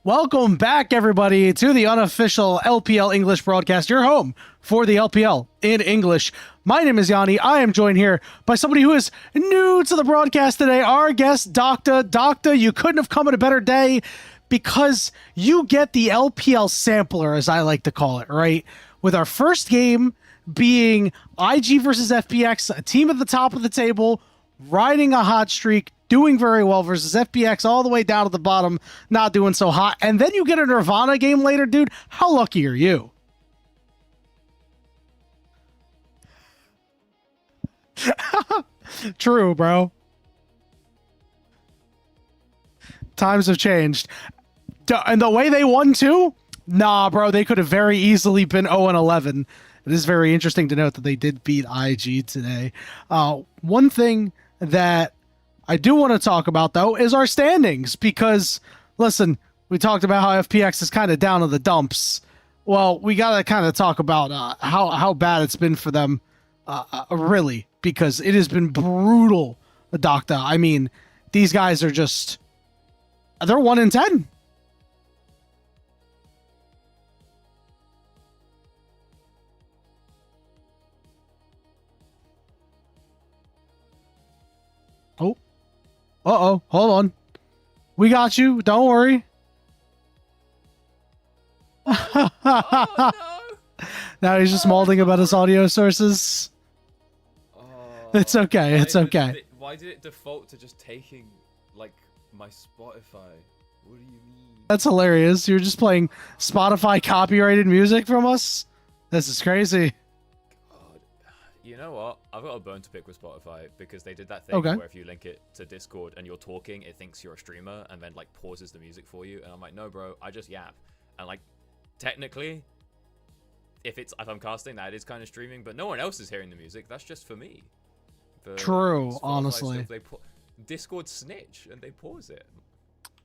Welcome back, everybody, to the unofficial LPL English broadcast, your home for the LPL in English. My name is Yanni. I am joined here by somebody who is new to the broadcast today, our guest, Doctor. Doctor, you couldn't have come at a better day because you get the LPL sampler, as I like to call it, right? With our first game being IG versus FPX, a team at the top of the table, riding a hot streak, doing very well versus FPX all the way down to the bottom, not doing so hot. And then you get a Nirvana game later, dude. How lucky are you? True, bro. Times have changed. And the way they won too? Nah, bro, they could have very easily been 0-11. It is very interesting to note that they did beat IG today. One thing that I do want to talk about, though, is our standings, because, listen, we talked about how FPX is kind of down in the dumps. Well, we got to kind of talk about how bad it's been for them, really, because it has been brutal, Doctor. I mean, these guys are just, they're 1-10. Oh. Uh-oh, hold on. We got you. Don't worry. Oh, no. Now he's just molding about his audio sources. Oh, It's okay. It's okay. Why did it default to just taking, like, my Spotify? What do you mean? That's hilarious. You're just playing Spotify copyrighted music from us? This is crazy. God. You know what? I've got a bone to pick with Spotify because they did that thing where if you link it to Discord and you're talking, it thinks you're a streamer and then, like, pauses the music for you. And I'm like, no, bro, I just yap. And, like, technically, if I'm casting, that is kind of streaming, but no one else is hearing the music. That's just for me. True, Spotify honestly. stuff, Discord snitch and they pause it.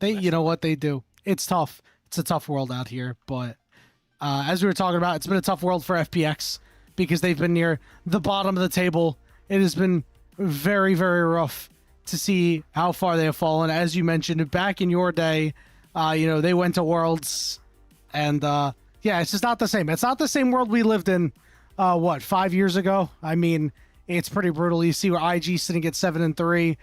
You know what they do. It's tough. It's a tough world out here, but as we were talking about, it's been a tough world for FPX because they've been near the bottom of the table. It has been very, very rough to see how far they have fallen. As you mentioned, back in your day, they went to Worlds, and yeah, it's just not the same. It's not the same world we lived in, 5 years ago? I mean, it's pretty brutal. You see where IG sitting at 7-3.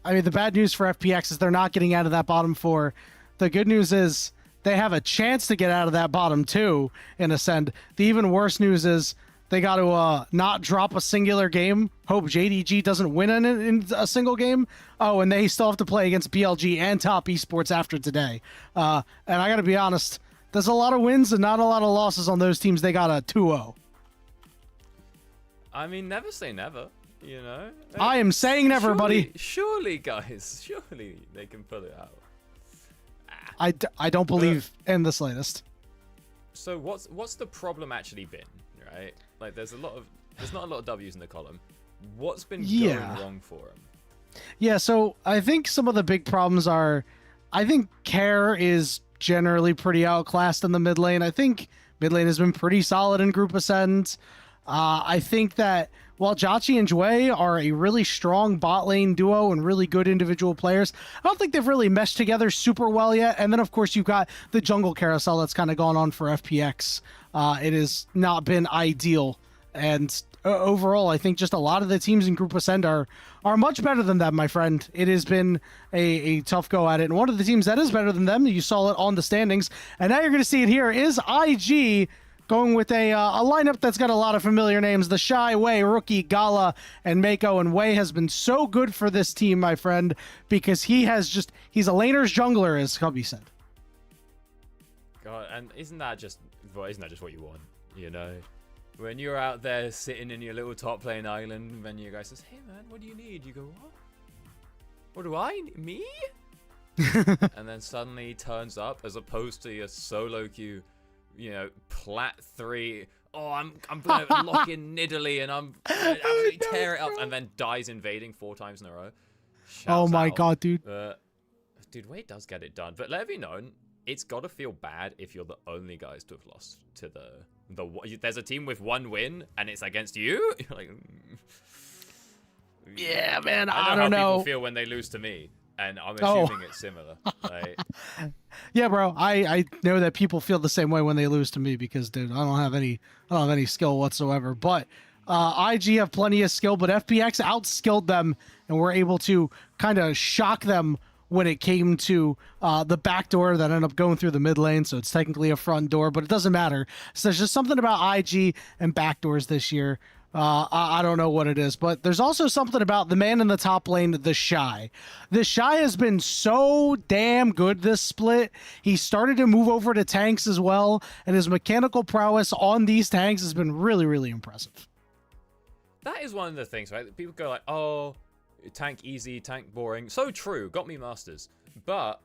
I mean, the bad news for FPX is they're not getting out of that bottom four. The good news is they have a chance to get out of that bottom two and ascend. The even worse news is they got to not drop a singular game. Hope JDG doesn't win in a single game. Oh, and they still have to play against BLG and Top Esports after today. And I got to be honest, there's a lot of wins and not a lot of losses on those teams. They got a 2-0. I mean, never say never, you know? I am saying never, buddy. Surely, guys, surely they can pull it out. I don't believe in the slightest. So what's the problem actually been, right? Like, there's not a lot of W's in the column. What's been going wrong for them? Yeah, so I think some of the big problems are, I think Care is generally pretty outclassed in the mid lane. I think mid lane has been pretty solid in Group Ascent. I think that while Jachi and Jue are a really strong bot lane duo and really good individual players, I don't think they've really meshed together super well yet. And then, of course, you've got the jungle carousel that's kind of gone on for FPX. It has not been ideal. And overall, I think just a lot of the teams in Group Ascend are much better than them, my friend. It has been a tough go at it. And one of the teams that is better than them, you saw it on the standings, and now you're going to see it here, is IG, going with a lineup that's got a lot of familiar names. The Shy, Wei, Rookie, Gala, and Mako. And Wei has been so good for this team, my friend, because he's a laner's jungler, as Cubby said. God, and isn't that just what you want, you know? When you're out there sitting in your little top lane island, when your guy says, hey man, what do you need? You go, what? What do I need? Me? And then suddenly he turns up as opposed to your solo queue, you know, plat 3. Oh, I'm gonna lock in Nidalee and I'm gonna absolutely tear it up, and then dies invading 4 times in a row. Oh my out. God, dude. Dude, Wade does get it done. But let it be known, it's got to feel bad if you're the only guys to have lost to there's a team with 1 win and it's against you. You're like, yeah, man. I don't know how how people feel when they lose to me. and I'm Oh. assuming it's similar. Like, Yeah, bro. I know that people feel the same way when they lose to me because, dude, I don't have any skill whatsoever. But IG have plenty of skill, but FPX outskilled them and were able to kind of shock them when it came to the back door that ended up going through the mid lane. So it's technically a front door, but it doesn't matter. So there's just something about IG and back doors this year. I don't know what it is, but there's also something about the man in the top lane, the Shy. The Shy has been so damn good this split. He started to move over to tanks as well, and his mechanical prowess on these tanks has been really, really impressive. that is one of the things, right? People go like, oh, tank easy, tank boring. So true, got me masters. But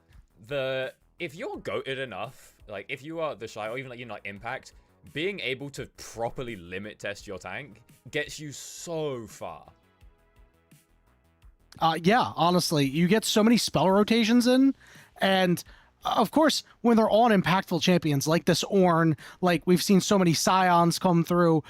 if you're goated enough, like if you are the Shy or even like Impact, being able to properly limit test your tank gets you so far. Yeah, honestly, you get so many spell rotations in, and of course, when they're on impactful champions like this Ornn, like we've seen so many Scions come through,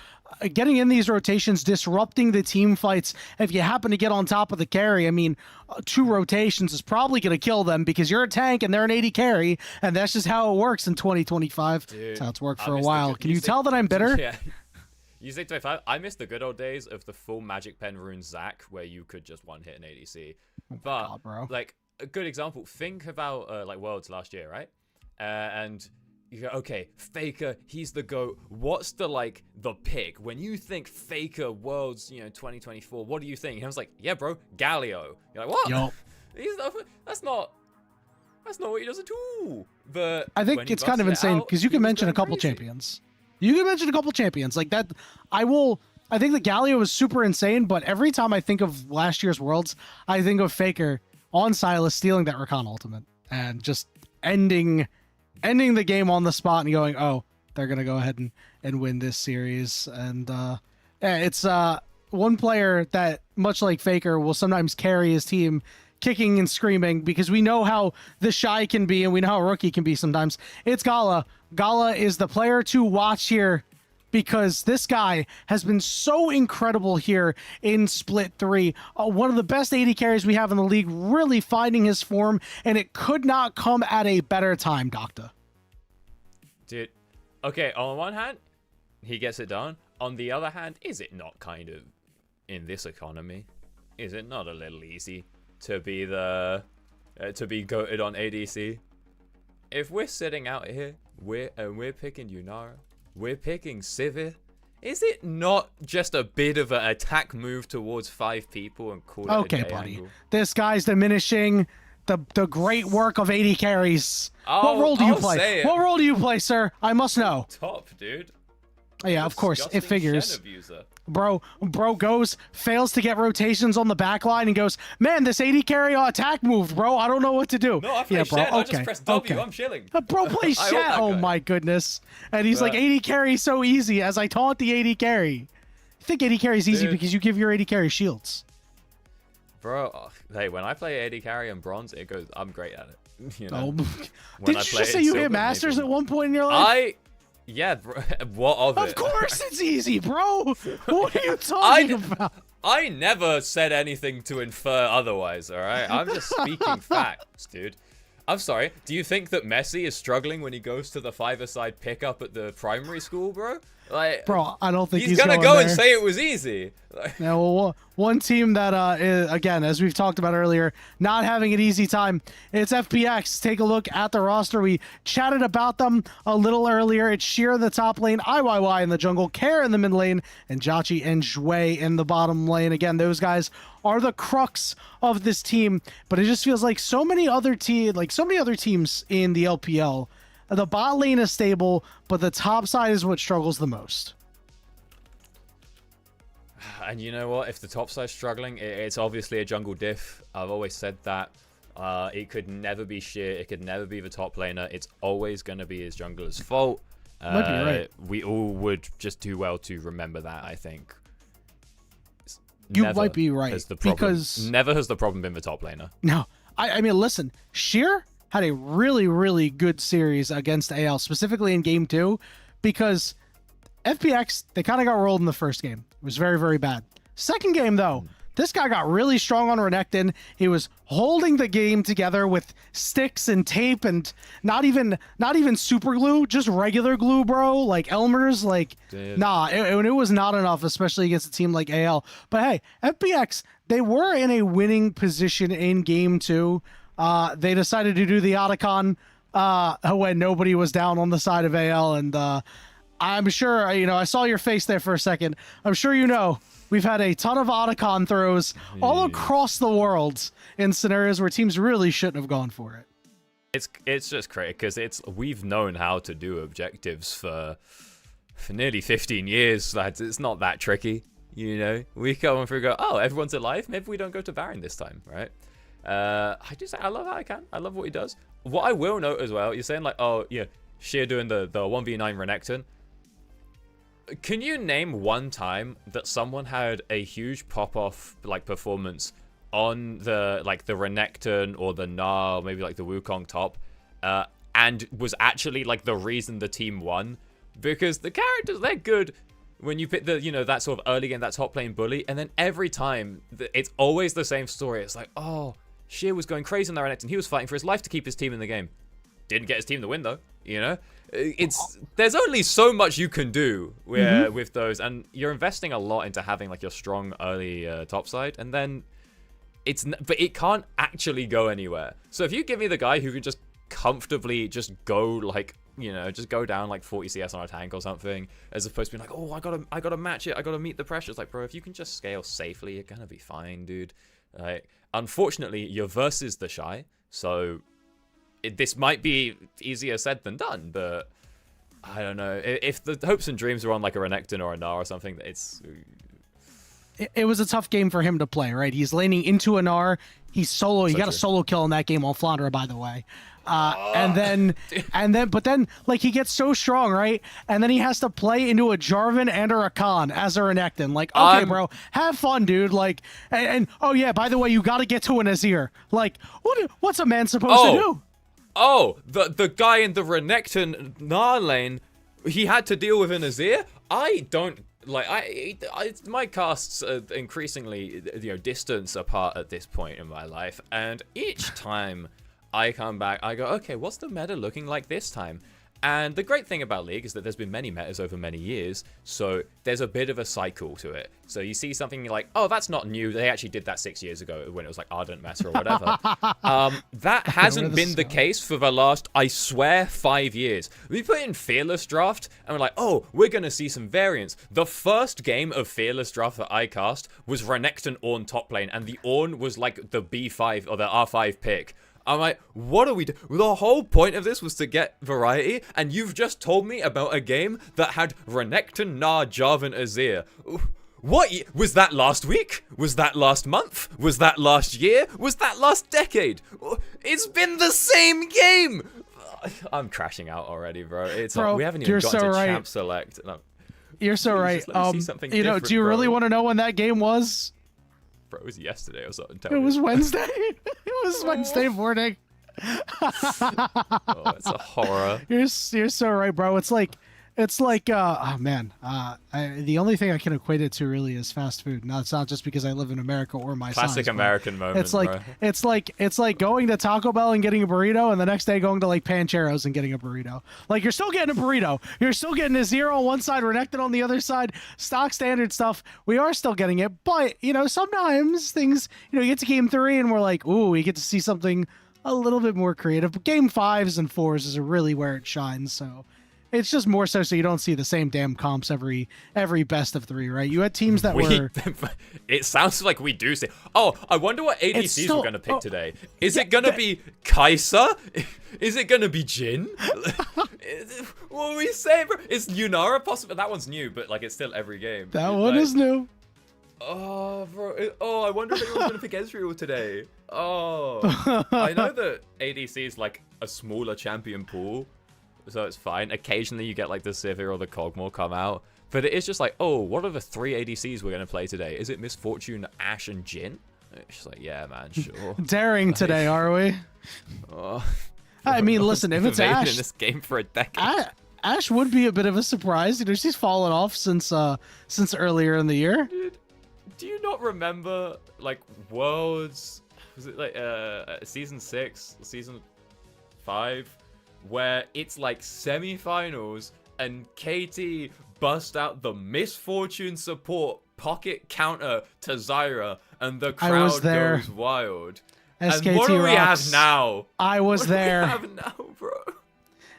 getting in these rotations, disrupting the team fights. If you happen to get on top of the carry, I mean, 2 rotations is probably going to kill them because you're a tank and they're an AD carry, and that's just how it works in 2025. Dude, that's how it's worked for a while. Can you tell that I'm bitter? Yeah. You say 25. I miss the good old days of the full Magic Pen rune Zac where you could just one-hit an ADC. But, God, bro. like, a good example, think about, like, Worlds last year, right? And you go, okay, Faker, he's the GOAT. What's the pick? When you think Faker Worlds, 2024, what do you think? And I was like, yeah, bro, Galio. You're like, what? Yup. That's not what he does at all. But I think it's kind of insane because you can mention a couple champions. You can mention a couple champions like that. I think the Galio was super insane, but every time I think of last year's Worlds, I think of Faker on Silas stealing that Rakan ultimate and just ending the game on the spot and going, oh, they're gonna go ahead and win this series. And yeah, it's one player that, much like Faker, will sometimes carry his team kicking and screaming because we know how the Shy can be and we know how Rookie can be sometimes. It's Gala. Gala is the player to watch here because this guy has been so incredible here in Split 3. One of the best AD carries we have in the league, really finding his form, and it could not come at a better time, Doctor. Dude, okay, on one hand, he gets it done. On the other hand, is it not kind of, in this economy, is it not a little easy to be goated on ADC? If we're sitting out here, we're picking Yunara, we're picking Sivir, is it not just a bit of an attack move towards 5 people and call it a day buddy. angle? This guy's diminishing the great work of AD carries. What role do you play? What role do you play, sir? I must know. Top, dude. Yeah, of course, it figures. Shen abuser. Bro fails to get rotations on the back line and goes, man, this AD carry attack moved, bro. I don't know what to do. No, I play Shen. I just press W. I'm chilling. Bro plays Shen. Oh my goodness. And he's like, AD carry so easy as I taunt the AD carry. I think AD carry is easy because you give your AD carry shields. Bro, hey, when I play AD carry in bronze, I'm great at it. You know? Did you just say you hit Masters at one point in your life? Yeah, bro. What of it? Of course it's easy, bro. What are you talking about? I never said anything to infer otherwise, all right? I'm just speaking facts, dude. I'm sorry. Do you think that Messi is struggling when he goes to the 5-a-side pickup at the primary school, bro? Like, bro, I don't think he's gonna go there and say it was easy. Yeah, well, one team that is, again, as we've talked about earlier, not having an easy time, it's FPX. Take a look at the roster. We chatted about them a little earlier. It's Sheer in the top lane, IYY in the jungle, Care in the mid lane, and Jachi and Zhui in the bottom lane. Again, those guys are the crux of this team, but it just feels like so many other teams in the LPL. The bot lane is stable, but the top side is what struggles the most. And you know what? If the top side's struggling, it's obviously a jungle diff. I've always said that. It could never be Sheer. It could never be the top laner. It's always going to be his jungler's fault. Might be right. We all would just do well to remember that, I think. You might be right. Because never has the problem been the top laner. No. I mean, listen, Sheer had a really, really good series against AL, specifically in Game 2, because FPX, they kind of got rolled in the first game. It was very, very bad. Second game, though, This guy got really strong on Renekton. He was holding the game together with sticks and tape and not even super glue, just regular glue, bro. Like Elmer's, like, nah, it was not enough, especially against a team like AL. But hey, FPX, they were in a winning position in game 2. They decided to do the Otacon when nobody was down on the side of AL, and I'm sure, I saw your face there for a second. I'm sure we've had a ton of Otacon throws all across the world in scenarios where teams really shouldn't have gone for it. It's just crazy because we've known how to do objectives for nearly 15 years. Lads, it's not that tricky, We come and figure, oh, everyone's alive. Maybe we don't go to Baron this time, right? I love Otacon. I love what he does. What I will note as well, you're saying like, oh yeah, Sheer doing the 1v9 Renekton. Can you name one time that someone had a huge pop-off like performance on the Renekton or the Gnar, or maybe like the Wukong top, and was actually like the reason the team won? Because the characters, they're good when you pick the that sort of early game, that top lane bully, and then every time it's always the same story. It's like, oh, Sheer was going crazy on the Renekton. He was fighting for his life to keep his team in the game. Didn't get his team to win though. There's only so much you can do with those, and you're investing a lot into having like your strong early top side, and then but it can't actually go anywhere. So if you give me the guy who can just comfortably just go like just go down like 40 CS on a tank or something, as opposed to being like, oh, I gotta match it, I gotta meet the pressure. It's like, bro, if you can just scale safely, you're gonna be fine, dude. Unfortunately, you're versus the Shy, so this might be easier said than done, but I don't know. If the hopes and dreams are on like a Renekton or a Gnar or something, it was a tough game for him to play, right? He's laning into a Gnar. He's solo. He got a solo kill in that game on Flandre, by the way. But then like he gets so strong, right? And then he has to play into a Jarvan and a Rakan as a Renekton. Like, okay, bro, have fun, dude. Like, and oh yeah, by the way, you got to get to an Azir. Like, what's a man supposed to do? Oh, the guy in the Renekton Gnar lane, he had to deal with an Azir? I don't, like, my casts are increasingly, distance apart at this point in my life, and each time I come back, I go, okay, what's the meta looking like this time? And the great thing about League is that there's been many metas over many years, so there's a bit of a cycle to it. So you see something like, oh, that's not new. They actually did that 6 years ago when it was like Ardent Meta or whatever. That hasn't been the case for the last, I swear, 5 years. We put in Fearless Draft, and we're like, oh, we're going to see some variants. The first game of Fearless Draft that I cast was Renekton Ornn top lane, and the Ornn was like the B5 or the R5 pick. I'm like, what are we doing? The whole point of this was to get variety, and you've just told me about a game that had Renekton, Gnar, Jarvan, Azir. What? Was that last week? Was that last month? Was that last year? Was that last decade? It's been the same game! I'm crashing out already, bro. We haven't even gotten to Champ Select. No. You're so right. Do you really want to know when that game was? Bro, it was yesterday or something. It was Wednesday. It was Wednesday morning. Oh, it's a horror. You're so right, bro. It's like oh man, the only thing I can equate it to really is fast food. Now, it's not just because I live in America or my classic American moment. It's like going to Taco Bell and getting a burrito, and the next day going to like Pancheros and getting a burrito. Like, you're still getting a burrito. You're still getting a Zero on one side, Renekton on the other side, stock standard stuff. We are still getting it, but sometimes things, you get to game 3 and we're like, ooh, we get to see something a little bit more creative. But game 5s and 4s is really where it shines. So. It's just more so you don't see the same damn comps every best of 3, right? You had teams that were... It sounds like we do say... Oh, I wonder what ADCs we're going to pick today. Is it going to be Kai'Sa? Is it going to be Jhin? What are we saying, bro? Is Yunara possible? That one's new, but like it's still every game. That one is new. Oh, bro. Oh, I wonder if anyone's going to pick Ezreal today. Oh. I know that ADC is like a smaller champion pool, so it's fine. Occasionally you get like the Sivir or the Kog'Maw come out. But it is just like, oh, what are the 3 ADCs we're going to play today? Is it Misfortune, Ashe, and Jhin? It's just like, yeah, man, sure. Daring today, are we? Oh, I mean, listen, if it's Ashe... in this game for a decade. Ashe would be a bit of a surprise. She's fallen off since earlier in the year. Do you not remember like Worlds? Was it like season 6, season 5, where it's like semi-finals and KT bust out the misfortune support pocket counter to Zyra and the crowd goes wild. SKT and what do we rocks. have now? I was what there. Do we have now, bro?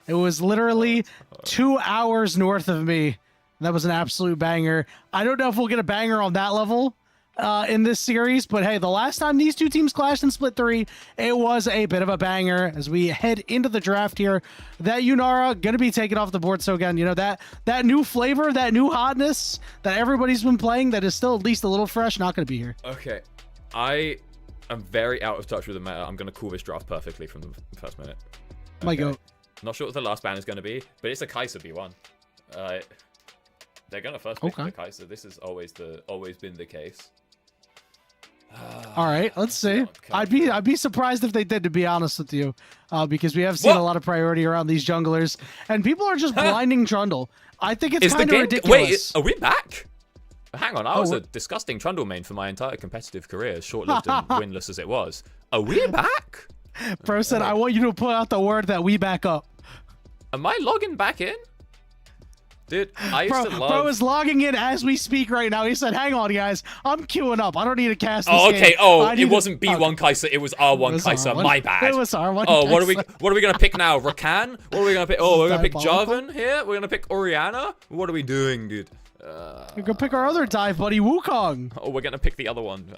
It was literally 2 hours north of me. That was an absolute banger. I don't know if we'll get a banger on that level in this series, but hey, the last time these two teams clashed in Split 3, it was a bit of a banger as we head into the draft here. That Yunara going to be taken off the board. So again, you know, that new flavor, that new hotness that everybody's been playing that is still at least a little fresh, not going to be here. Okay. I am very out of touch with the meta. I'm going to call this draft perfectly from the first minute. Okay. My goat. Not sure what the last ban is going to be, but it's a Kai'Sa B1. They're going to first pick the Kai'Sa. This has always been the case. All right, let's see. I'd be surprised if they did, to be honest with you, because we have seen a lot of priority around these junglers, and people are just blinding Trundle. I think it's kind of ridiculous. Wait, are we back? Hang on, I was a disgusting Trundle main for my entire competitive career, short-lived and winless as it was. Are we back? Bro said, I want you to put out the word that we back up. Am I logging back in? Dude, I used to love... Bro is logging in as we speak right now. He said, hang on, guys. I'm queuing up. I don't need to cast this okay. game. Oh, it wasn't B1 Kai'Sa. It was R1 Kai'Sa. My bad. It was R1 Oh, Kai'Sa. what are we going to pick now? Rakan? What are we going to pick? Oh, we're going to pick Jarvan here? We're going to pick Orianna? What are we doing, dude? We're going to pick our other dive buddy, Wukong. Oh, we're going to pick the other one.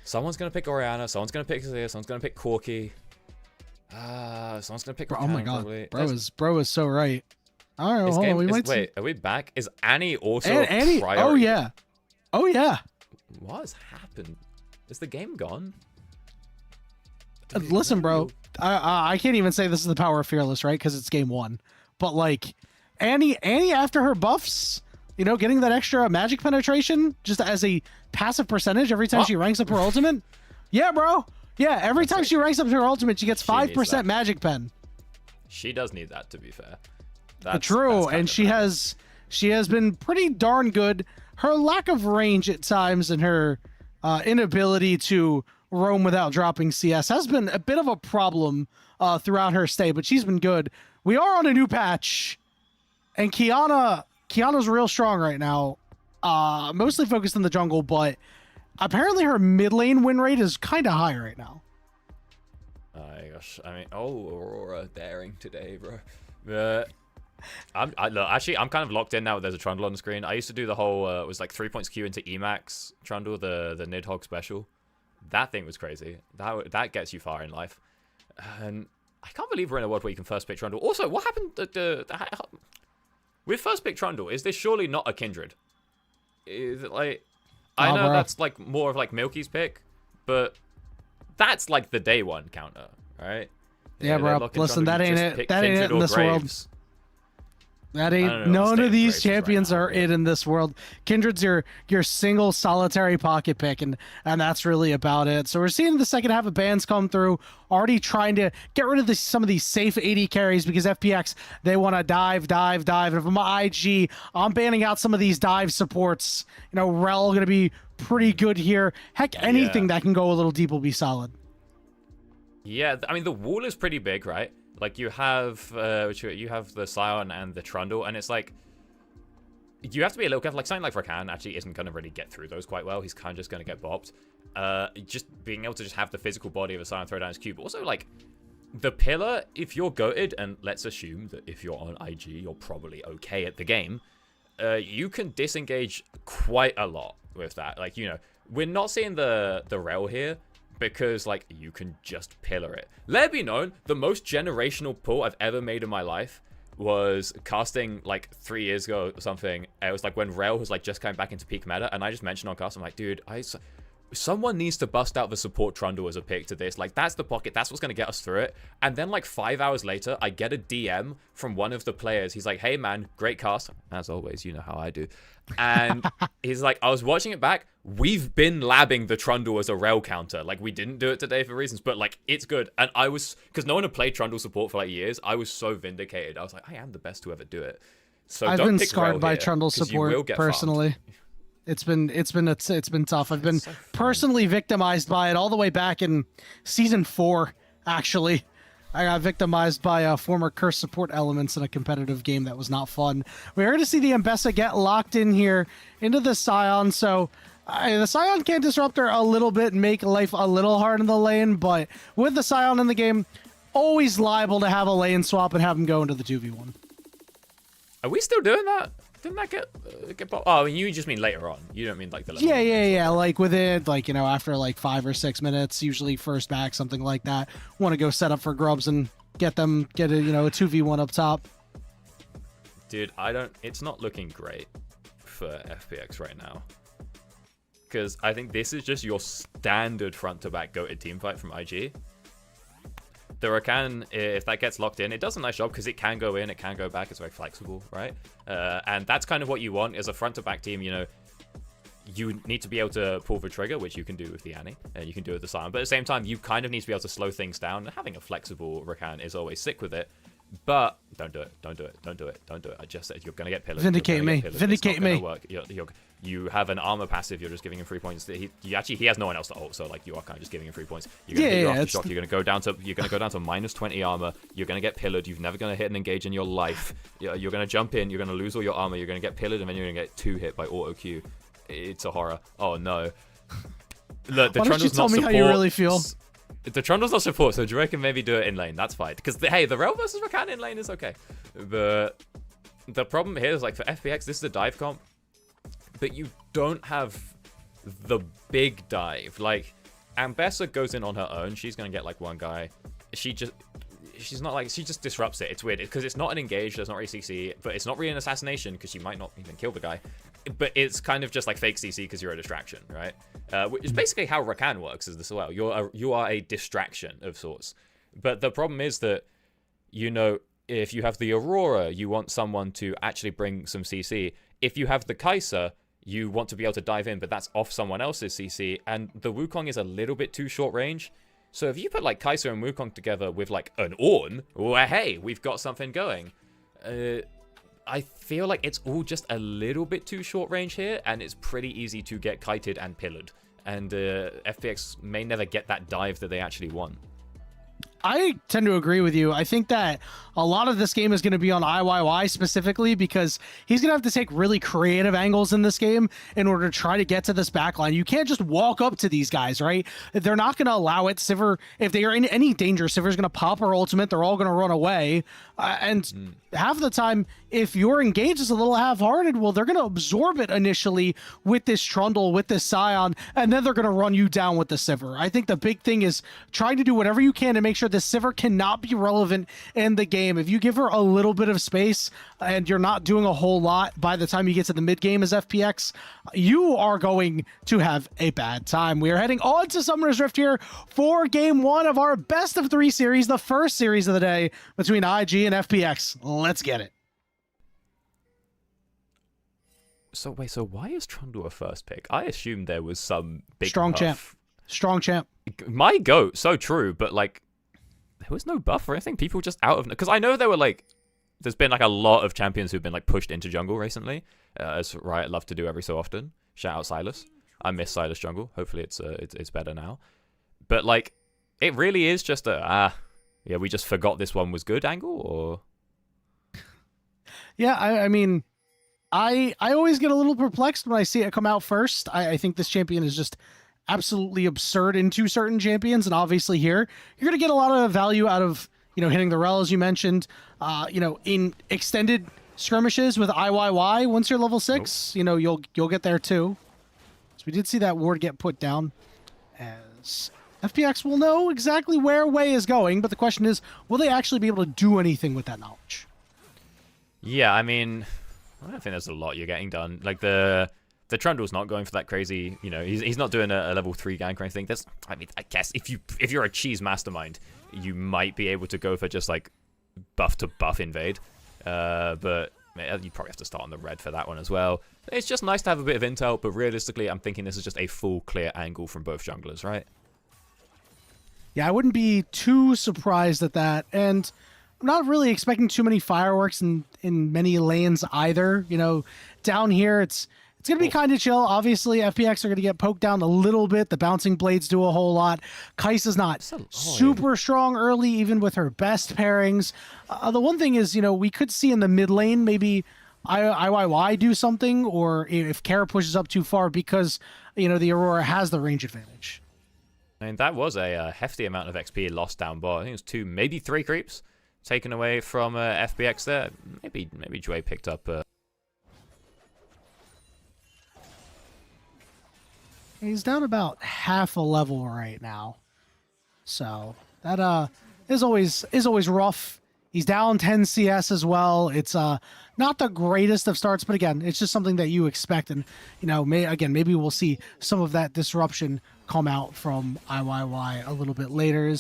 Someone's going to pick Orianna. Someone's going to pick Zia. Someone's going to pick Corki. Someone's going to pick Rakan, oh my god. probably. Bro is so right. All right, hold on. Wait, are we back? Is Annie also a priority? Oh, yeah. Oh, yeah. What has happened? Is the game gone? Listen, bro. I can't even say this is the power of Fearless, right? Because it's game 1. But, like, Annie, after her buffs, you know, getting that extra magic penetration just as a passive percentage every time she ranks up her ultimate. Yeah, bro. Yeah, every time she ranks up her ultimate, she gets 5% magic pen. She does need that, to be fair. True, and she has been pretty darn good. Her lack of range at times and her inability to roam without dropping CS has been a bit of a problem throughout her stay, but she's been good. We are on a new patch, and Kiana's real strong right now, mostly focused in the jungle, but apparently her mid lane win rate is kind of high right now. Gosh, I mean, Aurora daring today, bro. Actually, I'm kind of locked in now. There's a Trundle on the screen. I used to do the whole, it was like 3 points Q into Emax Trundle, the Nidhogg special. That thing was crazy. That gets you far in life. And I can't believe we're in a world where you can first pick Trundle. Also, what happened with first pick Trundle? Is this surely not a Kindred? Is it like, I know that's like more of like Milky's pick, but that's like the day one counter, right? Yeah, bro. Listen, that ain't it. That ain't it in this world. That ain't none of these champions are it in this world. Kindred's your single solitary pocket pick, and that's really about it. So we're seeing the second half of bans come through, already trying to get rid of some of these safe AD carries because FPX, they want to dive. And if I'm IG, I'm banning out some of these dive supports. You know, Rel gonna be pretty good here. Heck, anything that can go a little deep will be solid. Yeah, I mean the wall is pretty big, right? Like you have the Scion and the Trundle, and it's like you have to be a little careful. Like something like Rakan actually isn't going to really get through those quite well. He's kind of just going to get bopped. Just being able to just have the physical body of a Scion throw down his cube. Also, like the pillar, if you're goated, and let's assume that if you're on IG, you're probably okay at the game. You can disengage quite a lot with that. Like, you know, we're not seeing the Rel here, because, like, you can just pillar it. Let it be known, the most generational pull I've ever made in my life was casting, like, 3 years ago or something. It was, like, when Rel was, like, just coming back into peak meta, and I just mentioned on cast, I'm like, dude, someone needs to bust out the support Trundle as a pick to this. Like, that's the pocket. That's what's going to get us through it. And then, like, 5 hours later, I get a DM from one of the players. He's like, hey, man, great cast. As always, you know how I do. And he's like, I was watching it back. We've been labbing the Trundle as a Rel counter. Like, we didn't do it today for reasons, but, like, it's good. And I was, because no one had played Trundle support for, like, years, I was so vindicated. I was like, I am the best to ever do it. So I've don't been pick scarred Rel by here, Trundle support, personally. It's been tough. I've been So fun. personally victimized by it all the way back in season 4. Actually, I got victimized by former curse support elements in a competitive game that was not fun. We're going to see the Ambessa get locked in here into the Scion. So the Scion can disrupt her a little bit and make life a little hard in the lane. But with the Scion in the game, always liable to have a lane swap and have him go into the 2v1. Are we still doing that? Didn't that get popped? Oh, you just mean later on. You don't mean like the level. Yeah. Like within, like, you know, after like 5 or 6 minutes, usually first back, something like that. Want to go set up for grubs and get a, you know, a 2v1 up top. Dude, it's not looking great for FPX right now. Because I think this is just your standard front to back goated team fight from IG. The Rakan, if that gets locked in, it does a nice job because it can go in, it can go back, it's very flexible, right? And that's kind of what you want as a front-to-back team, you know. You need to be able to pull the trigger, which you can do with the Annie, and you can do with the Sion. But at the same time, you kind of need to be able to slow things down. And having a flexible Rakan is always sick with it. But don't do it. I just said you're going to get pillared. Vindicate me. Vindicate me. You have an armor passive. You're just giving him 3 points. He has no one else to ult, so like you are kind of just giving him 3 points. You're going to get your aftershock. You're going to go down to minus 20 armor. You're going to get pillared. You're never going to hit and engage in your life. You're going to jump in. You're going to lose all your armor. You're going to get pillared, and then you're going to get 2 hit by auto Q. It's a horror. Oh no. Look, the Why don't you tell me how you really feel? The Trundle's not support, so do you reckon maybe do it in lane? That's fine. Because, hey, the Rel versus Rakan in lane is okay. But the problem here is, like, for FPX, this is a dive comp. But you don't have the big dive. Like, Ambessa goes in on her own. She's going to get, like, one guy. She just disrupts it. It's weird. Because it's not an engage. There's not really CC. But it's not really an assassination because she might not even kill the guy. But it's kind of just like fake CC because you're a distraction, right? Which is basically how Rakan works as well. You are a distraction of sorts. But the problem is that, you know, if you have the Aurora, you want someone to actually bring some CC. If you have the Kai'Sa, you want to be able to dive in, but that's off someone else's CC. And the Wukong is a little bit too short range. So if you put like Kai'Sa and Wukong together with like an Ornn, well, hey, we've got something going. I feel like it's all just a little bit too short range here, and it's pretty easy to get kited and pillared. And FPX may never get that dive that they actually want. I tend to agree with you. I think that a lot of this game is going to be on IYY specifically because he's going to have to take really creative angles in this game in order to try to get to this backline. You can't just walk up to these guys, right? They're not going to allow it. Sivir, if they are in any danger, Sivir's going to pop her ultimate. They're all going to run away. Half the time, if your engage is a little half-hearted, well, they're going to absorb it initially with this Trundle, with this Scion, and then they're going to run you down with the Sivir. I think the big thing is trying to do whatever you can to make sure the Sivir cannot be relevant in the game. If you give her a little bit of space and you're not doing a whole lot by the time you get to the mid-game as FPX, you are going to have a bad time. We are heading on to Summoner's Rift here for Game 1 of our best of 3 series, the first series of the day between IG and FPX. Let's get it. So wait, so why is Trundle a first pick? I assumed there was some big strong buff. champ. Strong champ. My goat, so true, but like there was no buff or anything. People just out of, because I know there were like, there's been like a lot of champions who've been like pushed into jungle recently, as Riot love to do every so often. Shout out Silas. I miss Silas jungle. Hopefully it's better now. But like, it really is just a yeah, we just forgot this one was good angle, or yeah, I mean, I always get a little perplexed when I see it come out first. I think this champion is just absolutely absurd into certain champions, and obviously here you're gonna get a lot of value out of, you know, hitting the rel, as you mentioned, you know, in extended skirmishes with IYY. Once you're level 6, you know, you'll get there too. So we did see that ward get put down, as FPX will know exactly where Wei is going, but the question is, will they actually be able to do anything with that knowledge? Yeah, I mean, I don't think there's a lot you're getting done. Like the Trundle's not going for that crazy, you know, he's not doing a level 3 gank or anything. There's, I mean, I guess if you're a cheese mastermind, you might be able to go for just like buff to buff invade. But you probably have to start on the red for that one as well. It's just nice to have a bit of intel, but realistically, I'm thinking this is just a full clear angle from both junglers, right? Yeah, I wouldn't be too surprised at that. And I'm not really expecting too many fireworks in many lanes either. You know, down here, it's It's going to be kind of chill. Obviously, FPX are going to get poked down a little bit. The bouncing blades do a whole lot. Kai'Sa's not super strong early, even with her best pairings. The one thing is, we could see in the mid lane, maybe IYY do something, or if Kara pushes up too far because, the Aurora has the range advantage. I mean, that was a hefty amount of XP lost down bot. I think it was 2, maybe 3 creeps taken away from FPX there. Maybe Jue picked up... He's down about half a level right now. So that is always rough. He's down 10 CS as well. It's not the greatest of starts, but again, it's just something that you expect. And, maybe we'll see some of that disruption come out from IYY a little bit later.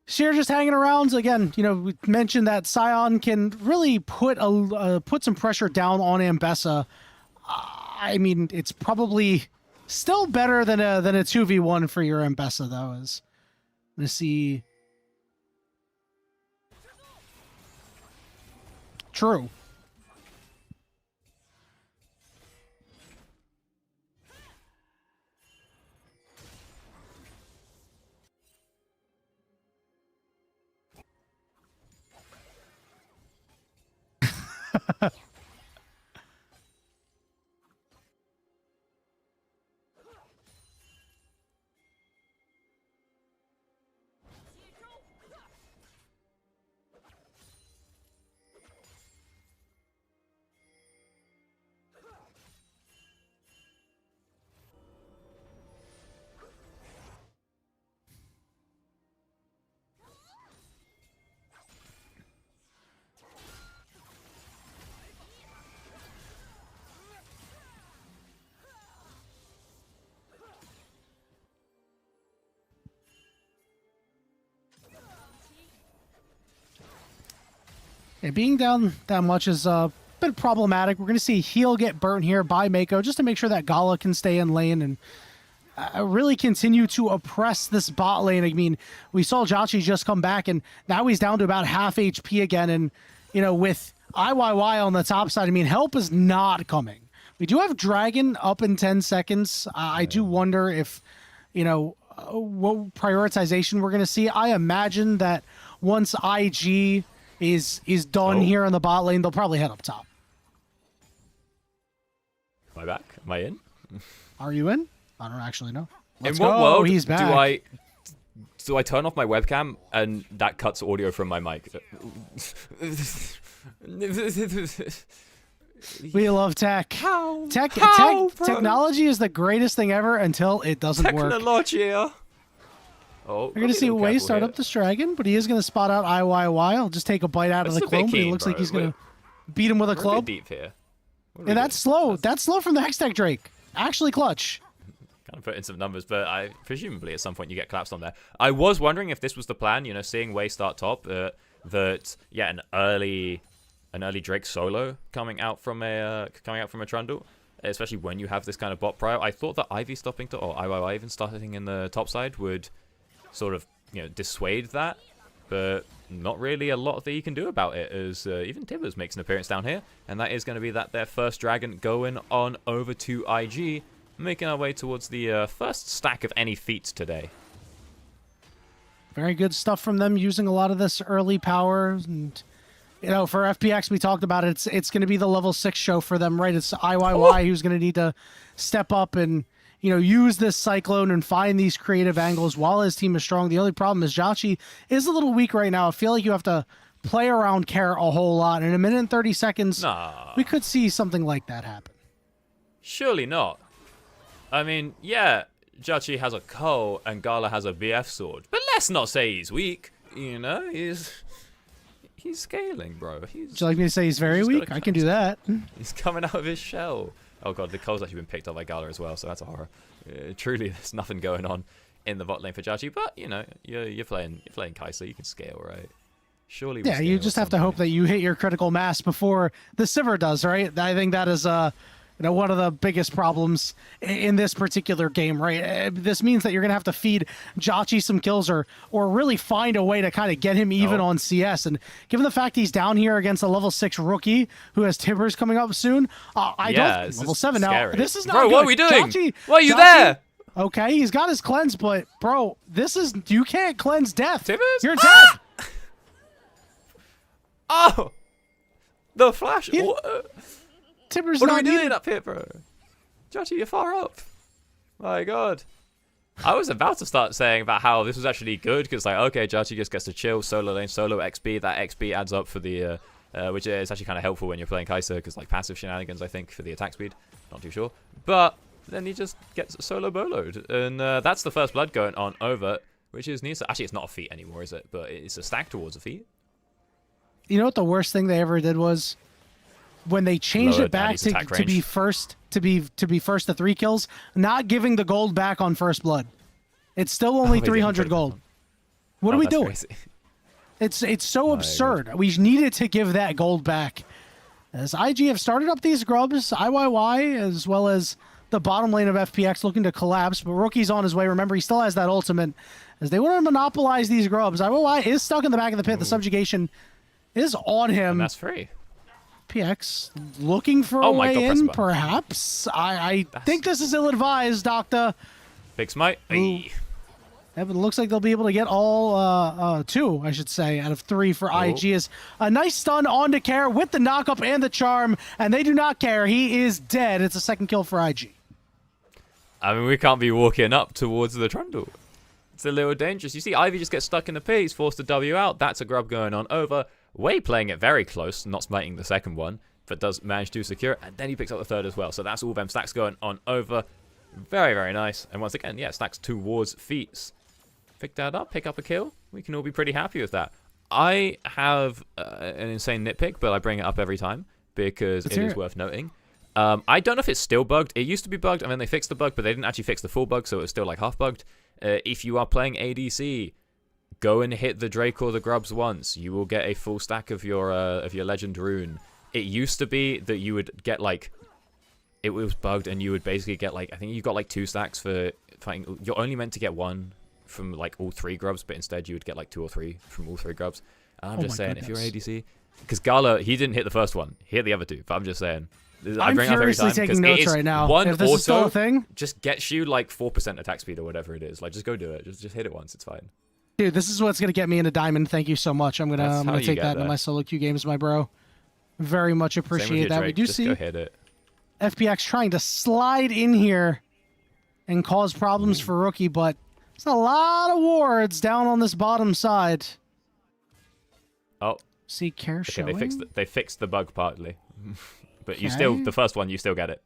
Sheer just hanging around. Again, we mentioned that Sion can really put some pressure down on Ambessa. I mean, it's probably still better than a 2v1 for your Ambessa, though. I'm gonna see. True. Yeah, being down that much is a bit problematic. We're going to see heal get burnt here by Mako just to make sure that Gala can stay in lane and really continue to oppress this bot lane. I mean, we saw Jachi just come back, and now he's down to about half HP again. And, with IYY on the top side, I mean, help is not coming. We do have Dragon up in 10 seconds. I do wonder if, what prioritization we're going to see. I imagine that once IG is done here in the bot lane, they'll probably head up top. Am I back? Am I in? Are you in? I don't actually know. Let's in what go. world He's back. do I turn off my webcam and that cuts audio from my mic? We love tech. How? Technology is the greatest thing ever until it doesn't work. Technologia. Oh, we're going to see Wei start up this dragon, but he is going to spot out IYY. He'll just take a bite out of the clone, but he looks like he's going to beat him with a club. Deep here. And that's slow. That's slow from the Hextech Drake. Actually clutch. Kind of put in some numbers, but presumably at some point you get collapsed on there. I was wondering if this was the plan, seeing Wei start top, an early Drake solo coming out from a Trundle, especially when you have this kind of bot prio. I thought that Ivy stopping to, or IYY even starting in the top side would sort of dissuade that, but not really a lot that you can do about it, as even Tibbers makes an appearance down here, and that is going to be their first dragon going on over to IG, making our way towards the first stack of any feats today. Very good stuff from them, using a lot of this early power. And for FPX, we talked about it. It's going to be the level 6 show for them, right? It's IYY who's going to need to step up and use this Cyclone and find these creative angles while his team is strong. The only problem is Jachi is a little weak right now. I feel like you have to play around Kara a whole lot. In a minute and 30 seconds, we could see something like that happen. Surely not. I mean, yeah, Jachi has a Ko and Gala has a BF sword, but let's not say he's weak. He's scaling, bro. Would you like me to say he's very weak? I can do that. He's coming out of his shell. Oh god, the Ko's actually been picked up by Gala as well, so that's a horror. Truly, there's nothing going on in the bot lane for Jachi, but you're playing Kai'Sa, you can scale, right? Surely. Yeah, you just have to hope that you hit your critical mass before the Sivir does, right? I think that is one of the biggest problems in this particular game, right? This means that you're going to have to feed Jhachi some kills or really find a way to kind of get him even on CS. And given the fact he's down here against a level 6 rookie who has Tibbers coming up soon, I don't... Level 7 scary. now. This is not Bro, good. what are we doing? Jhachi, Why are you there? Okay, he's got his cleanse, but, bro, this is... You can't cleanse death. Tibbers? You're dead. Oh! The flash. Tibbers What not are we doing needed. up here, bro? Jhachi, you're far up. My God. I was about to start saying about how this was actually good because, like, okay, Jhachi just gets to chill, solo lane, solo XP. That XP adds up for the, which is actually kind of helpful when you're playing Kai'Sa because, like, passive shenanigans, I think, for the attack speed. Not too sure. But then he just gets solo boloed. And that's the first blood going on over, which is neat. Actually, it's not a feat anymore, is it? But it's a stack towards a feat. You know what the worst thing they ever did was? When they changed it back to be first to be first to 3 kills, not giving the gold back on first blood. It's still only 300 gold. What are we doing? Crazy. It's so absurd. We needed to give that gold back. As IG have started up these grubs, IYY, as well as the bottom lane of FPX looking to collapse, but Rookie's on his way. Remember, he still has that ultimate. As they want to monopolize these grubs, IYY is stuck in the back of the pit. The subjugation is on him. And that's free. PX looking for a way in, perhaps. I think this is ill-advised, Doctor. Big smite. Hey. It looks like they'll be able to get all 2, I should say, out of 3 for IG. Is a nice stun onto Care with the knockup and the charm, and they do not care. He is dead. It's a second kill for IG. I mean, we can't be walking up towards the trundle. It's a little dangerous. You see, Ivy just gets stuck in the pit. He's forced to W out. That's a grub going on over. Way playing it very close, not smiting the second one, but does manage to secure it, and then he picks up the third as well. So that's all them stacks going on over. Very, very nice. And once again, yeah, stacks towards feats. Pick that up, pick up a kill. We can all be pretty happy with that. I have an insane nitpick, but I bring it up every time because it is worth noting. I don't know if it's still bugged. It used to be bugged, and then they fixed the bug, but they didn't actually fix the full bug, so it was still like half bugged. If you are playing ADC, go and hit the Drake or the Grubs once. You will get a full stack of your Legend Rune. It used to be that you would get, like... It was bugged, and you would basically get, like... I think you got, like, 2 stacks for fighting... You're only meant to get 1 from, like, all 3 Grubs, but instead you would get, like, 2 or 3 from all 3 Grubs. And I'm just saying, if you're an ADC... Because Gala, he didn't hit the first one. He hit the other 2, but I'm just saying... I'm furiously taking notes right now. One if this auto is still a thing, just gets you, like, 4% attack speed or whatever it is. Like, just go do it. Just hit it once. It's fine. Dude, this is what's gonna get me into Diamond. Thank you so much. I'm gonna take that into my solo queue games, my bro. Very much appreciate that. We do see go hit it. FPX trying to slide in here and cause problems for Rookie, but it's a lot of wards down on this bottom side. Oh, see Care showing. They fixed the bug partly, but you still the first one you still get it.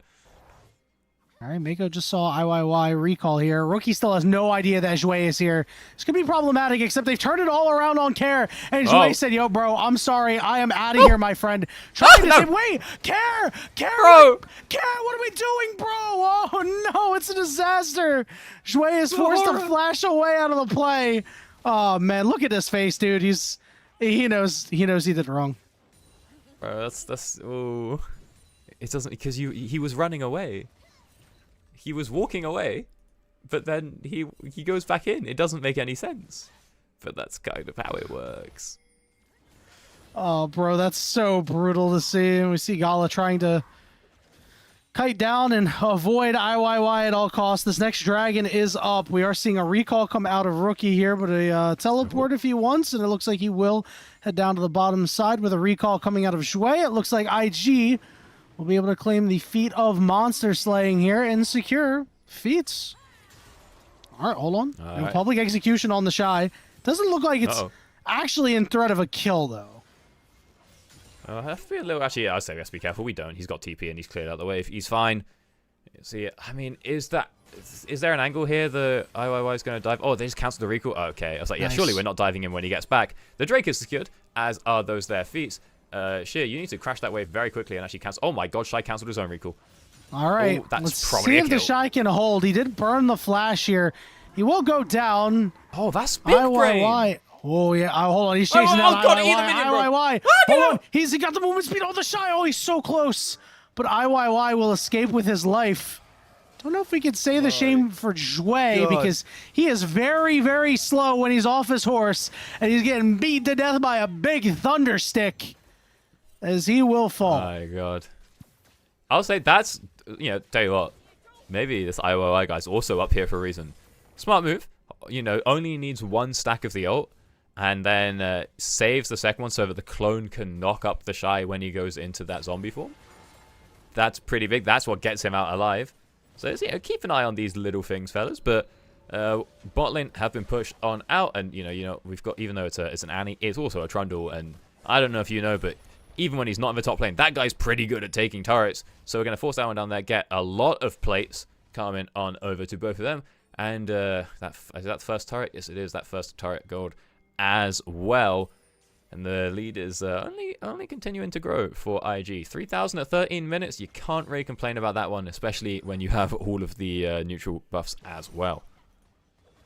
All right, Mako just saw IYY recall here. Rookie still has no idea that Jouet is here. This could be problematic, except they've turned it all around on Care. And Jouet said, yo, bro, I'm sorry. I am out of here, my friend. Trying to say, wait, Care, bro. Care, what are we doing, bro? Oh, no, it's a disaster. Jouet is forced to flash away out of the play. Oh, man, look at his face, dude. He knows he did it wrong. Bro, ooh. It doesn't, because he was running away. He was walking away, but then he goes back in. It doesn't make any sense, but that's kind of how it works. Oh, bro, that's so brutal to see. And we see Gala trying to kite down and avoid IYY at all costs. This next dragon is up. We are seeing a recall come out of Rookie here, but a teleport if he wants, and it looks like he will head down to the bottom side with a recall coming out of Jouet. It looks like IG will be able to claim the feat of monster slaying here and secure feats. All right, hold on. Right. Public execution on the Shy. Doesn't look like it's actually in threat of a kill, though. I have to be a little... Actually, yeah, I say we have to be careful. We don't. He's got TP and he's cleared out the way. He's fine. See, I mean, is there an angle here the IYY is going to dive? Oh, they just cancelled the recall? Oh, okay. I was like, yeah, surely we're not diving in when he gets back. The Drake is secured, as are those there feats. Sheer, you need to crash that wave very quickly and actually cancel. Oh my god, Shy cancelled his own recall. All right, let's see if the Shy can hold. He did burn the flash here. He will go down. Oh, that's big brain. Oh yeah, hold on. He's chasing down IYY. IYY. Hold on. He got the movement speed on the Shy. Oh, he's so close. but IYY will escape with his life. Don't know if we could say the same for Jue, because he is very, very slow when he's off his horse, and he's getting beat to death by a big thunder stick, as he will fall. My God. I'll say that's, you know, tell you what, maybe this IOI guy's also up here for a reason. Smart move. You know, only needs one stack of the ult, and then saves the second one so that the clone can knock up the Shy when he goes into that zombie form. That's pretty big. That's what gets him out alive. So, you know, keep an eye on these little things, fellas. But bot lane have been pushed on out, and you know, we've got, even though it's an Annie, it's also a Trundle, and I don't know if you know, but even when he's not in the top lane, that guy's pretty good at taking turrets. So we're going to force that one down there, get a lot of plates coming on over to both of them. And is that the first turret? Yes, it is. That first turret gold as well. And the lead is only continuing to grow for IG. 3,000 at 13 minutes. You can't really complain about that one, especially when you have all of the neutral buffs as well.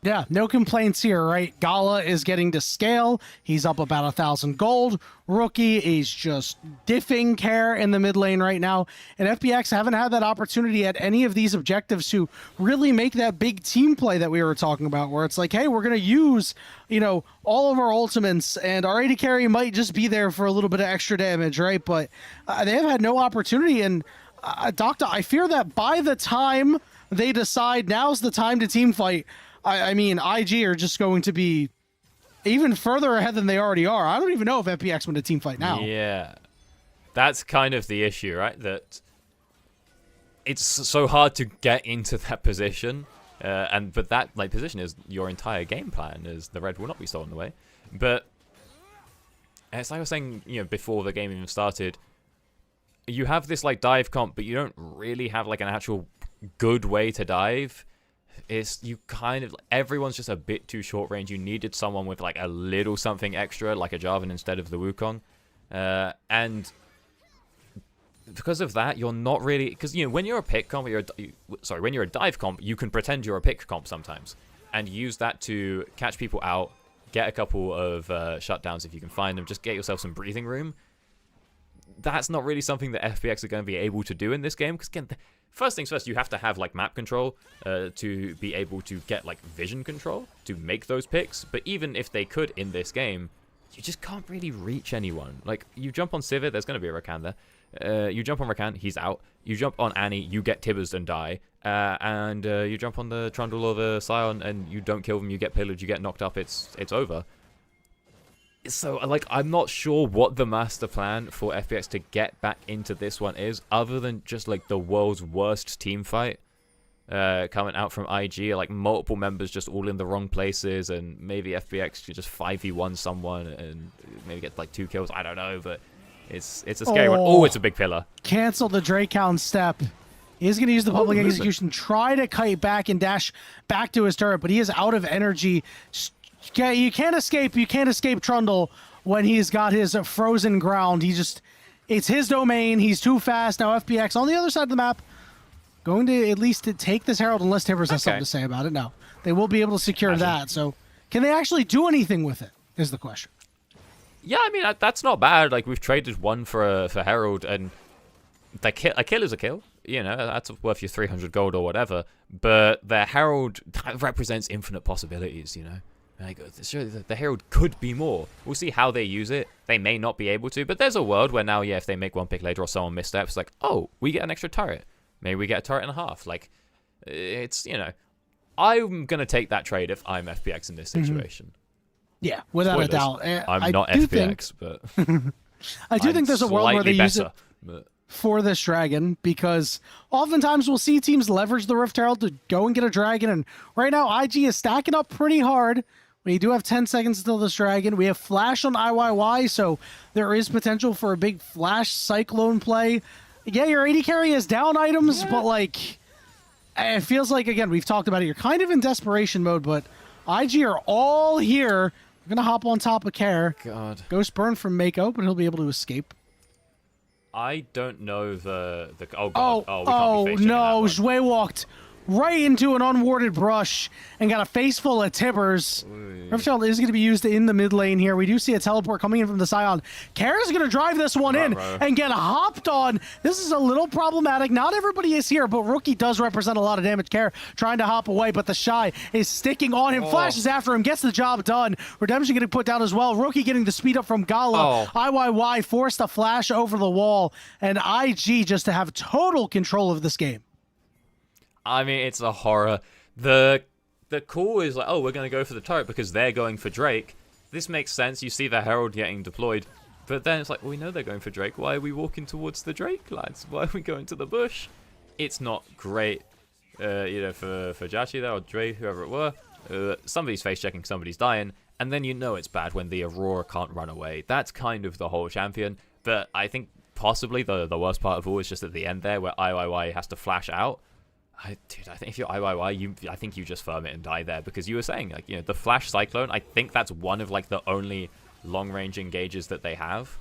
Yeah, no complaints here, right? Gala is getting to scale. He's up about 1,000 gold. Rookie is just diffing care in the mid lane right now. And FPX haven't had that opportunity at any of these objectives to really make that big team play that we were talking about, where it's like, hey, we're going to use, you know, all of our ultimates, and our AD carry might just be there for a little bit of extra damage, right? But they have had no opportunity. And Doctor, I fear that by the time they decide now's the time to team fight, I mean, IG are just going to be even further ahead than they already are. I don't even know if FPX win a team fight now. Yeah. That's kind of the issue, right? That it's so hard to get into that position. But that position is your entire game plan, is the red will not be stolen away. But as I was saying, you know, before the game even started, you have this dive comp, but you don't really have an actual good way to dive. It's you kind of, everyone's just a bit too short range. You needed someone with a little something extra, like a Jarvan instead of the Wukong, and because of that, you're not really, because you know, when you're a pick comp, when you're a dive comp, you can pretend you're a pick comp sometimes and use that to catch people out, get a couple of shutdowns if you can find them, just get yourself some breathing room. That's not really something that FPX are going to be able to do in this game, because again, first things first, you have to have map control to be able to get vision control to make those picks. But even if they could in this game, you just can't really reach anyone. You jump on Sivir, there's going to be a Rakan there. You jump on Rakan, he's out. You jump on Annie, you get Tibbers and die. And you jump on the Trundle or the Scion and you don't kill them, you get pillaged, you get knocked up, it's over. So, I'm not sure what the master plan for FPX to get back into this one is, other than just, the world's worst team fight coming out from IG, multiple members just all in the wrong places, and maybe FPX could just 5v1 someone and maybe get, 2 kills. I don't know, but it's a scary one. Oh, it's a big pillar. Cancel the Drakehound step. He's going to use the public execution, try to kite back and dash back to his turret, but he is out of energy. You can't escape Trundle when he's got his frozen ground. It's his domain. He's too fast. Now FPX on the other side of the map, going to at least take this Herald, unless Tibbers has something to say about it. No, they will be able to secure that. So can they actually do anything with it, is the question. Yeah, I mean, that's not bad. We've traded one for Herald, and a kill is a kill. You know, that's worth your 300 gold or whatever. But the Herald represents infinite possibilities, you know. The Herald could be more. We'll see how they use it. They may not be able to, but there's a world where now, yeah, if they make one pick later or someone missteps, oh, we get an extra turret. Maybe we get a turret and a half. It's, you know, I'm going to take that trade if I'm FPX in this situation. Yeah, without a doubt. I'm not FPX, but I do think there's a world where they use it for this dragon, because oftentimes we'll see teams leverage the Rift Herald to go and get a dragon, and right now IG is stacking up pretty hard. We do have 10 seconds until this dragon. We have Flash on IYY, so there is potential for a big Flash Cyclone play. Yeah, your AD carry has down items, but it feels like, again, we've talked about it, you're kind of in desperation mode, but IG are all here. We're going to hop on top of Care. God. Ghost Burn from Mako, but he'll be able to escape. I don't know the oh god. Oh, we can't be face checking that one. Jue right into an unwarded brush and got a face full of tibbers. Riftchild is going to be used in the mid lane here. We do see a teleport coming in from the Scion. Kara's going to drive this one in and get hopped on. This is a little problematic. Not everybody is here, but Rookie does represent a lot of damage. Kara trying to hop away, but the Shy is sticking on him. Flashes after him, gets the job done. Redemption getting put down as well. Rookie getting the speed up from Gala. IYY forced a flash over the wall, and IG just to have total control of this game. I mean, it's a horror. The call is like, oh, we're going to go for the turret because they're going for Drake. This makes sense. You see the Herald getting deployed. But then it's like, well, we know they're going for Drake. Why are we walking towards the Drake, lads? Why are we going to the bush? It's not great, for Jachi there, or Drake, whoever it were. Somebody's face-checking, somebody's dying. And then you know it's bad when the Aurora can't run away. That's kind of the whole champion. But I think possibly the worst part of all is just at the end there where IYY has to flash out. Dude, I think if you're IYY, I think you just firm it and die there, because you were saying, like, the Flash Cyclone, I think that's one of, like, the only long-range engages that they have.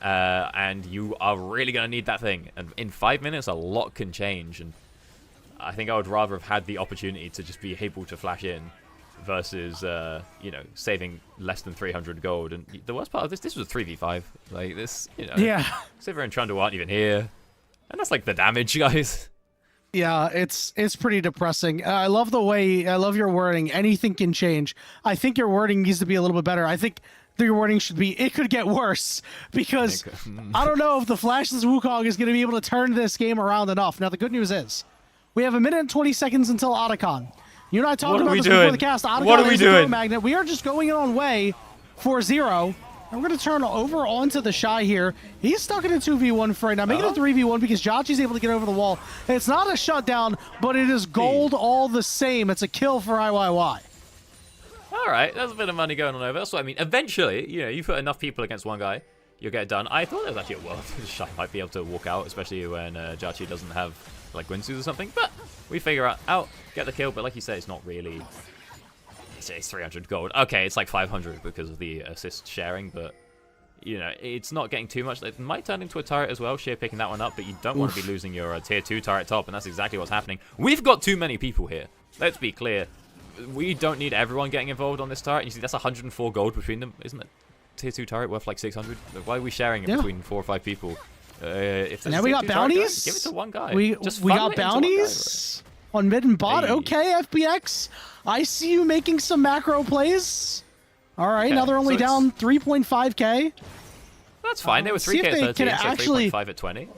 And you are really going to need that thing. And in 5 minutes, a lot can change. And I think I would rather have had the opportunity to just be able to flash in versus, saving less than 300 gold. And the worst part of this was a 3v5. Like, this, Yeah. Sivir and Trundle aren't even here. And that's, like, the damage, guys. Yeah, it's pretty depressing. I love your wording. Anything can change. I think your wording needs to be a little bit better. I think your wording should be, it could get worse, because I don't know if the Flashless Wukong is going to be able to turn this game around enough. Now, the good news is we have 1 minute and 20 seconds until Otacon. You and I talked about this before the cast. Otacon is the magnet. We are just going on way for 0. And we're going to turn over onto the Shy here. He's stuck in a 2v1 for right now. Make it a 3v1 because Jachi's able to get over the wall. It's not a shutdown, but it is gold all the same. It's a kill for IYY. All right, there's a bit of money going on over. That's what I mean. Eventually, you put enough people against one guy, you'll get it done. I thought there was actually a world the Shy might be able to walk out, especially when Jachi doesn't have, like, Gwinsus or something. But we figure out, get the kill. But like you said, it's not really... It's 300 gold. Okay, it's like 500 because of the assist sharing, but, it's not getting too much. It might turn into a turret as well, Sheer picking that one up, but you don't want to be losing your tier 2 turret top, and that's exactly what's happening. We've got too many people here. Let's be clear. We don't need everyone getting involved on this turret. You see, that's 104 gold between them. Isn't it tier 2 turret worth like 600? Why are we sharing it between 4 or 5 people? If now we got bounties. Give it to one guy. We got bounties on mid and bot. Hey. Okay, FPX. I see you making some macro plays. All right, now they're only down 3.5k. That's fine. They were 3k at 13, so 3.5 at 20.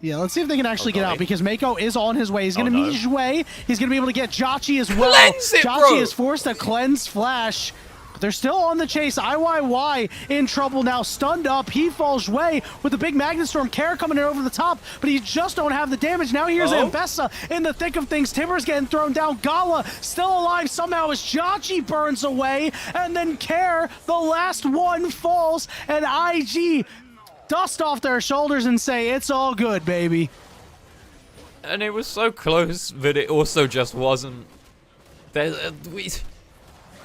Yeah, let's see if they can actually get out, because Mako is on his way. He's going to meet Jue. He's going to be able to get Jachi as well. Jachi is forced to cleanse Flash. But they're still on the chase. IYY in trouble now, stunned up. He falls Jue with the big Magnet Storm. Kara coming in over the top, but he just don't have the damage. Now here's Ambessa in the thick of things. Timber's getting thrown down. Gala still alive somehow as Jachi burns away. And then Kara, the last one, falls. And IG dust off their shoulders and say, it's all good, baby. And it was so close, but it also just wasn't.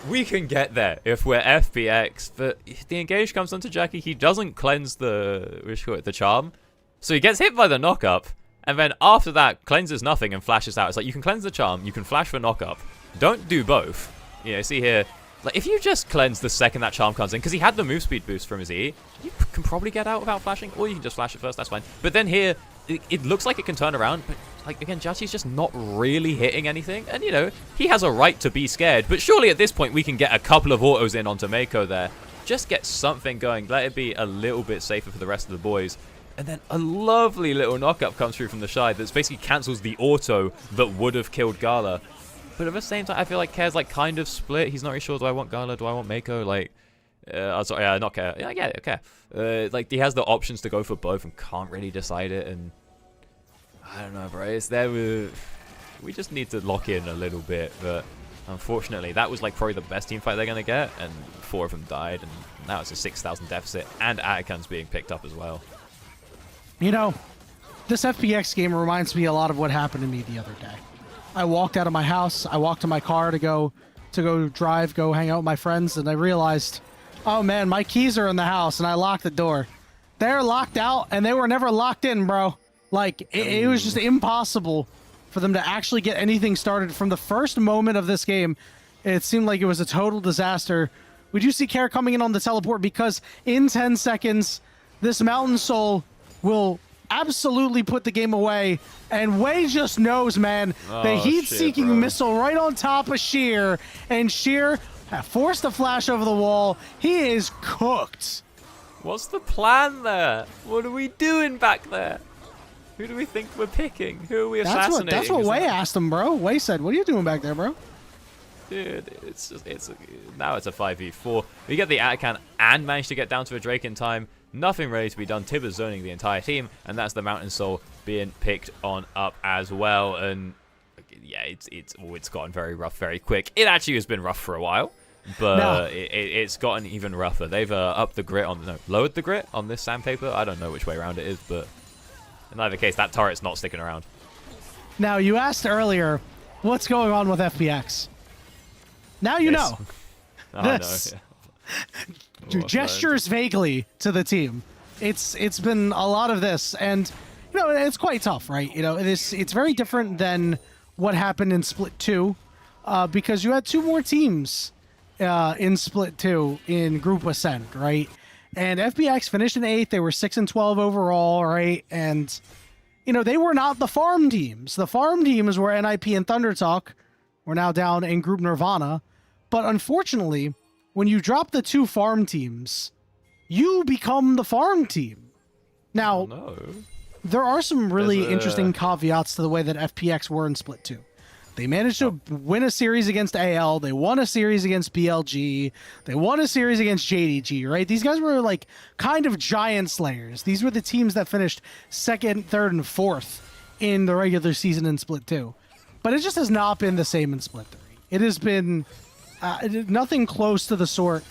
We can get there if we're FPX, but the engage comes onto Jackie. He doesn't cleanse the charm, so he gets hit by the knock-up, and then after that cleanses nothing and flashes out. It's like, you can cleanse the charm, you can flash for knock-up. Don't do both. See here, like, if you just cleanse the second that charm comes in, because he had the move speed boost from his E, you can probably get out without flashing, or you can just flash it first, that's fine. But then here, it looks like it can turn around, but, like, again, Jachi's just not really hitting anything. And, he has a right to be scared, but surely at this point we can get a couple of autos in onto Mako there. Just get something going. Let it be a little bit safer for the rest of the boys. And then a lovely little knock-up comes through from the Shy that basically cancels the auto that would have killed Gala. But at the same time, I feel like Kare's, like, kind of split. He's not really sure, do I want Gala, do I want Mako? Like, sorry, not Kare. Yeah, I get it, okay. Like, he has the options to go for both and can't really decide it, and I don't know, bro. It's there. We just need to lock in a little bit, but unfortunately, that was, like, probably the best team fight they're gonna get, and 4 of them died, and now it's a 6,000 deficit, and Atakan's being picked up as well. This FPX game reminds me a lot of what happened to me the other day. I walked out of my house. I walked to my car to go drive, go hang out with my friends, and I realized, oh man, my keys are in the house, and I locked the door. They're locked out, and they were never locked in, bro. Like, it was just impossible for them to actually get anything started. From the first moment of this game, it seemed like it was a total disaster. We do see Care coming in on the teleport because in 10 seconds, this Mountain Soul will absolutely put the game away. And Wei just knows, man, the heat-seeking missile right on top of Sheer. And Sheer forced a flash over the wall. He is cooked. What's the plan there? What are we doing back there? Who do we think we're picking? Who are we assassinating? That's what Wei asked him, bro. Wei said, what are you doing back there, bro? Dude, now it's a 5v4. We get the Atcan and manage to get down to a Drake in time. Nothing ready to be done. Tibber's zoning the entire team, and that's the Mountain Soul being picked on up as well. And yeah, it's gotten very rough very quick. It actually has been rough for a while, but it's gotten even rougher. They've upped the grit on lowered the grit on this sandpaper. I don't know which way around it is, but in either case, that turret's not sticking around. Now, you asked earlier, what's going on with FPX? Now you know. This. Gestures vaguely to the team. It's been a lot of this, and you know it's quite tough, right? You know it's very different than what happened in Split 2, because you had 2 more teams in Split 2 in Group Ascent, right? And FPX finished in 8th. They were 6-12 overall, right? And you know they were not the farm teams. The farm teams were NIP and Thunder Talk. We're now down in Group Nirvana. But unfortunately, when you drop the 2 farm teams, you become the farm team. Now, there are some really interesting caveats to the way that FPX were in Split 2. They managed to win a series against AL. They won a series against BLG. They won a series against JDG, right? These guys were like kind of giant slayers. These were the teams that finished 2nd, 3rd, and 4th in the regular season in Split 2. But it just has not been the same in Split 3. It has been nothing close to the sort,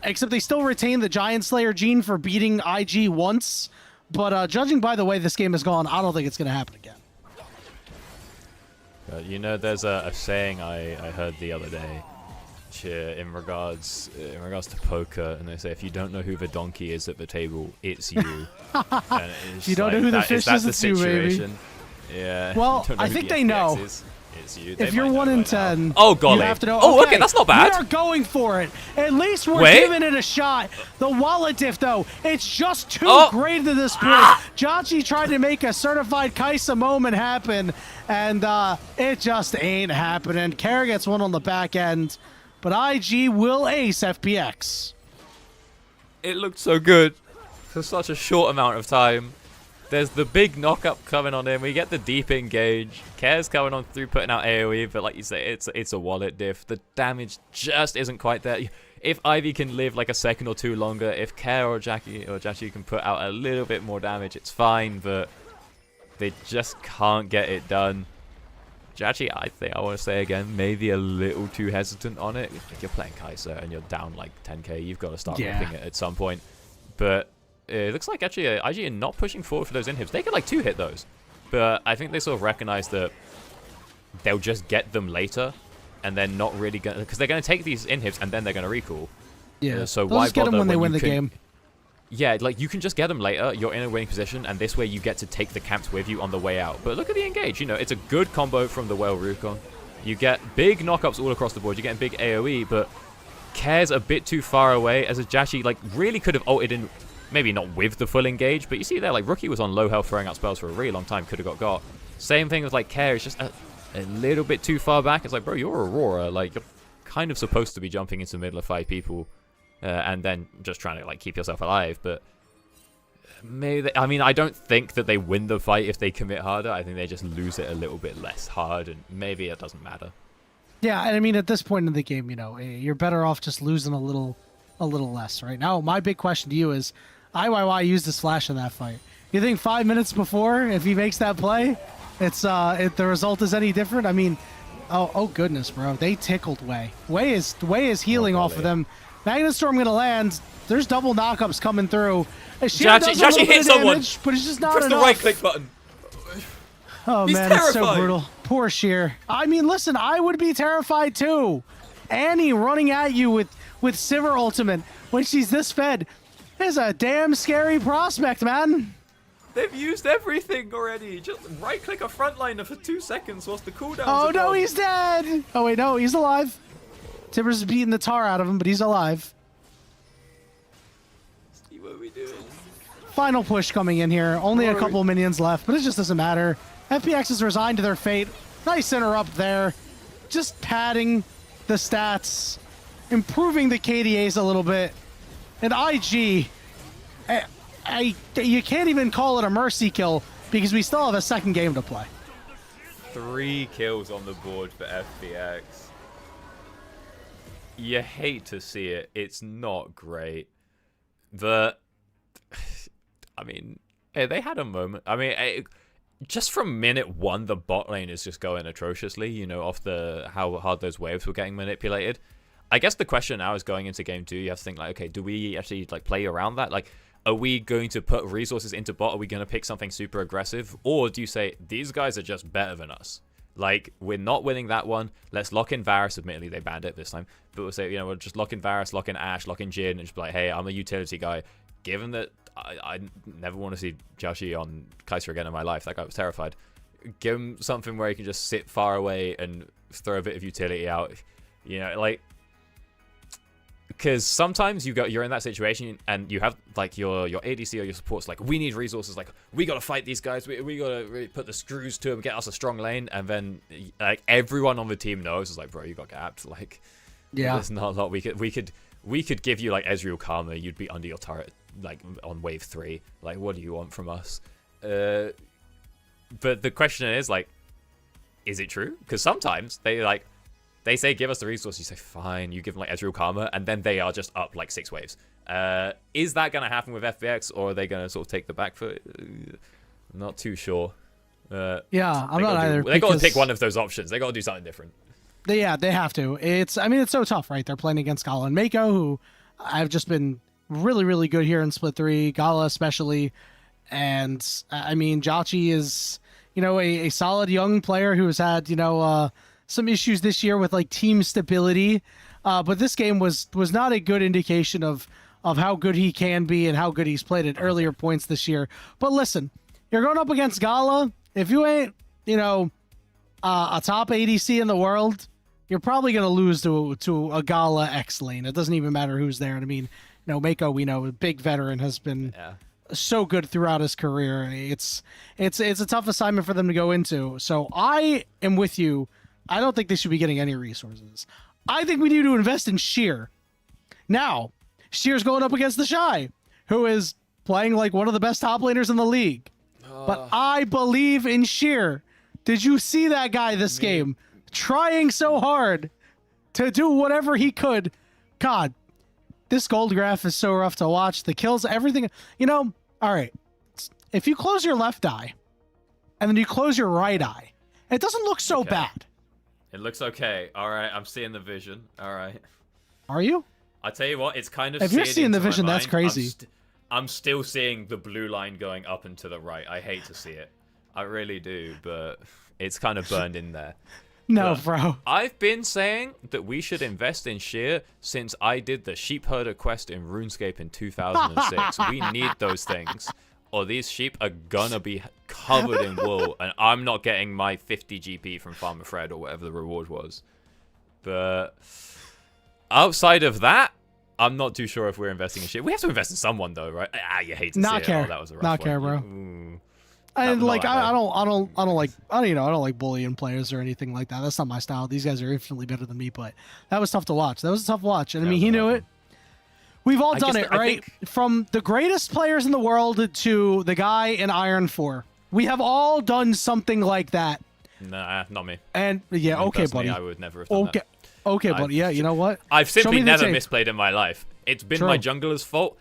except they still retain the Giant Slayer gene for beating IG once. But judging by the way this game has gone, I don't think it's going to happen again. You know, there's a saying I heard the other day in regards to poker, and they say if you don't know who the donkey is at the table, it's you. And it's you don't know who the fish is, it's you, baby. Yeah. Well, I think they know. It's you. If you're 1 in 10, oh golly, you have to know. Oh, okay, that's not bad. We are going for it. At least we're giving it a shot. The wallet diff, though, it's just too great to this point. Jachi tried to make a certified Kaisa moment happen, and it just ain't happening. Kara gets one on the back end, but IG will ace FPX. It looked so good for such a short amount of time. There's the big knock-up coming on him. We get the deep engage. Care's coming on through, putting out AoE, but like you say, it's a wallet diff. The damage just isn't quite there. If Ivy can live like a second or 2 longer, if Care or Jachi can put out a little bit more damage, it's fine, but they just can't get it done. Jachi, I think I want to say again, maybe a little too hesitant on it. If you're playing Kaiser and you're down like 10k, you've got to start ripping it at some point. But it looks like actually IG are not pushing forward for those inhibs. They could like 2-hit those. But I think they sort of recognize that they'll just get them later. And they're not really going to... Because they're going to take these inhibs and then they're going to recall. Yeah, so they'll why just get them when they win the game. Yeah, like you can just get them later. You're in a winning position. And this way you get to take the camps with you on the way out. But look at the engage. You know, it's a good combo from the Whale Rukon. You get big knockups all across the board. You're getting big AoE. But Care's a bit too far away. As a Jachi, like, really could have ulted in... Maybe not with the full engage, but you see there, like, Rookie was on low health throwing out spells for a really long time, could have got. Same thing with, like, Care, it's just a little bit too far back. It's like, bro, you're Aurora, like, you're kind of supposed to be jumping into the middle of 5 people, and then just trying to, like, keep yourself alive, but maybe, I mean, I don't think that they win the fight if they commit harder. I think they just lose it a little bit less hard, and maybe it doesn't matter. Yeah, and I mean, at this point in the game, you know, you're better off just losing a little less, right? Now, my big question to you is, IYY used his flash in that fight. You think 5 minutes before, if he makes that play, if the result is any different? I mean, oh goodness, bro. They tickled Wei. Wei is healing off of them. Magnet Storm gonna land. There's double knockups coming through. Jachi hit someone, but it's just not press enough. the right click button. Oh man, it's so brutal. Poor Sheer. I mean, listen, I would be terrified too. Annie running at you with Sivir ultimate when she's this fed is a damn scary prospect, man. They've used everything already. Just right-click a frontliner for 2 seconds whilst the cooldowns Oh are no, gone. he's dead! Oh wait, no, he's alive. Tibbers is beating the tar out of him, but he's alive. See what we doing? Final push coming in here. Only a couple of minions left, but it just doesn't matter. FPX is resigned to their fate. Nice interrupt there. Just padding the stats, improving the KDAs a little bit. And IG, you can't even call it a mercy kill because we still have a second game to play. 3 kills on the board for FPX. You hate to see it. It's not great. But, I mean, hey, they had a moment. I mean, just from minute 1, the bot lane is just going atrociously, you know, off how hard those waves were getting manipulated. I guess the question now is going into game 2, you have to think like, okay, do we actually like play around that? Like, are we going to put resources into bot? Are we going to pick something super aggressive? Or do you say, these guys are just better than us? Like, we're not winning that one. Let's lock in Varus. Admittedly, they banned it this time. But we'll say, you know, we'll just lock in Varus, lock in Ashe, lock in Jhin, and just be like, hey, I'm a utility guy. Given that I never want to see Joshi on Kaiser again in my life. That guy was terrified. Give him something where he can just sit far away and throw a bit of utility out. You know, like... Because sometimes you're in that situation and you have like your ADC or your supports like, we need resources, like we gotta fight these guys, we gotta really put the screws to them, get us a strong lane, and then like everyone on the team knows it's like, bro, you got gapped. Like, yeah, there's not a lot we could give you like Ezreal Karma, you'd be under your turret like on wave 3. Like, what do you want from us? But the question is like, is it true? Because sometimes they say, give us the resource. You say, fine. You give them like Ezreal Karma, and then they are just up like 6 waves. Is that going to happen with FPX, or are they going to sort of take the back foot? I'm not too sure. Yeah, I'm not either. They got to pick one of those options. They got to do something different. They have to. I mean, it's so tough, right? They're playing against Gala and Mako, who I've just been really, really good here in Split 3. Gala especially. And, I mean, Jachi is, you know, a solid young player who has had, you know, some issues this year with like team stability, but this game was not a good indication of how good he can be and how good he's played at earlier points this year. But listen, you're going up against Gala. If you ain't, you know, a top ADC in the world, you're probably going to lose to a Gala X lane. It doesn't even matter who's there. And I mean, you know, Mako, we know, a big veteran, has been so good throughout his career. It's a tough assignment for them to go into. So I am with you. I don't think they should be getting any resources. I think we need to invest in Sheer. Now, Sheer's going up against the Shy, who is playing like one of the best top laners in the league. But I believe in Sheer. Did you see that guy this game? Trying so hard to do whatever he could. God, this gold graph is so rough to watch. The kills, everything. You know, all right. If you close your left eye and then you close your right eye, it doesn't look so bad. It looks okay. All right, I'm seeing the vision. All right. Are you? I tell you what, it's kind of. If you're seeing the vision, that's crazy. I'm still seeing the blue line going up and to the right. I hate to see it. I really do, but it's kind of burned in there. No, but bro. I've been saying that we should invest in Sheer since I did the sheep herder quest in RuneScape in 2006. We need those things, or these sheep are gonna be covered in wool, and I'm not getting my 50 GP from Farmer Fred or whatever the reward was. But outside of that, I'm not too sure if we're investing in shit. We have to invest in someone though, right? You hate to see it. Oh, that was a rough Not one. care, bro. Ooh. And like I don't like bullying players or anything like that. That's not my style. These guys are infinitely better than me, but that was tough to watch. That was a tough watch. And I mean, he knew it. We've all done it, right? From the greatest players in the world to the guy in Iron 4. We have all done something like that. Nah, not me. And yeah, okay, buddy. I would never have done that. Okay, buddy. Yeah, you know what? I've simply never misplayed in my life. It's been my jungler's fault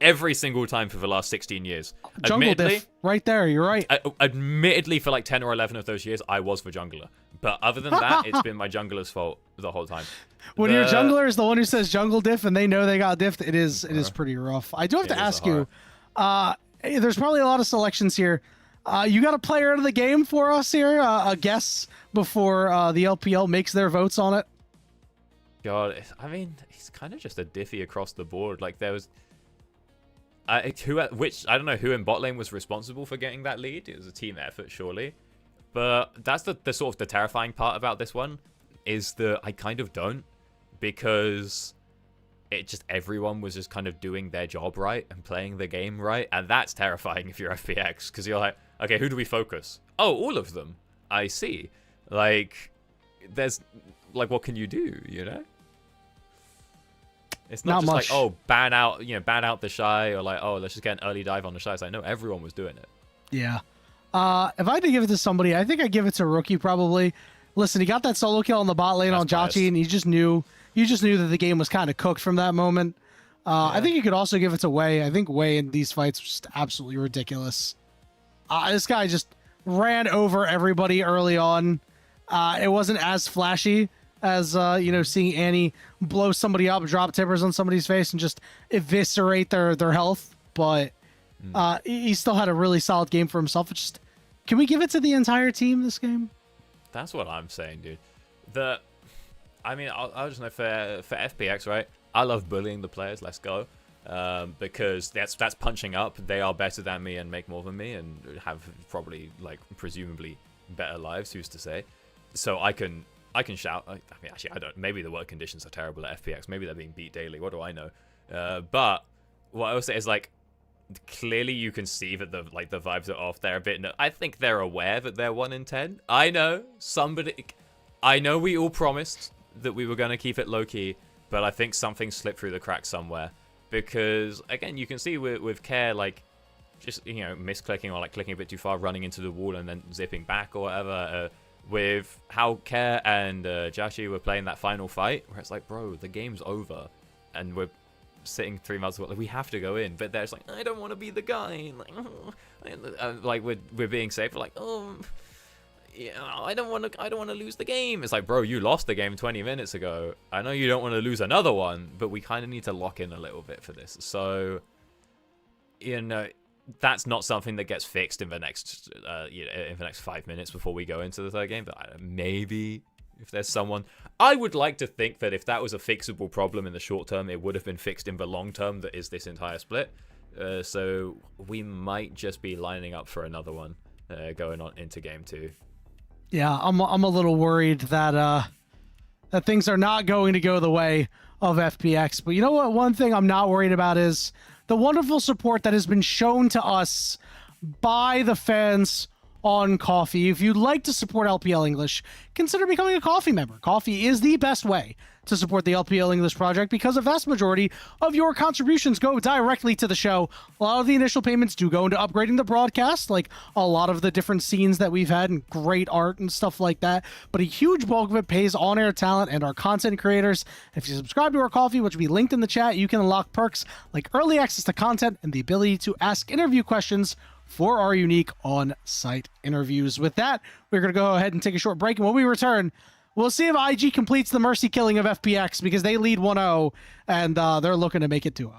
every single time for the last 16 years. Jungle diff, right there. You're right. Admittedly, for like 10 or 11 of those years, I was the jungler. But other than that, it's been my jungler's fault the whole time. When your jungler is the one who says jungle diff and they know they got diffed, it is pretty rough. I do have to ask you, there's probably a lot of selections here. You got a player of the game for us here? A guess before the LPL makes their votes on it? God, I mean, he's kind of just a diffie across the board. Like, there was... I don't know who in bot lane was responsible for getting that lead. It was a team effort, surely. But that's the sort of the terrifying part about this one, is that I kind of don't, because everyone was just kind of doing their job right and playing the game right, and that's terrifying if you're FPX, because you're like, okay, who do we focus? Oh, all of them. I see. Like, there's, like, what can you do, you know? It's not just much. like, oh, ban out the Shy, or like, oh, let's just get an early dive on the Shy. It's like, no, everyone was doing it. Yeah. If I had to give it to somebody, I think I'd give it to Rookie probably. Listen, he got that solo kill on the bot lane on Jhachi, and you just knew that the game was kind of cooked from that moment. I think you could also give it to Wei. I think Wei in these fights was just absolutely ridiculous. This guy just ran over everybody early on. It wasn't as flashy as seeing Annie blow somebody up, drop tippers on somebody's face, and just eviscerate their health. But he still had a really solid game for himself. It's just, can we give it to the entire team this game? That's what I'm saying, dude. I'll just know for FPX, right? I love bullying the players. Let's go. Because that's punching up. They are better than me and make more than me and have probably, like, presumably better lives, who's to say. So I can shout. Actually, I don't. Maybe the work conditions are terrible at FPX. Maybe they're being beat daily. What do I know? But what I will say is, like, clearly you can see that the vibes are off. They're a bit. I think they're aware that they're 1 in 10. I know we all promised that we were going to keep it low key, but I think something slipped through the cracks somewhere. Because again, you can see with Care, like, just, misclicking or like clicking a bit too far, running into the wall and then zipping back or whatever. With how Care and Jhachi were playing that final fight, where it's like, bro, the game's over, and we're sitting 3 months away. Like, we have to go in, but they're just like, I don't want to be the guy. Like we're being safe. We're like, oh, yeah, I don't want to lose the game. It's like, bro, you lost the game 20 minutes ago. I know you don't want to lose another one, but we kind of need to lock in a little bit for this. So, that's not something that gets fixed in the next 5 minutes before we go into the third game. But maybe if there's someone, I would like to think that if that was a fixable problem in the short term, it would have been fixed in the long term. That is this entire split. So we might just be lining up for another one going on into game 2. Yeah, I'm a little worried that that things are not going to go the way of FPX. But you know what? One thing I'm not worried about is the wonderful support that has been shown to us by the fans on Coffee. If you'd like to support LPL English, consider becoming a Coffee member. Coffee is the best way to support the LPL English project because a vast majority of your contributions go directly to the show. A lot of the initial payments do go into upgrading the broadcast, like a lot of the different scenes that we've had and great art and stuff like that. But a huge bulk of it pays on-air talent and our content creators. If you subscribe to our Coffee, which will be linked in the chat, you can unlock perks like early access to content and the ability to ask interview questions for our unique on-site interviews. With that, we're going to go ahead and take a short break, and when we return, we'll see if IG completes the mercy killing of FPX, because they lead 1-0, and they're looking to make it 2-0.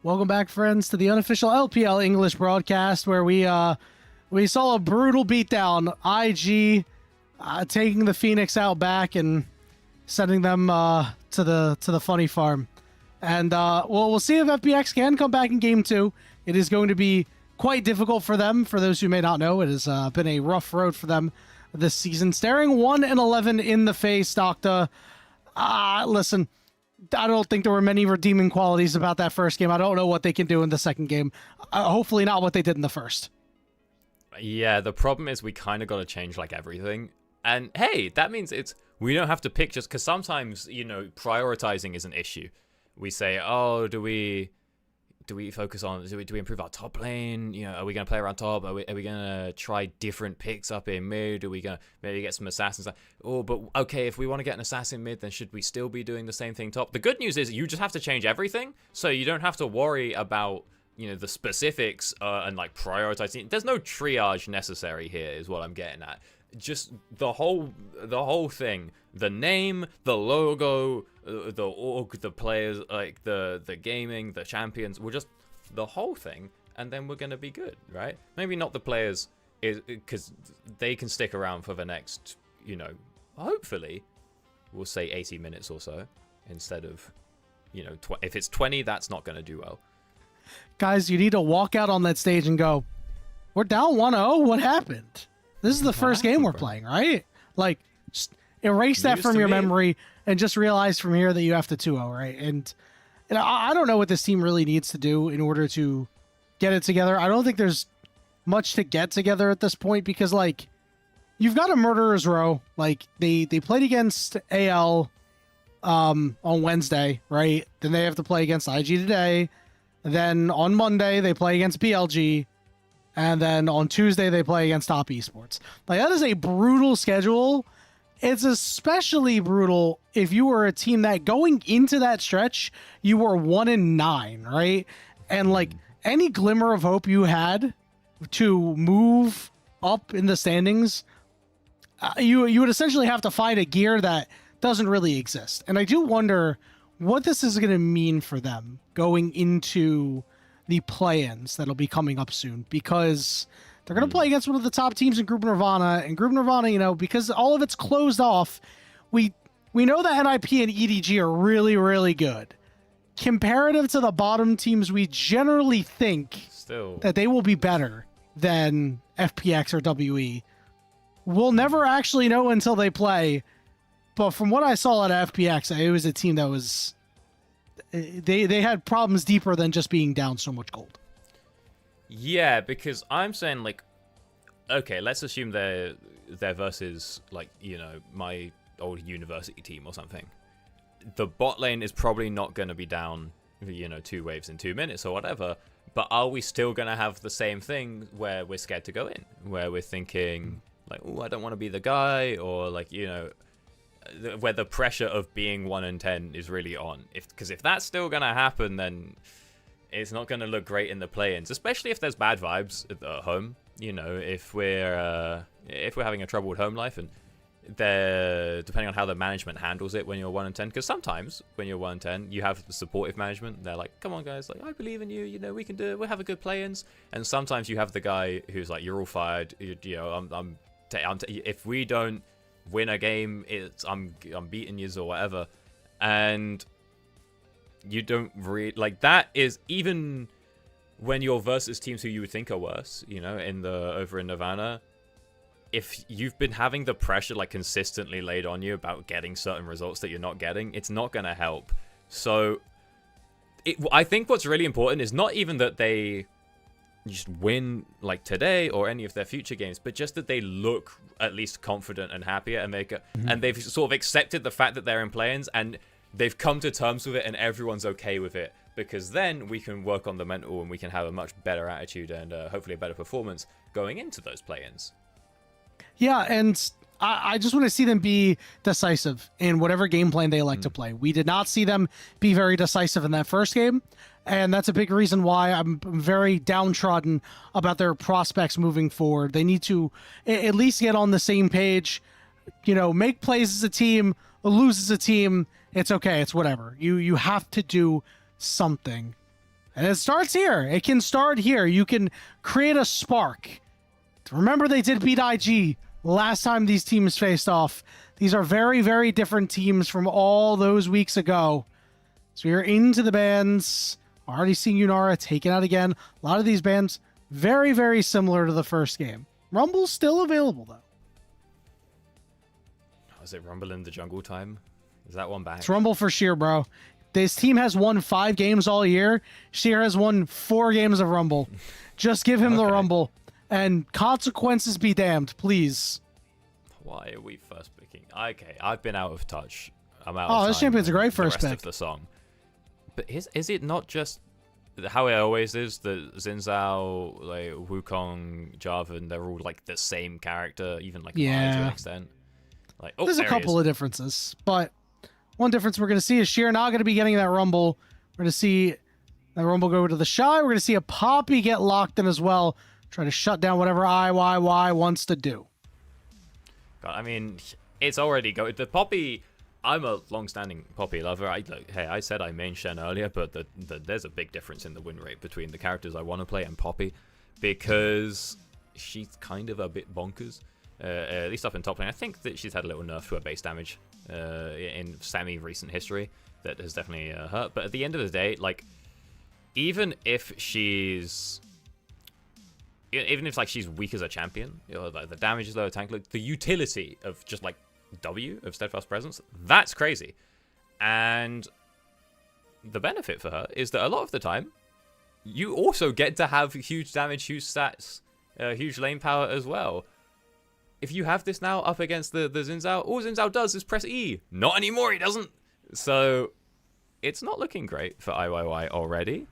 Welcome back, friends, to the unofficial LPL English broadcast, where we saw a brutal beatdown. IG taking the Phoenix out back and sending them to the funny farm. And we'll see if FPX can come back in game 2. It is going to be quite difficult for them. For those who may not know, it has been a rough road for them this season. Staring 1-11 in the face, Doctor. Listen, I don't think there were many redeeming qualities about that first game. I don't know what they can do in the second game. Hopefully not what they did in the first. Yeah, the problem is we kind of got to change like everything. And hey, that means we don't have to pick just because sometimes, prioritizing is an issue. We say, oh, do we focus on, do we improve our top lane? Are we going to play around top? Are we going to try different picks up in mid? Are we going to maybe get some assassins? Oh, but okay, if we want to get an assassin mid, then should we still be doing the same thing top? The good news is you just have to change everything, so you don't have to worry about, the specifics and like prioritizing. There's no triage necessary here is what I'm getting at. Just the whole thing, the name, the logo, the org, the players, like the gaming, the champions, we're just the whole thing, and then we're gonna be good, right? Maybe not the players, because they can stick around for the next, hopefully, we'll say 80 minutes or so, instead of, if it's 20, that's not gonna do well. Guys, you need to walk out on that stage and go, we're down 1-0, what happened? This is the first game we're playing, right? Like, just erase that from your memory and just realize from here that you have to 2-0, right? And I don't know what this team really needs to do in order to get it together. I don't think there's much to get together at this point because, like, you've got a Murderer's Row. Like, they played against AL on Wednesday, right? Then they have to play against IG today. Then on Monday, they play against BLG. And then on Tuesday, they play against Top Esports. Like, that is a brutal schedule. It's especially brutal if you were a team that going into that stretch, you were 1-9, right? And like any glimmer of hope you had to move up in the standings, you would essentially have to find a gear that doesn't really exist. And I do wonder what this is going to mean for them going into the play-ins that'll be coming up soon, because they're going to play against one of the top teams in Group Nirvana, and Group Nirvana, because all of it's closed off, we know that NIP and EDG are really, really good. Comparative to the bottom teams, we generally think that they will be better than FPX or WE. We'll never actually know until they play, but from what I saw at FPX, it was a team that was... They had problems deeper than just being down so much gold. Yeah, because I'm saying, like, okay, let's assume they're versus, like, my old university team or something. The bot lane is probably not going to be down, 2 waves in 2 minutes or whatever, but are we still going to have the same thing where we're scared to go in? Where we're thinking, like, oh, I don't want to be the guy, or, like, where the pressure of being 1-10 is really on. Because if that's still going to happen, then it's not going to look great in the play-ins, especially if there's bad vibes at home. If we're having a troubled home life, and depending on how the management handles it when you're 1-10, because sometimes when you're 1-10, you have the supportive management. They're like, come on, guys, like, I believe in you. We can do it. We'll have a good play-ins. And sometimes you have the guy who's like, you're all fired. If we don't win a game, I'm beating you or whatever, and you don't really like that. Is even when you're versus teams who you would think are worse, over in Nirvana, if you've been having the pressure like consistently laid on you about getting certain results that you're not getting, it's not gonna help. So I think what's really important is not even that they just win like today or any of their future games, but just that they look at least confident and happier, and and they've sort of accepted the fact that they're in play-ins, and they've come to terms with it, and everyone's okay with it, because then we can work on the mental and we can have a much better attitude and hopefully a better performance going into those play-ins. Yeah, and I just want to see them be decisive in whatever game plan they like to play. We did not see them be very decisive in that first game, and that's a big reason why I'm very downtrodden about their prospects moving forward. They need to at least get on the same page, make plays as a team, lose as a team. It's okay. It's whatever. You have to do something. And it starts here. It can start here. You can create a spark. Remember, they did beat IG last time these teams faced off. These are very, very different teams from all those weeks ago. So you're into the bans. Already seeing Unara taken out again. A lot of these bans very, very similar to the first game. Rumble's still available, though. Is it Rumble in the jungle time? Is that one back? It's Rumble for Sheer, bro. This team has won 5 games all year. Sheer has won 4 games of Rumble. Just give him the Rumble. And consequences be damned, please. Why are we first picking? Okay, I've been out of touch. I'm out. Oh, this champion's a great first pick. Of the song. But is it not just how it always is? The Xin Zhao, like Wukong, Jarvan, they're all like the same character, even like to an extent. Like, there's a couple of differences, but one difference we're going to see is Sheer not going to be getting that Rumble. We're going to see that Rumble go to the Shy. We're going to see a Poppy get locked in as well, try to shut down whatever IYY wants to do. God, I mean, it's already the Poppy. I'm a long-standing Poppy lover. Hey, I said I main Shen earlier, but there's a big difference in the win rate between the characters I want to play and Poppy, because she's kind of a bit bonkers. At least up in top lane, I think that she's had a little nerf to her base damage in semi-recent history that has definitely hurt. But at the end of the day, like, even if she's like she's weak as a champion, you know, like the damage is low, tank low, the utility of just like W of Steadfast Presence, that's crazy. And the benefit for her is that a lot of the time, you also get to have huge damage, huge stats, huge lane power as well. If you have this now up against the Xin Zhao, all Xin Zhao does is press E. Not anymore, he doesn't. So it's not looking great for IYY already.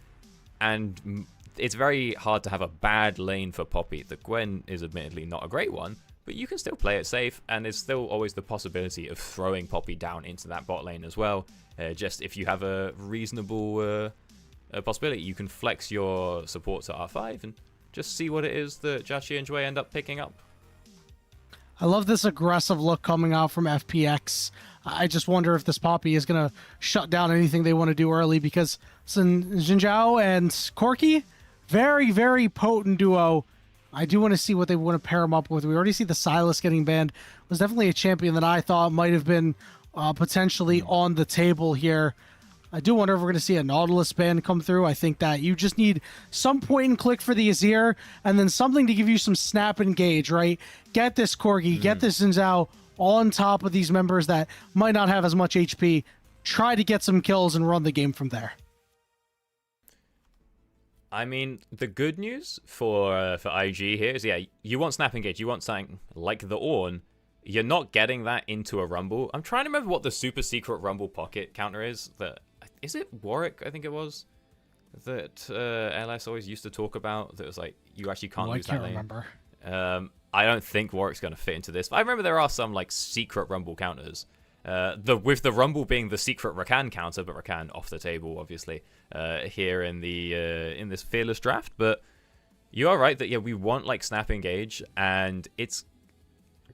And it's very hard to have a bad lane for Poppy. The Gwen is admittedly not a great one, but you can still play it safe, and there's still always the possibility of throwing Poppy down into that bot lane as well. Just if you have a reasonable possibility, you can flex your support to R5 and just see what it is that Jachi and Jue end up picking up. I love this aggressive look coming out from FPX. I just wonder if this Poppy is going to shut down anything they want to do early, because Xin Zhao and Corky, very, very potent duo. I do want to see what they want to pair him up with. We already see the Silas getting banned. It was definitely a champion that I thought might have been potentially on the table here. I do wonder if we're going to see a Nautilus ban come through. I think that you just need some point and click for the Azir, and then something to give you some snap and engage, right? Get this Corgi, get this Xin Zhao on top of these members that might not have as much HP. Try to get some kills and run the game from there. I mean, the good news for IG here is, yeah, you want snap engage, you want something like the Ornn. You're not getting that into a Rumble. I'm trying to remember what the super secret Rumble pocket counter is. Is it Warwick, I think it was, that LS always used to talk about, that was like, you actually can't lose that lane. I can't remember. I don't think Warwick's going to fit into this, but I remember there are some like secret Rumble counters. With the Rumble being the secret Rakan counter, but Rakan off the table, obviously, here in this Fearless draft. But you are right that, yeah, we want like snap engage, and it's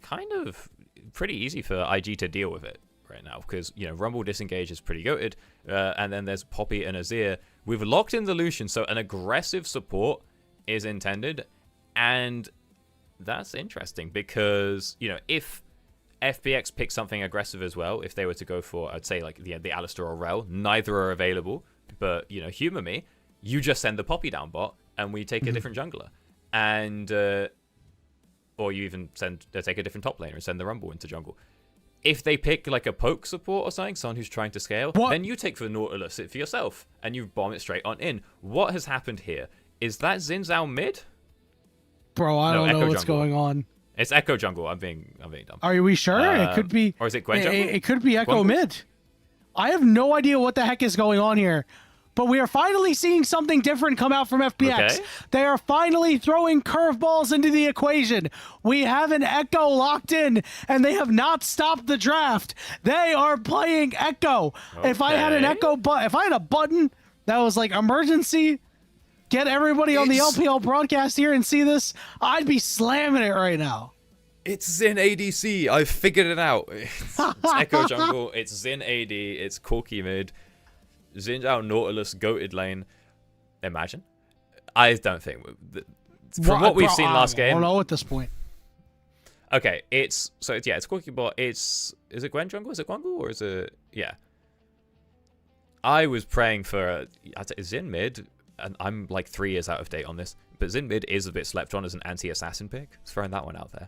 kind of pretty easy for IG to deal with it right now, because, you know, Rumble disengage is pretty goated, and then there's Poppy and Azir. We've locked in the Lucian, so an aggressive support is intended, and that's interesting because, you know, if FPX picks something aggressive as well, if they were to go for, I'd say, like the Alistar or Rel, neither are available, but, you know, humor me, you just send the Poppy down bot and we take a different jungler, and or you even take a different top laner and send the Rumble into jungle. If they pick like a poke support or something, someone who's trying to scale, then you take the Nautilus for yourself and you bomb it straight on in. What has happened here? Is that Xin Zhao mid? Bro, I don't know what's going on. It's Echo jungle. I'm being dumb. Are we sure? It could be. Or is it Gwen jungle? It could be Echo mid. I have no idea what the heck is going on here. But we are finally seeing something different come out from FPX. Okay. They are finally throwing curveballs into the equation. We have an Echo locked in, and they have not stopped the draft. They are playing Echo. Okay. If I had an Echo if I had a button that was like emergency, get everybody on the LPL broadcast here and see this, I'd be slamming it right now. It's Xin ADC. I've figured it out. It's Echo jungle. It's Xin AD. It's Corky mid. Xin Zhao Nautilus goated lane. Imagine. I don't think. From what we've seen last game. I don't know at this point. Okay, it's Quickie Bot. Is it Gwen jungle? Is it Guangle or is it I was praying for Xin mid, and I'm like 3 years out of date on this, but Xin mid is a bit slept on as an anti-assassin pick. Just throwing that one out there.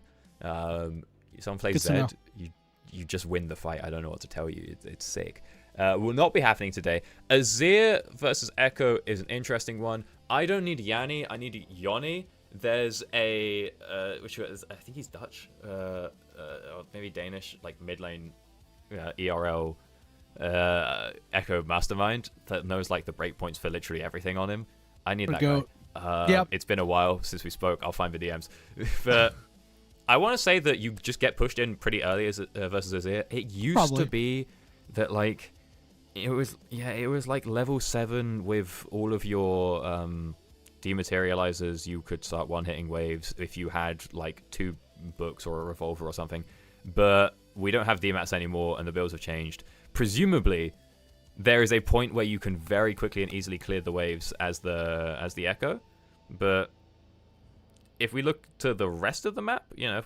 Someone plays Zed, you just win the fight. I don't know what to tell you. It's sick. Will not be happening today. Azir versus Echo is an interesting one. I don't need Yanni. I need Yoni. There's a which is, I think he's Dutch, or maybe Danish, like mid lane ERL Echo mastermind that knows like the breakpoints for literally everything on him. I need that guy. Yep. It's been a while since we spoke. I'll find the DMs. But I want to say that you just get pushed in pretty early as versus Azir. It used to be that like it was like level 7 with all of your dematerializers. You could start one-hitting waves if you had like 2 books or a revolver or something. But we don't have demats anymore, and the builds have changed. Presumably, there is a point where you can very quickly and easily clear the waves as the Echo. But if we look to the rest of the map, you know,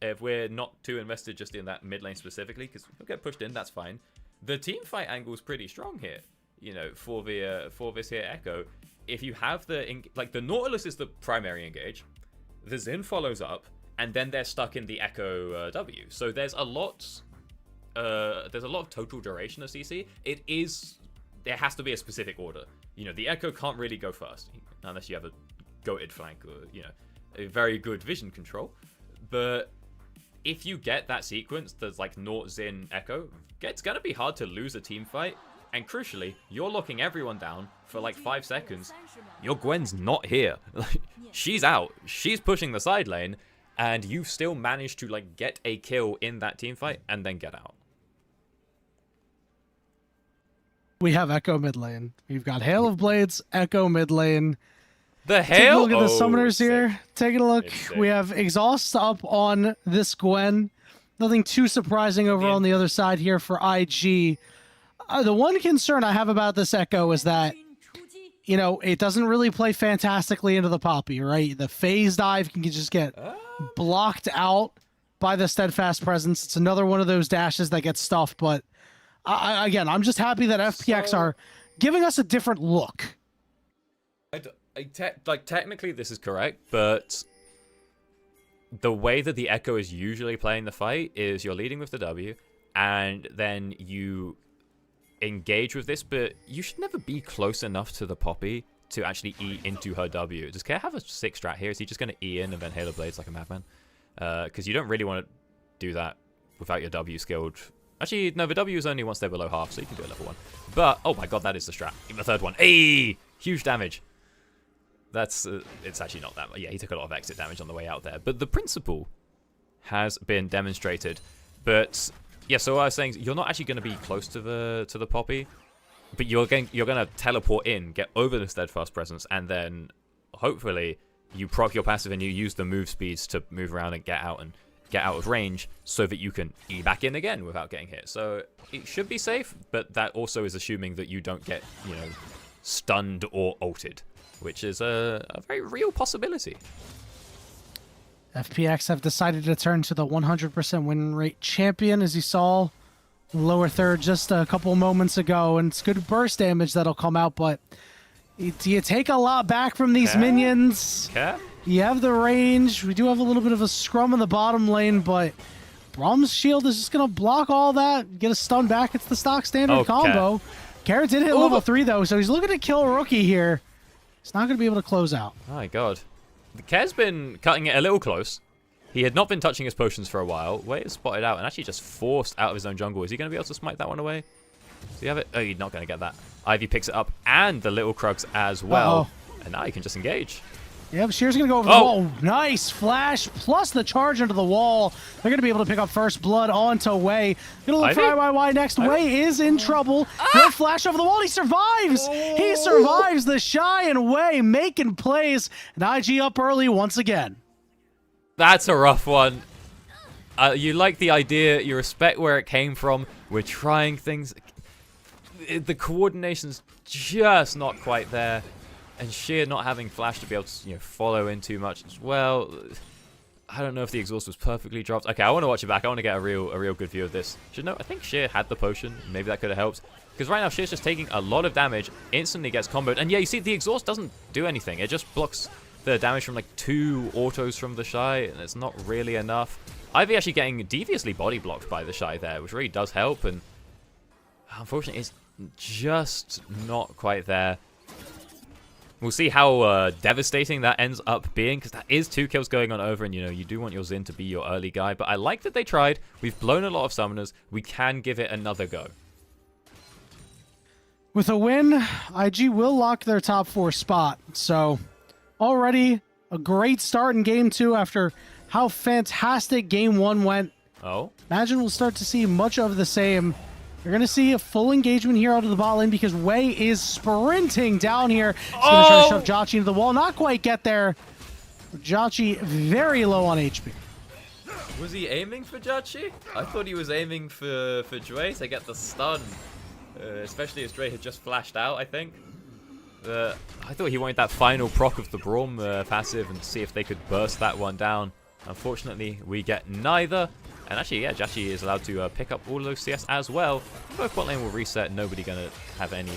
if we're not too invested just in that mid lane specifically, because we'll get pushed in, that's fine. The team fight angle is pretty strong here, you know, for this here Echo. If you have the Nautilus is the primary engage, the Xin follows up, and then they're stuck in the Echo W. So there's a lot of total duration of CC. There has to be a specific order. You know, the Echo can't really go first unless you have a goated flank or, you know, a very good vision control. But if you get that sequence that's like Naut, Xin, Echo, it's gonna be hard to lose a team fight. And crucially, you're locking everyone down for like 5 seconds. Your Gwen's not here. She's out. She's pushing the side lane, and you've still managed to like get a kill in that team fight and then get out. We have Echo mid lane. We've got Hail of Blades, Echo mid lane. The Hail. Take a look at the summoners here. Taking a look. We have Exhaust up on this Gwen. Nothing too surprising over on the other side here for IG. The one concern I have about this Echo is that, you know, it doesn't really play fantastically into the Poppy, right? The phase dive can just get blocked out by the Steadfast Presence. It's another one of those dashes that gets stuffed, but again, I'm just happy that FPX are giving us a different look. Technically this is correct, but the way that the Echo is usually playing the fight is you're leading with the W, and then you engage with this, but you should never be close enough to the Poppy to actually E into her W. Does Care have a 6 strat here? Is he just going to E in and then Halo Blades like a madman? Because you don't really want to do that without your W skilled. Actually, no, the W is only once they're below half, so you can do it level 1. But, oh my god, that is the strat. Even the third one. Hey! Huge damage. That's, it's actually not that much. Yeah, he took a lot of exit damage on the way out there. But the principle has been demonstrated. But yeah, so what I was saying is you're not actually going to be close to the Poppy, but you're going to teleport in, get over the Steadfast Presence, and then hopefully you proc your passive and you use the move speeds to move around and get out of range so that you can E back in again without getting hit. So it should be safe, but that also is assuming that you don't get, you know, stunned or ulted, which is a very real possibility. FPX have decided to turn to the 100% win rate champion, as you saw lower third just a couple moments ago, and it's good burst damage that'll come out, but do you take a lot back from these minions? You have the range. We do have a little bit of a scrum in the bottom lane, but Brahm's shield is just going to block all that, get a stun back. It's the stock standard combo. Carrot did hit level 3, though, so he's looking to kill a rookie here. He's not going to be able to close out. Oh my god. The Ker's been cutting it a little close. He had not been touching his potions for a while. Wait, spotted out and actually just forced out of his own jungle. Is he going to be able to smite that one away? Does he have it? Oh, he's not going to get that. Ivy picks it up and the little Krugs as well. And now he can just engage. Yep, Shear's going to go over the wall. Nice flash, plus the charge into the wall. They're going to be able to pick up first blood onto Wei. Going to look for IYY next. Wei is in trouble. He'll flash over the wall. He survives. He survives the Shy, and Wei making plays. And IG up early once again. That's a rough one. You like the idea. You respect where it came from. We're trying things. The coordination's just not quite there. And Sheer not having flash to be able to, you know, follow in too much as well. I don't know if the exhaust was perfectly dropped. Okay, I want to watch it back. I want to get a real good view of this. Should know. I think Sheer had the potion. Maybe that could have helped. Because right now Sheer's just taking a lot of damage, instantly gets comboed. And yeah, you see the exhaust doesn't do anything. It just blocks the damage from like 2 autos from the Shy, and it's not really enough. Ivy actually getting deviously body blocked by the Shy there, which really does help. And unfortunately, it's just not quite there. We'll see how devastating that ends up being, because that is 2 kills going on over, and you know, you do want your Xin to be your early guy. But I like that they tried. We've blown a lot of summoners. We can give it another go. With a win, IG will lock their top 4 spot. So already a great start in game 2 after how fantastic game 1 went. Oh. Imagine we'll start to see much of the same. You're going to see a full engagement here out of the bot lane because Wei is sprinting down here. He's going to try to shove Jotchi into the wall. Not quite get there. Jotchi very low on HP. Was he aiming for Jotchi? I thought he was aiming for Dre to get the stun. Especially as Dre had just flashed out, I think. I thought he wanted that final proc of the Braum passive and see if they could burst that one down. Unfortunately, we get neither. And actually, yeah, Jotchi is allowed to pick up all of those CS as well. Both bot lane will reset. Nobody going to have any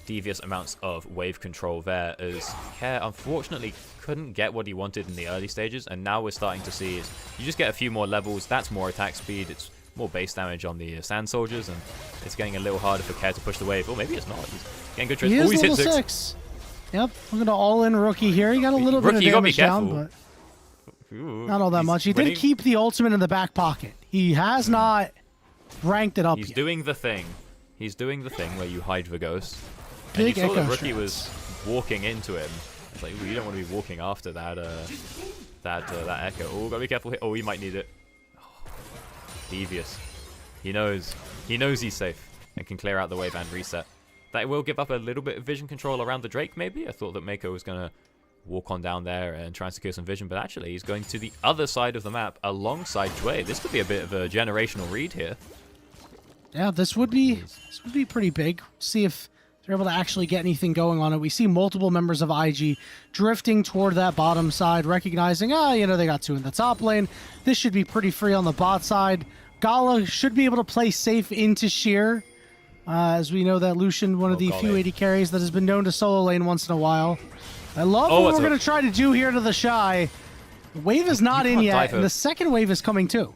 devious amounts of wave control there, as Care unfortunately couldn't get what he wanted in the early stages. And now we're starting to see is you just get a few more levels. That's more attack speed. It's more base damage on the Sand Soldiers. And it's getting a little harder for Care to push the wave. Or maybe it's not. He's getting good trades. He is He's level hit 6. Yep, we're going to all-in Rookie here. He got a little bit of damage down, but ooh, not all that much. He did keep the ultimate in the back pocket. He has not ranked it up yet. He's doing the thing. He's doing the thing where you hide the ghost. Big and you saw that echo Rookie shots. was walking into him. It's like, ooh, you don't want to be walking after that that echo. Oh, gotta be careful here. Oh, he might need it. Oh, devious. He knows he's safe and can clear out the wave and reset. That will give up a little bit of vision control around the Drake, maybe. I thought that Mako was gonna walk on down there and try and secure some vision, but actually he's going to the other side of the map alongside Dway. This could be a bit of a generational read here. Yeah, this would be pretty big. See if they're able to actually get anything going on it. We see multiple members of IG drifting toward that bottom side, recognizing, you know, they got 2 in the top lane. This should be pretty free on the bot side. Gala should be able to play safe into Sheer, as we know that Lucian, one of the few AD carries that has been known to solo lane once in a while. I love what we're going to try to do here to the Shy. The wave is not in yet, and the second wave is coming too.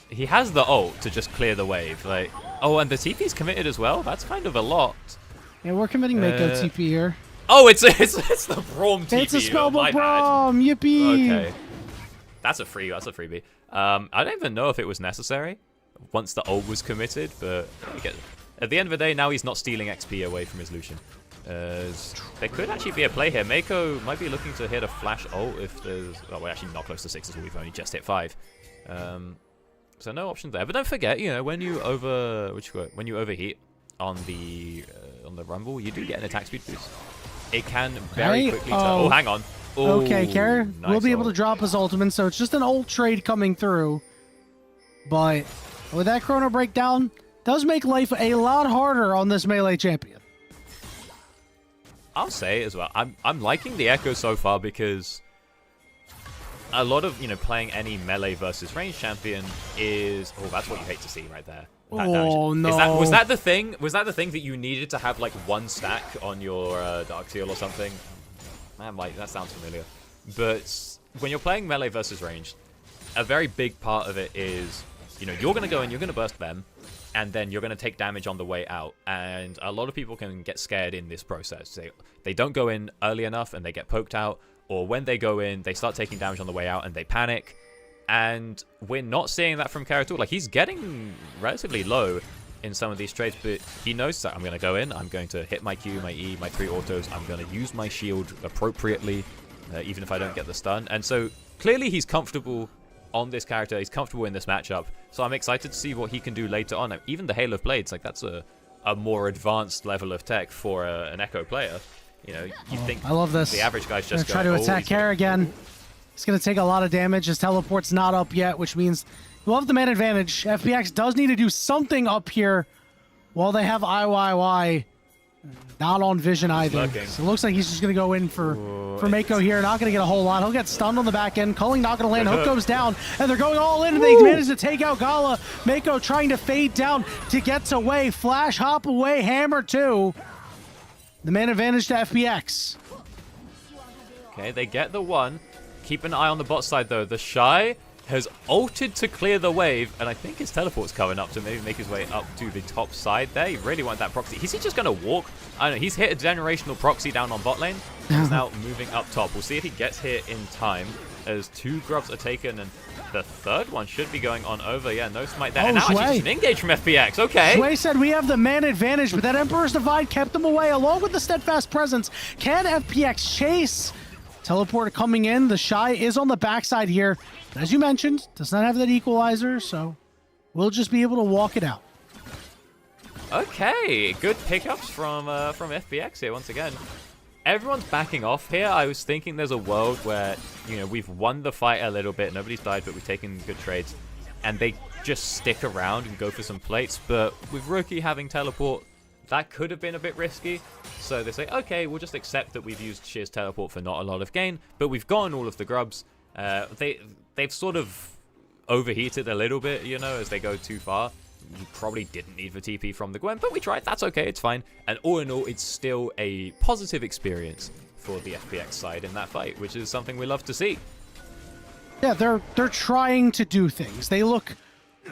He has the ult to just clear the wave. Like, oh, and the TP's committed as well? That's kind of a lot. Yeah, we're committing Mako TP here. Oh, it's the Braum TP. It's a spellbook Braum. Yippee. Okay. That's a freebie. I don't even know if it was necessary once the ult was committed, but at the end of the day, now he's not stealing XP away from his Lucian. There could actually be a play here. Mako might be looking to hit a flash ult if there's... Oh, we're actually not close to 6 as well. We've only just hit 5. So no options there. But don't forget, you know, when you overheat on the Rumble, you do get an attack speed boost. It can very quickly turn... Oh, hang on. Ooh, okay, Care nice will be able to drop his ultimate, so it's just an ult trade coming through. But with that chrono breakdown, does make life a lot harder on this melee champion. I'll say as well, I'm liking the Echo so far because a lot of, you know, playing any melee versus range champion is... Oh, that's what you hate to see right there. Oh, no. Was that the thing? Was that the thing that you needed to have, like, 1 stack on your Dark Seal or something? Man, like, that sounds familiar. But when you're playing melee versus range, a very big part of it is, you know, you're going to go in, you're going to burst them, and then you're going to take damage on the way out. And a lot of people can get scared in this process. They don't go in early enough and they get poked out, or when they go in, they start taking damage on the way out and they panic. And we're not seeing that from Care at all. Like, he's getting relatively low in some of these trades, but he knows that I'm going to go in, I'm going to hit my Q, my E, my 3 autos, I'm going to use my shield appropriately, even if I don't get the stun. And so, clearly he's comfortable on this character, he's comfortable in this matchup, so I'm excited to see what he can do later on. Even the Hail of Blades, like, that's a more advanced level of tech for an Echo player. You know, you think I love this. The average guy's just try to attack Care again. It's going to take a lot of damage. His teleport's not up yet, which means we'll have the man advantage. FPX does need to do something up here while they have IYY. Not on vision either. Looking. So it looks like he's just going to go in for Mako here. Not going to get a whole lot. He'll get stunned on the back end. Culling not going to land. Hook goes down, and they're going all in, and they manage to take out Gala. Mako trying to fade down to get away. Flash, hop away, hammer two. The man advantage to FPX. Okay, they get the one. Keep an eye on the bot side, though. The Shy has ulted to clear the wave, and I think his teleport's coming up to maybe make his way up to the top side there. He really want that proxy. Is he just going to walk? I don't know. He's hit a generational proxy down on bot lane. He's now moving up top. We'll see if he gets here in time, as 2 grubs are taken, and the third one should be going on over. Yeah, no smite there. Oh, And now Shui. actually just an engage from FPX. Okay. Shui said we have the man advantage, but that Emperor's Divide kept them away along with the steadfast presence. Can FPX chase? Teleport coming in. The Shy is on the backside here. But as you mentioned, does not have that equalizer, so we'll just be able to walk it out. Okay, good pickups from FPX here once again. Everyone's backing off here. I was thinking there's a world where, you know, we've won the fight a little bit. Nobody's died, but we've taken good trades. And they just stick around and go for some plates. But with Rookie having teleport, that could have been a bit risky. So they say, okay, we'll just accept that we've used Sheer's teleport for not a lot of gain, but we've gotten all of the grubs. They've sort of overheated a little bit, you know, as they go too far. You probably didn't need the TP from the Gwen, but we tried. That's okay. It's fine. And all in all, it's still a positive experience for the FPX side in that fight, which is something we love to see. Yeah, they're trying to do things. They look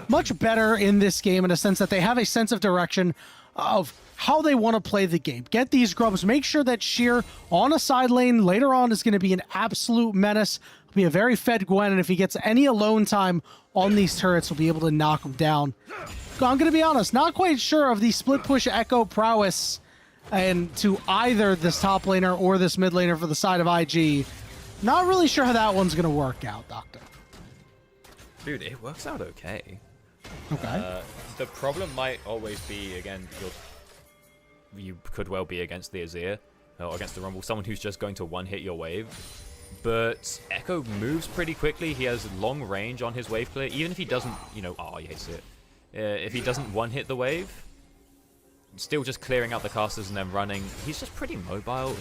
much better in this game in a sense that they have a sense of direction of how they want to play the game. Get these grubs. Make sure that Sheer on a side lane later on is going to be an absolute menace. Be a very fed Gwen, and if he gets any alone time on these turrets, we'll be able to knock them down. I'm going to be honest, not quite sure of the split push echo prowess and to either this top laner or this mid laner for the side of IG. Not really sure how that one's going to work out, Doctor. Dude, it works out okay. Okay. The problem might always be, again, you could well be against the Azir or against the Rumble, someone who's just going to one-hit your wave. But Echo moves pretty quickly. He has long range on his wave clear. Even if he doesn't, you know, oh, he hates it. If he doesn't one-hit the wave, still just clearing out the casters and then running. He's just pretty mobile.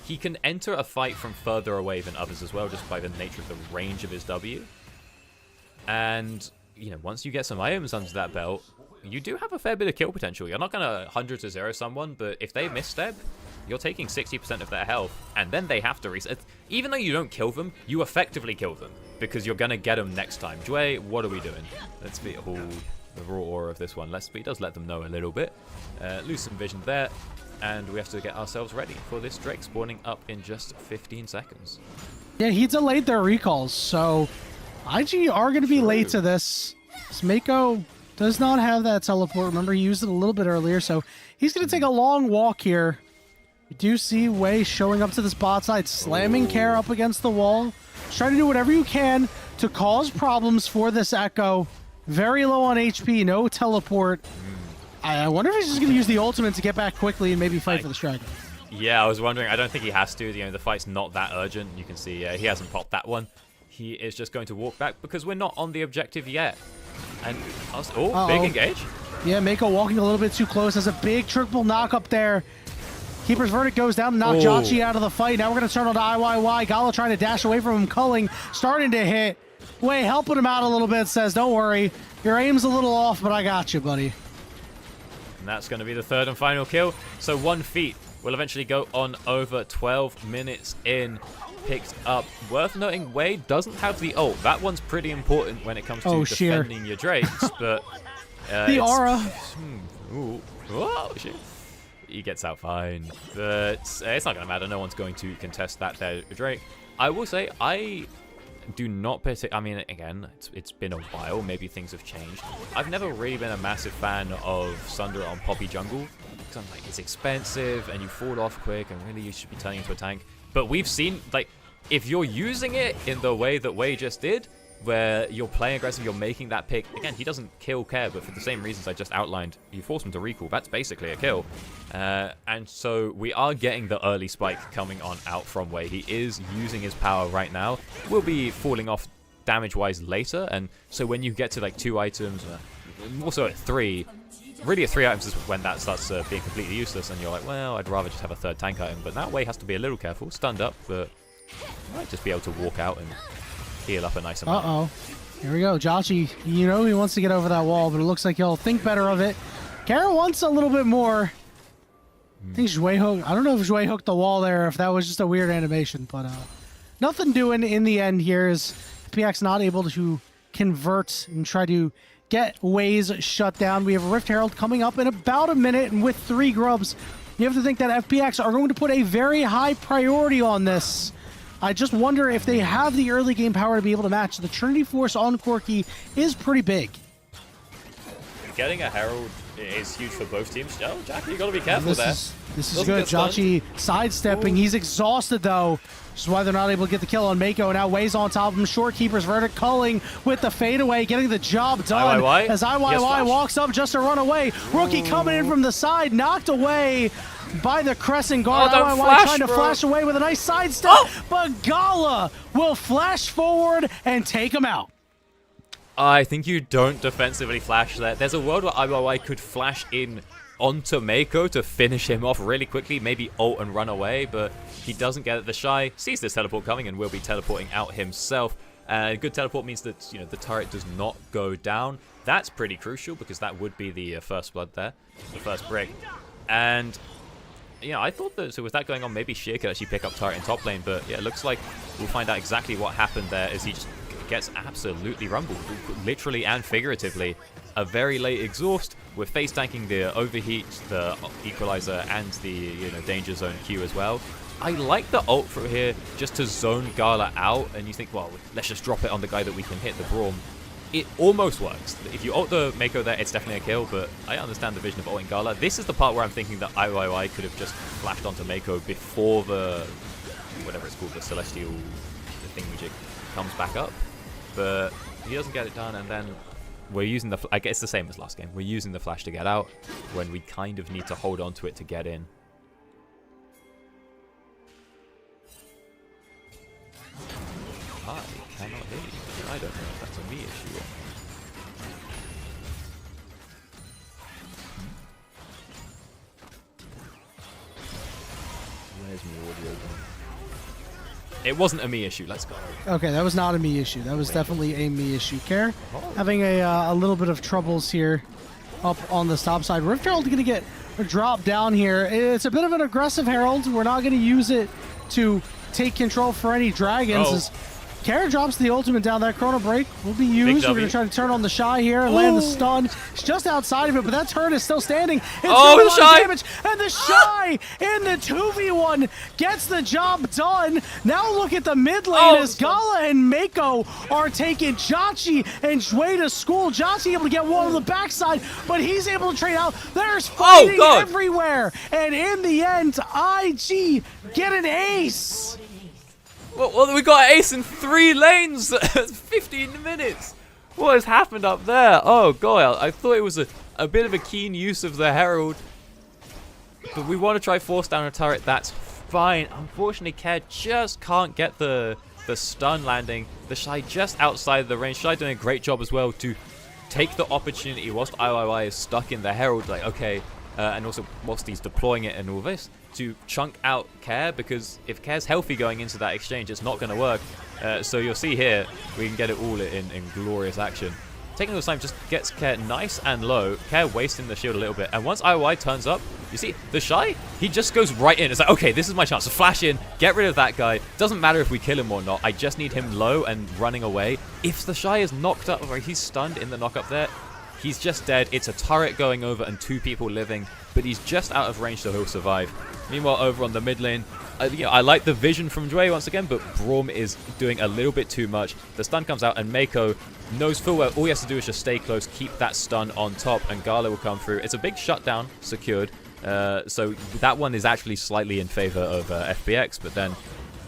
He can enter a fight from further away than others as well, just by the nature of the range of his W. And, you know, once you get some items under that belt, you do have a fair bit of kill potential. You're not going to 100-0 someone, but if they misstep, you're taking 60% of their health, and then they have to reset. Even though you don't kill them, you effectively kill them, because you're going to get them next time. Jue, what are we doing? Let's be the raw aura of this one. He does let them know a little bit. Lose some vision there, and we have to get ourselves ready for this Drake spawning up in just 15 seconds. Yeah, he delayed their recalls, so IG are going to be late to this. Mako does not have that teleport. Remember, he used it a little bit earlier, so he's going to take a long walk here. You do see Wei showing up to this bot side, slamming Care up against the wall. Just trying to do whatever you can to cause problems for this Echo. Very low on HP, no teleport. I wonder if he's just going to use the ultimate to get back quickly and maybe fight for the dragon. Yeah, I was wondering. I don't think he has to. You know, the fight's not that urgent. You can see he hasn't popped that one. He is just going to walk back because we're not on the objective yet. And big engage. Yeah, Mako walking a little bit too close. Has a big triple knock up there. Keeper's Verdict goes down to knock Jotchi out of the fight. Now we're going to turn on to IYY. Gala trying to dash away from him. Culling starting to hit. Wei helping him out a little bit. Says, don't worry. Your aim's a little off, but I got you, buddy. And that's going to be the third and final kill. So 1 feet will eventually go on over 12 minutes in. Picked up. Worth noting, Wei doesn't have the ult. That one's pretty important when it comes to defending your Drakes. But the aura. Shit. He gets out fine. But it's not going to matter. No one's going to contest that there, Drake. I will say, I do not particularly... I mean, again, it's been a while. Maybe things have changed. I've never really been a massive fan of Sunder on Poppy Jungle. Because I'm like, it's expensive and you fall off quick and really you should be turning into a tank. But we've seen, like, if you're using it in the way that Wei just did, where you're playing aggressive, you're making that pick. Again, he doesn't kill Care, but for the same reasons I just outlined, you force him to recall. That's basically a kill. And so we are getting the early spike coming on out from Wei. He is using his power right now. Will be falling off damage-wise later. And so when you get to like 2 items, also at 3. Really at 3 items is when that starts being completely useless, and you're like, well, I'd rather just have a 3rd tank item. But that way has to be a little careful. Stunned up, but might just be able to walk out and heal up a nice amount. Uh-oh. Here we go. Joshy, you know he wants to get over that wall, but it looks like he'll think better of it. Kara wants a little bit more. I think Zhui hooked. I don't know if Zhui hooked the wall there, or if that was just a weird animation, but nothing doing in the end here is FPX not able to convert and try to get Ways shut down. We have a Rift Herald coming up in about a minute, and with 3 grubs, you have to think that FPX are going to put a very high priority on this. I just wonder if they have the early game power to be able to match. The Trinity Force on Corki is pretty big. Getting a Herald is huge for both teams. Oh, Jackie, you got to be careful there. This is good. Joshy sidestepping. Ooh. He's exhausted, though, which is why they're not able to get the kill on Mako. Now Ways on top of him. Shorekeeper's Verdict culling with the fadeaway, getting the job done. IYY. As IYY walks up just to run away. Rookie coming in from the side, knocked away by the Crescent Guard. IYY trying to flash away with a nice sidestep, but Gala will flash forward and take him out. I think you don't defensively flash there. There's a world where IYY could flash in onto Mako to finish him off really quickly, maybe ult and run away, but he doesn't get it. The Shy sees this teleport coming and will be teleporting out himself. Good teleport means that the turret does not go down. That's pretty crucial because that would be the first blood there, the first brick. And I thought that, so with that going on, maybe Sheer could actually pick up turret in top lane, but yeah, it looks like we'll find out exactly what happened there as he just gets absolutely rumbled, literally and figuratively. A very late exhaust with face tanking the overheat, the equalizer, and the danger zone Q as well. I like the ult from here just to zone Gala out, and you think, well, let's just drop it on the guy that we can hit, the Braum. It almost works. If you ult the Mako there, it's definitely a kill, but I understand the vision of ulting Gala. This is the part where I'm thinking that IYY could have just flashed onto Mako before the, whatever it's called, the Celestial thingamajig comes back up. But he doesn't get it done, and then we're using the... I guess it's the same as last game. We're using the flash to get out when we kind of need to hold on to it to get in. I cannot hear you. I don't know if that's a me issue or not. Where's my audio going? It wasn't a me issue. Let's go. Okay, that was not a me issue. That was definitely a me issue. Care having a little bit of troubles here up on the top side. Rift Herald going to get a drop down here. It's a bit of an aggressive Herald. We're not going to use it to take control for any dragons. Kara drops the ultimate down. That Chrono Break will be used. We're going to try to turn on the Shy here and land the stun. It's just outside of it, but that turret is still standing. It's the Shy! Damage, and the Shy in the 2v1 gets the job done. Now look at the mid lane as Gala and Mako are taking Joshy and Zhui to school. Joshy able to get one on the backside, but he's able to trade out. There's fighting everywhere. And in the end, IG get an ace. Well, we got an ace in 3 lanes, 15 minutes. What has happened up there? Oh, God, I thought it was a bit of a keen use of the Herald. But we want to try force down a turret, that's fine. Unfortunately, Care just can't get the stun landing. The Shy just outside the range. Shy doing a great job as well to take the opportunity whilst IYY is stuck in the Herald. Like, okay, and also whilst he's deploying it and all this, to chunk out Care, because if Care's healthy going into that exchange, it's not going to work. So you'll see here, we can get it all in glorious action. Taking this time just gets Care nice and low. Care wasting the shield a little bit. And once IY turns up, you see, the Shy, he just goes right in. It's like, okay, this is my chance to flash in, get rid of that guy. Doesn't matter if we kill him or not. I just need him low and running away. If the Shy is knocked up, or he's stunned in the knock up there, he's just dead. It's a turret going over and 2 people living, but he's just out of range, so he'll survive. Meanwhile, over on the mid lane, I like the vision from Dway once again, but Braum is doing a little bit too much. The stun comes out, and Mako knows full well all he has to do is just stay close, keep that stun on top, and Gala will come through. It's a big shutdown secured, so that one is actually slightly in favor of FPX, but then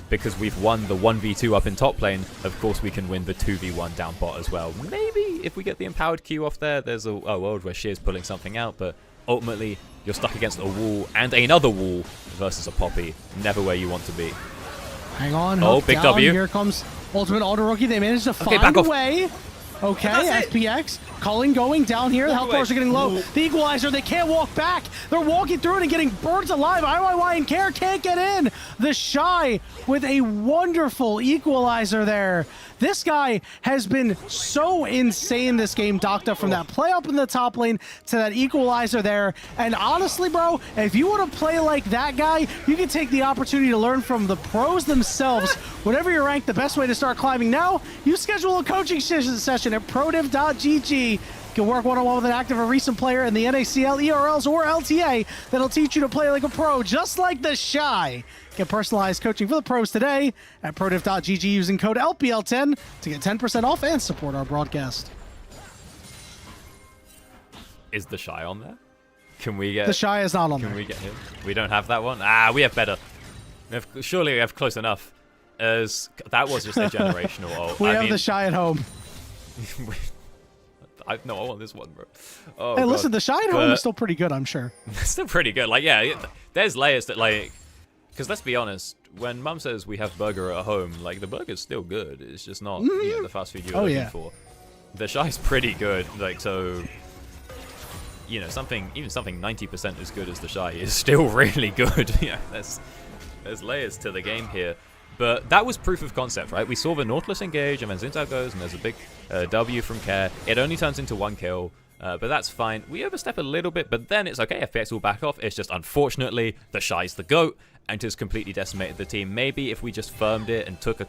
because we've won the 1v2 up in top lane, of course we can win the 2v1 down bot as well. Maybe if we get the empowered Q off there, there's a world where Sheer's pulling something out, but ultimately you're stuck against a wall and another wall versus a Poppy. Never where you want to be. Hang on. Oh, big down. W. Here comes Ultimate Alder Rookie. They managed to find a way Okay, That's it. FPX. Culling going down here. The health bars are getting low. The equalizer, they can't walk back. They're walking through it and getting burnt alive. IYY and Care can't get in. The Shy with a wonderful equalizer there. This guy has been so insane this game, Doctor, from that play up in the top lane to that equalizer there. And honestly, bro, if you want to play like that guy, you can take the opportunity to learn from the pros themselves. Whatever your rank, the best way to start climbing now, you schedule a coaching session at prodiff.gg. You can work one-on-one with an active or recent player in the NACL, ERLs, or LTA that'll teach you to play like a pro, just like the Shy. Get personalized coaching for the pros today at prodiff.gg using code LPL10 to get 10% off and support our broadcast. Is the Shy on there? Can we get... The Shy is not on there. Can we get him? We don't have that one? We have better. Surely we have close enough. As that was just a generational ult. We have the Shy at home. I want this one, bro. Oh, hey, God. listen, the Shy at home is still pretty good, I'm sure. It's still pretty good. Like, yeah, there's layers that, like... Because let's be honest, when Mum says we have burger at home, like, the burger's still good. It's just not the fast food you're looking for. The Shy's pretty good. Like, so... You know, even something 90% as good as the Shy is still really good. Yeah, there's layers to the game here. But that was proof of concept, right? We saw the Nautilus engage, and then Zinzao goes, and there's a big W from Care. It only turns into 1 kill, but that's fine. We overstep a little bit, but then it's okay. FPX will back off. It's just, unfortunately, the Shy's the GOAT, and just completely decimated the team. Maybe if we just firmed it and took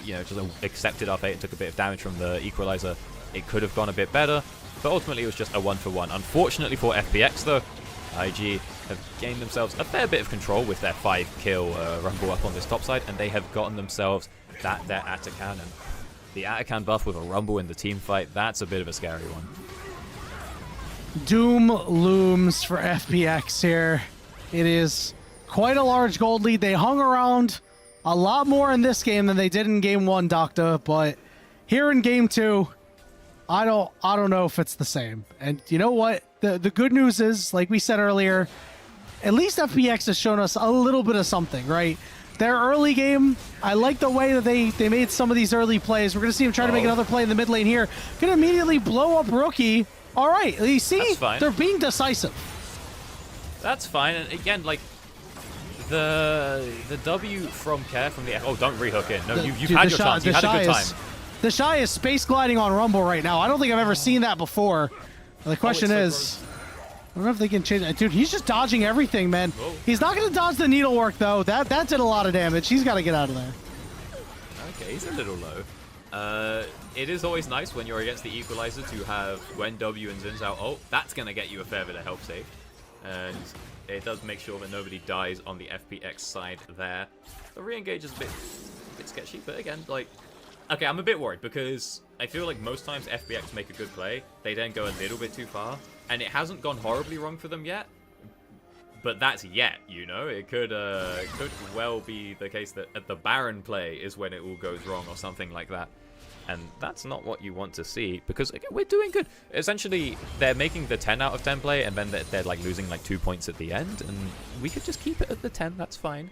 just accepted our fate and took a bit of damage from the Equalizer, it could have gone a bit better. But ultimately, it was just a 1-for-1. Unfortunately for FPX, though, IG have gained themselves a fair bit of control with their 5-kill rumble up on this top side, and they have gotten themselves their Atakan. And the Atakan buff with a rumble in the team fight, that's a bit of a scary one. Doom looms for FPX here. It is quite a large gold lead. They hung around a lot more in this game than they did in game 1, Doctor, but here in game 2, I don't know if it's the same. And you know what? The good news is, like we said earlier, at least FPX has shown us a little bit of something, right? Their early game, I like the way that they made some of these early plays. We're going to see them try to make another play in the mid lane here. Going to immediately blow up Rookie. All right, you see? They're being decisive. That's fine. And again, like, the W from Care from the... Oh, don't rehook in. No, you've had your chance. You had a good time. The Shy is space gliding on Rumble right now. I don't think I've ever seen that before. The question is, I don't know if they can change it. Dude, he's just dodging everything, man. Whoa. He's not going to dodge the needlework, though. That did a lot of damage. He's got to get out of there. Okay, he's a little low. It is always nice when you're against the Equalizer to have Gwen, W, and Zinzao ult. That's going to get you a fair bit of help saved. And it does make sure that nobody dies on the FPX side there. The re-engage is a bit sketchy, but again, like... Okay, I'm a bit worried because I feel like most times FPX make a good play, they then go a little bit too far, and it hasn't gone horribly wrong for them yet. But that's yet, you know? It could well be the case that at the Baron play is when it all goes wrong or something like that. And that's not what you want to see because again, we're doing good. Essentially, they're making the 10 out of 10 play, and then they're like losing like 2 points at the end, and we could just keep it at the 10, that's fine.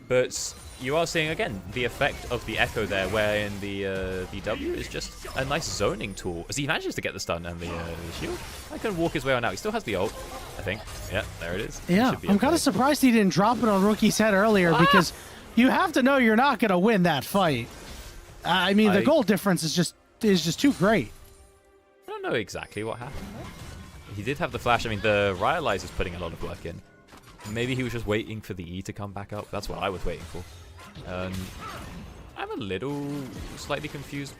But you are seeing, again, the effect of the Echo there, where in the W is just a nice zoning tool. As he manages to get the stun and the shield, I can walk his way on out. He still has the ult, I think. Yeah, there it is. Yeah, I'm kind of surprised he didn't drop it on Rookie's head earlier because you have to know you're not going to win that fight. I mean, the goal difference is just too great. I don't know exactly what happened there. He did have the flash. I mean, the Ryalize is putting a lot of work in. Maybe he was just waiting for the E to come back up. That's what I was waiting for. I'm a little slightly confused.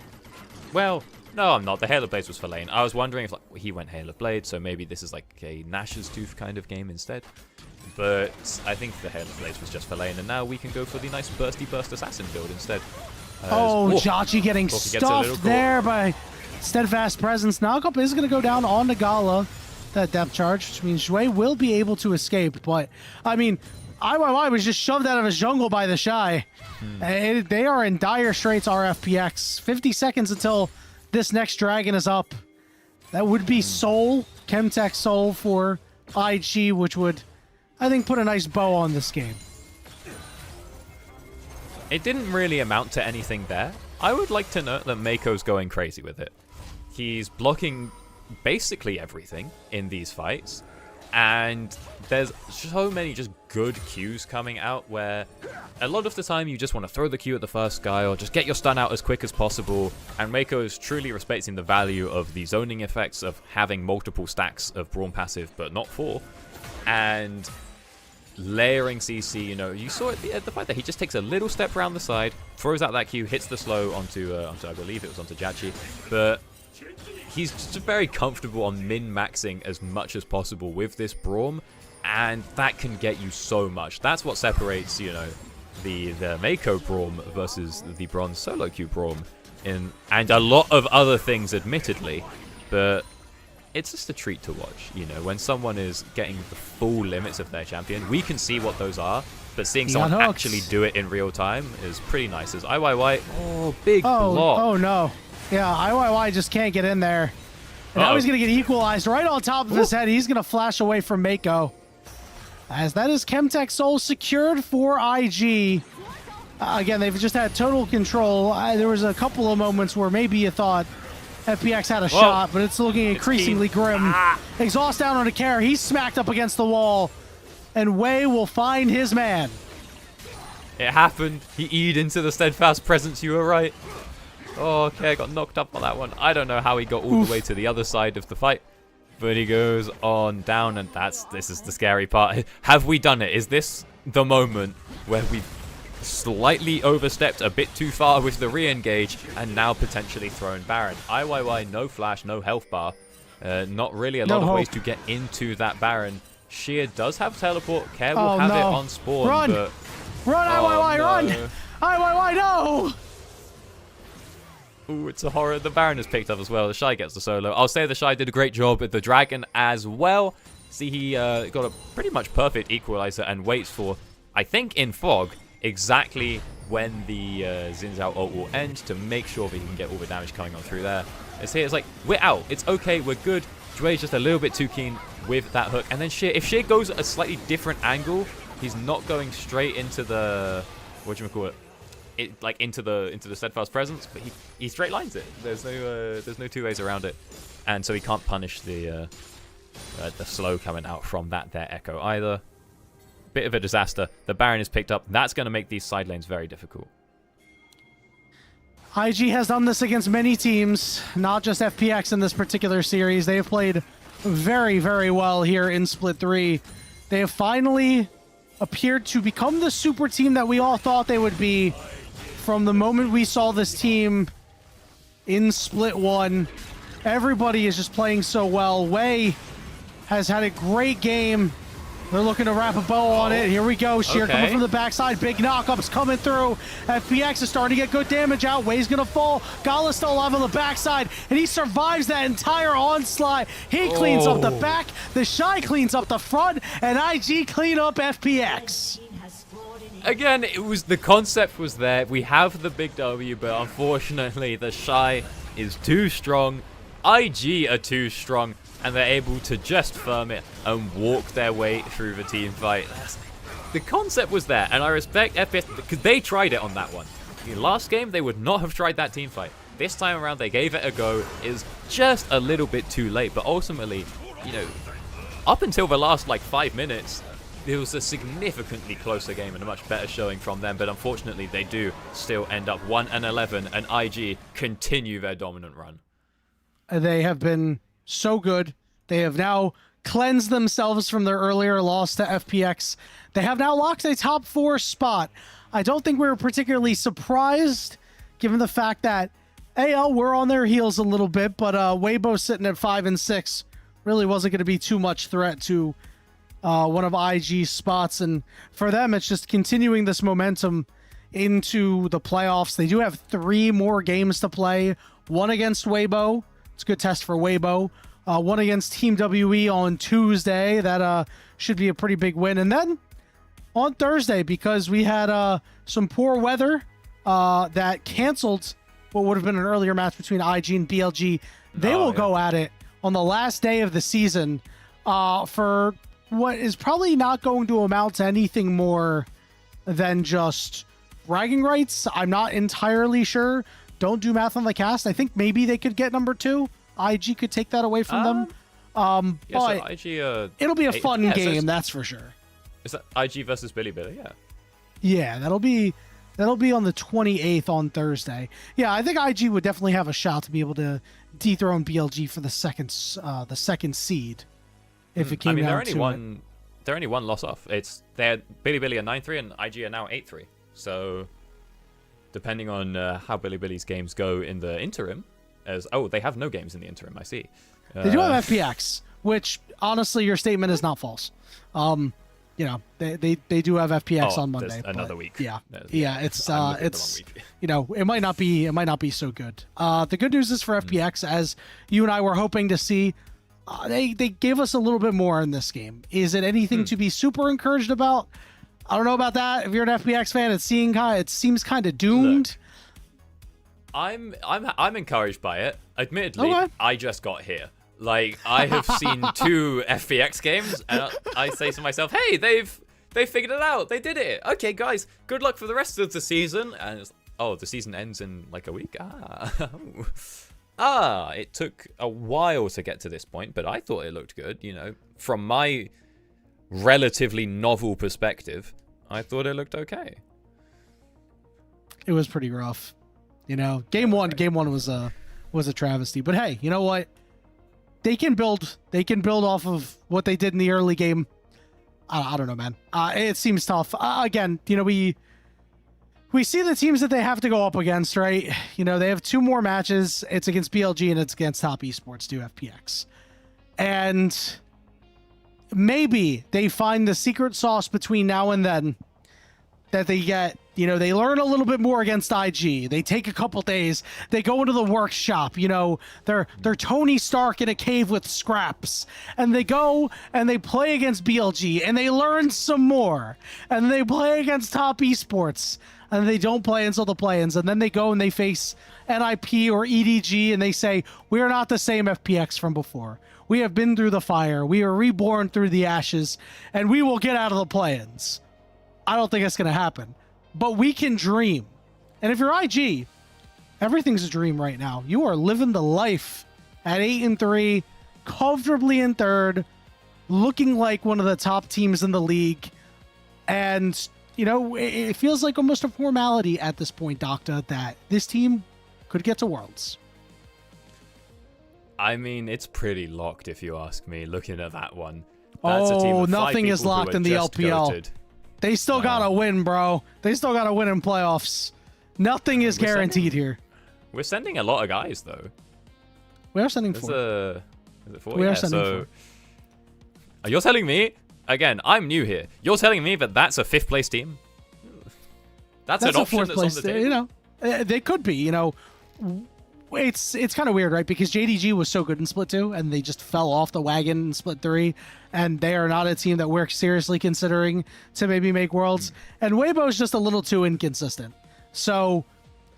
Well, no, I'm not. The Hail of Blades was for lane. I was wondering if he went Hail of Blades, so maybe this is like a Nash's Tooth kind of game instead. But I think the Hail of Blades was just for lane, and now we can go for the nice Bursty Burst Assassin build instead. Jachi getting stuffed there by Steadfast Presence. Knockup is going to go down on the Gala. That depth charge, which means Shui will be able to escape. But, I mean, IYY was just shoved out of his jungle by the Shy. They are in dire straits, RFPX. 50 seconds until this next dragon is up. That would be Soul, Chemtech Soul for IG, which would, I think, put a nice bow on this game. It didn't really amount to anything there. I would like to note that Mako's going crazy with it. He's blocking basically everything in these fights. And there's so many just good Qs coming out where a lot of the time you just want to throw the Q at the first guy or just get your stun out as quick as possible. And Mako is truly respecting the value of the zoning effects of having multiple stacks of Braum passive, but not 4. And layering CC, you know, you saw it at the fight that he just takes a little step around the side, throws out that Q, hits the slow onto I believe it was onto Jachi, but he's just very comfortable on min-maxing as much as possible with this Braum, and that can get you so much. That's what separates, you know, the Mako Braum versus the bronze solo queue Braum, and a lot of other things, admittedly, but it's just a treat to watch, you know, when someone is getting the full limits of their champion. We can see what those are, but seeing someone actually do it in real time is pretty nice. As IYY, oh, big block. Oh, no. Yeah, IYY just can't get in there. And now he's going to get equalized right on top of his head. He's going to flash away from Mako. As that is Chemtech Soul secured for IG. Again, they've just had total control. There was a couple of moments where maybe you thought FPX had a shot, but it's looking increasingly grim. Exhaust down on a care. He's smacked up against the wall. And Wei will find his man. It happened. He E'd into the steadfast presence. You were right. Oh, okay, got knocked up on that one. I don't know how he got all the way to the other side of the fight, but he goes on down, and this is the scary part. Have we done it? Is this the moment where we've slightly overstepped a bit too far with the re-engage and now potentially thrown Baron? IYY, no flash, no health bar. Not really a lot of ways to get into that Baron. Sheer does have teleport. Care will have it on spawn. Run! But Run, IYY, run! IYY, no! Ooh, it's a horror. The Baron is picked up as well. The Shy gets the solo. I'll say the Shy did a great job with the Dragon as well. See, he got a pretty much perfect equalizer and waits for, I think in Fog, exactly when the Xin Zhao ult will end to make sure that he can get all the damage coming on through there. It's here. It's like, we're out. It's okay. We're good. Jue's just a little bit too keen with that hook. And then Sheer, if Sheer goes a slightly different angle, he's not going straight into the, whatchamacallit, like into the steadfast presence, but he straight lines it. There's no two ways around it, and so he can't punish the slow coming out from that there echo either. Bit of a disaster. The Baron is picked up. That's going to make these side lanes very difficult. IG has done this against many teams, not just FPX in this particular series. They have played very, very well here in Split 3. They have finally appeared to become the super team that we all thought they would be. From the moment we saw this team in Split 1, everybody is just playing so well. Wei has had a great game. They're looking to wrap a bow on it. Here we go. Sheer coming from the backside. Big knockups coming through. FPX is starting to get good damage out. Wei's going to fall. Gala's still alive on the backside, and he survives that entire onslaught. He cleans up the back. The Shy cleans up the front, and IG clean up FPX. Again, the concept was there. We have the big W, but unfortunately, the Shy is too strong. IG are too strong, and they're able to just firm it and walk their way through the team fight. The concept was there, and I respect FPS because they tried it on that one. In last game, they would not have tried that team fight. This time around, they gave it a go. It's just a little bit too late, but ultimately, you know, up until the last like 5 minutes, it was a significantly closer game and a much better showing from them, but unfortunately they do still end up 1-11, and IG continue their dominant run. They have been so good. They have now cleansed themselves from their earlier loss to FPX. They have now locked a top 4 spot. I don't think we were particularly surprised, given the fact that AL were on their heels a little bit, but Weibo sitting at 5 and 6 really wasn't going to be too much threat to one of IG's spots, and for them it's just continuing this momentum into the playoffs. They do have 3 more games to play. One against Weibo. It's a good test for Weibo. One against Team WE on Tuesday. That should be a pretty big win. And then on Thursday, because we had some poor weather that canceled what would have been an earlier match between IG and BLG, they will go at it on the last day of the season for what is probably not going to amount to anything more than just bragging rights. I'm not entirely sure. Don't do math on the cast. I think maybe they could get number 2 IG could take that away from them. Yeah, But so IG, it'll be a fun yeah, game, so that's for sure. is that IG versus Billy Billy? Yeah. Yeah, that'll be on the 28th on Thursday. Yeah, I think IG would definitely have a shot to be able to dethrone BLG for the second seed if it came down to it. They're only one loss off. They're Billy Billy are 9-3 and IG are now 8-3. So depending on how Billy Billy's games go in the interim, they have no games in the interim. I see. They do have FPX, which honestly, your statement is not false. You know, they do have FPX on Monday. Another week. Yeah, it's week. You know, it might not be so good. The good news is for FPX, as you and I were hoping to see, they gave us a little bit more in this game. Is it anything to be super encouraged about? I don't know about that. If you're an FPX fan, it seems kind of doomed. Look, I'm encouraged by it. Admittedly, okay. I just got here. Like, I have seen 2 FPX games, and I say to myself, hey, they've figured it out. They did it. Okay, guys, good luck for the rest of the season. And the season ends in like a week. It took a while to get to this point, but I thought it looked good. You know, from my relatively novel perspective, I thought it looked okay. It was pretty rough. You know, game one was a travesty. But hey, you know what? They can build off of what they did in the early game. I don't know, man. It seems tough. Again, you know, we see the teams that they have to go up against, right? You know, they have 2 more matches. It's against BLG and it's against Top Esports 2 FPX. And maybe they find the secret sauce between now and then that they get. You know, they learn a little bit more against IG. They take a couple days. They go into the workshop. You know, they're Tony Stark in a cave with scraps. And they go and they play against BLG. And they learn some more. And they play against Top Esports. And they don't play until the play-ins. And then they go and they face NIP or EDG. And they say, we are not the same FPX from before. We have been through the fire. We are reborn through the ashes. And we will get out of the play-ins. I don't think it's going to happen. But we can dream. And if you're IG, everything's a dream right now. You are living the life at 8-3, comfortably in 3rd, looking like one of the top teams in the league. And, you know, it feels like almost a formality at this point, Doctor, that this team could get to Worlds. I mean, it's pretty locked if you ask me, looking at that one. That's a team of 5 nothing is people locked who in are the just LPL. goated. They still gotta win, bro. They still gotta win in playoffs. Nothing is guaranteed here. We're sending a lot of guys, though. We are sending 4. Is it 4? We are sending 4. You're telling me, again, I'm new here. You're telling me that that's a 5th place team? That's an option that's on the table. You know, they could be, you know. It's kind of weird, right? Because JDG was so good in Split 2, and they just fell off the wagon in Split 3, and they are not a team that we're seriously considering to maybe make Worlds. And Weibo's just a little too inconsistent. So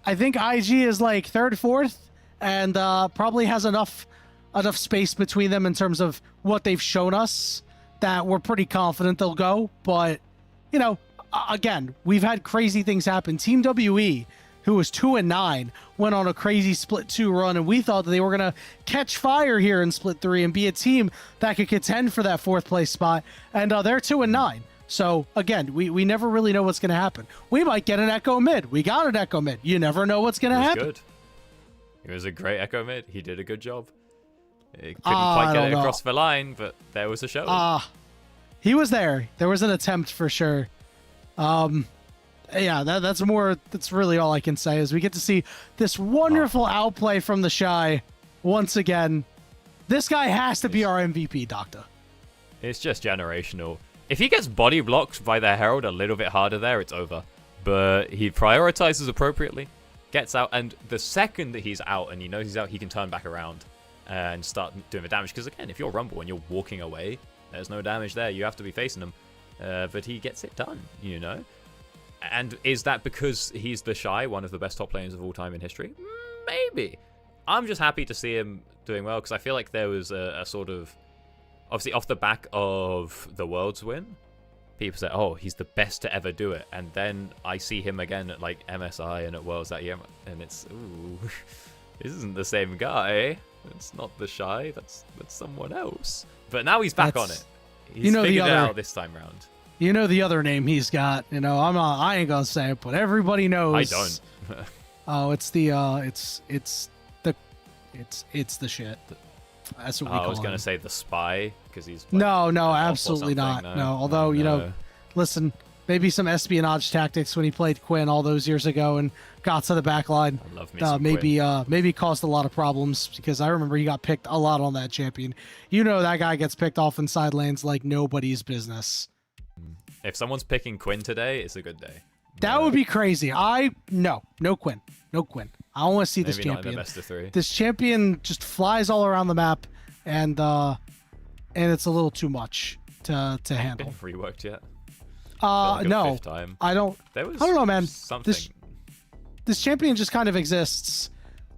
I think IG is like 3rd, 4th, and probably has enough space between them in terms of what they've shown us that we're pretty confident they'll go. But, you know, again, we've had crazy things happen. Team WE, who was 2-9, went on a crazy Split 2 run, and we thought that they were going to catch fire here in Split 3 and be a team that could contend for that 4th place spot, and they're 2-9. So, again, we never really know what's going to happen. We might get an Echo mid. We got an Echo mid. You never know what's going to happen. Good. It was a great Echo mid. He did a good job. It couldn't quite get it across the line, but there was a show. He was there. There was an attempt for sure. Yeah, that's really all I can say is we get to see this wonderful outplay from the Shy once again. This guy has to be our MVP, Doctor. It's just generational. If he gets body blocked by the Herald a little bit harder there, it's over. But he prioritizes appropriately, gets out, and the second that he's out and he knows he's out, he can turn back around and start doing the damage. Because again, if you're Rumble and you're walking away, there's no damage there. You have to be facing him. But he gets it done, you know? And is that because he's the Shy, one of the best top players of all time in history? Maybe. I'm just happy to see him doing well, because I feel like there was a sort of... Obviously, off the back of the Worlds win, people say, oh, he's the best to ever do it. And then I see him again at, like, MSI and at Worlds that year, and it's, ooh, this isn't the same guy. It's not the Shy. That's someone else. But now he's back on it. He's you know, figured it out this time round. You know the other name he's got. You know, I ain't gonna say it, but everybody knows. I don't. Oh, it's the shit. That's what we call I was gonna him. say the Spy because he's like, No, an op or absolutely not. something, No, although you know, listen, maybe some espionage tactics when he played Quinn all those years ago and got to the back line. I love me some maybe Quinn. maybe caused a lot of problems because I remember he got picked a lot on that champion. You know that guy gets picked off in side lanes like nobody's business. If someone's picking Quinn today, it's a good day. That would be crazy. No Quinn. No Quinn. I don't want to see this Maybe not in champion. the best of 3. This champion just flies all around the map, and it's a little too much to handle. Been reworked yet? Like no, fifth time. I don't. There was I don't know, man. Something. This champion just kind of exists.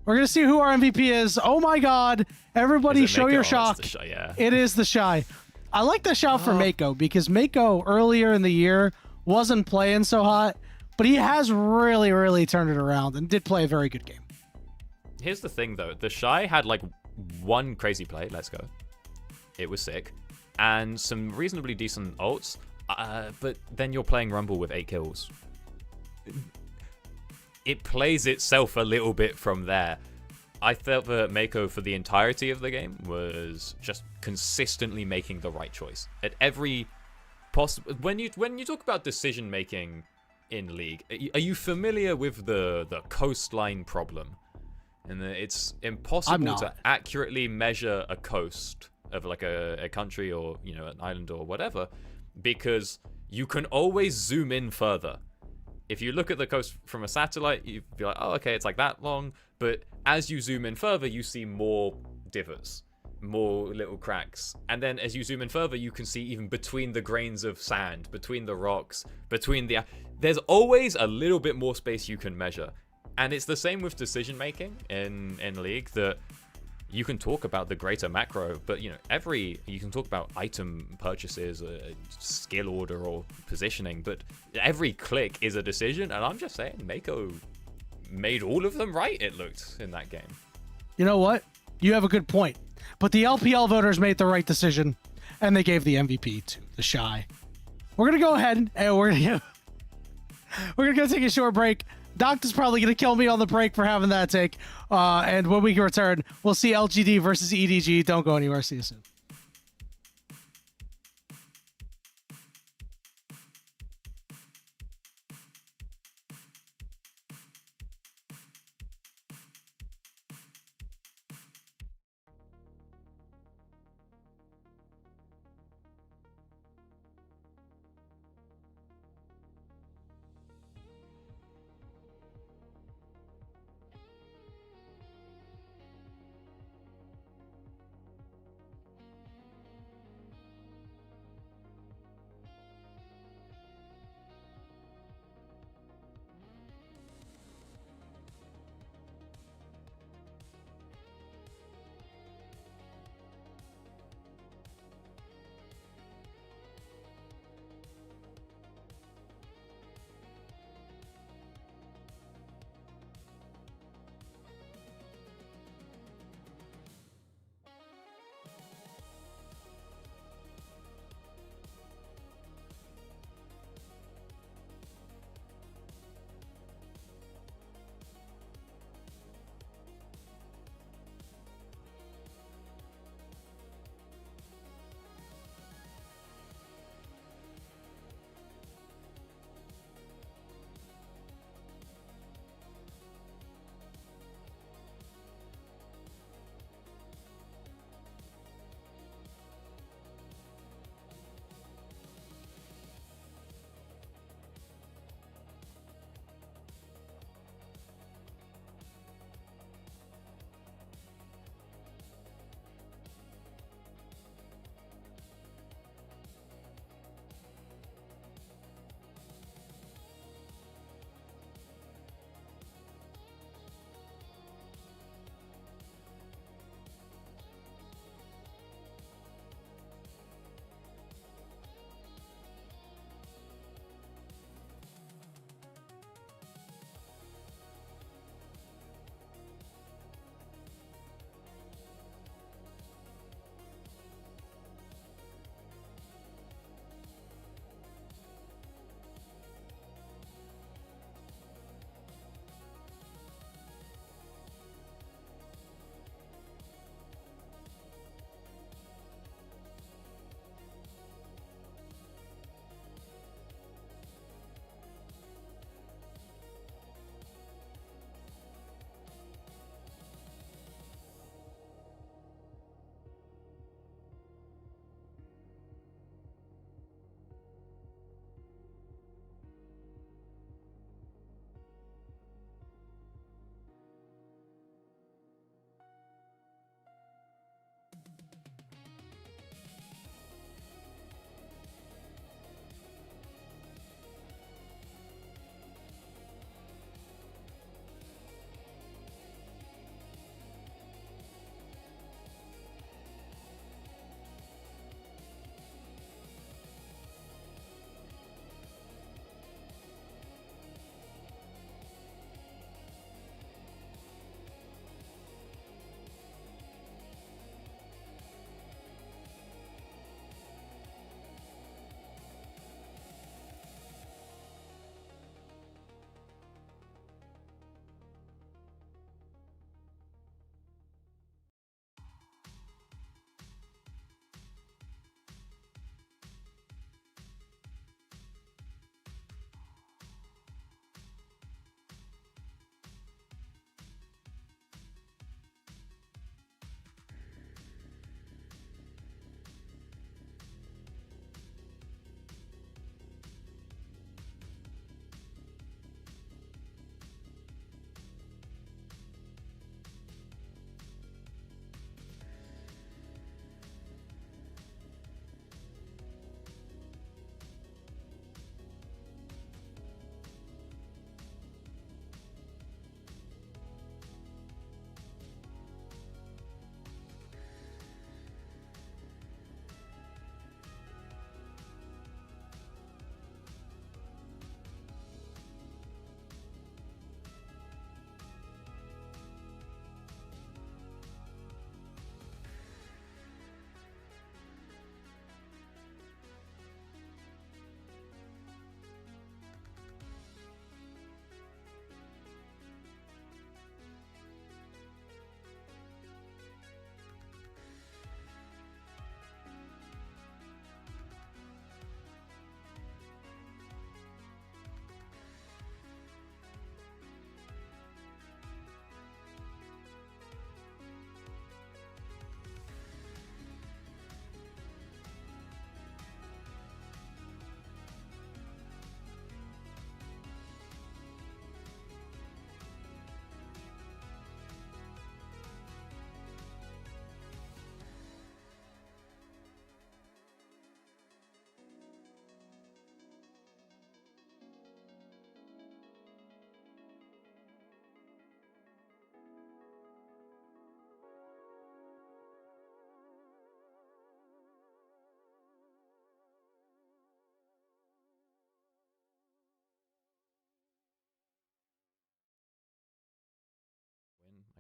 We're gonna see who our MVP is. Oh my God! Everybody, Is it show Mako? your Oh, it's shock. the Shy, yeah. It is the Shy. I like the shout for Mako because Mako earlier in the year wasn't playing so hot, but he has really, really turned it around and did play a very good game. Here's the thing, though. The Shy had, like, one crazy play. Let's go. It was sick. And some reasonably decent ults. But then you're playing Rumble with 8 kills. It plays itself a little bit from there. I felt that Mako, for the entirety of the game, was just consistently making the right choice. At every possible... When you talk about decision-making in League, are you familiar with the coastline problem? And it's impossible to accurately measure a coast of like a country or, you know, an island or whatever, because you can always zoom in further. If you look at the coast from a satellite, you'd be like, oh, okay, it's like that long. But as you zoom in further, you see more divots, more little cracks. And then as you zoom in further, you can see even between the grains of sand, between the rocks, between the... There's always a little bit more space you can measure. And it's the same with decision-making in League, that you can talk about the greater macro, but, you know, you can talk about item purchases, skill order, or positioning, but every click is a decision, and I'm just saying, Mako made all of them right, it looked, in that game. You know what? You have a good point. But the LPL voters made the right decision, and they gave the MVP to the Shy. We're going to go ahead, and we're going to go take a short break. Doctor's probably going to kill me on the break for having that take. And when we return, we'll see LGD versus EDG. Don't go anywhere. See you soon.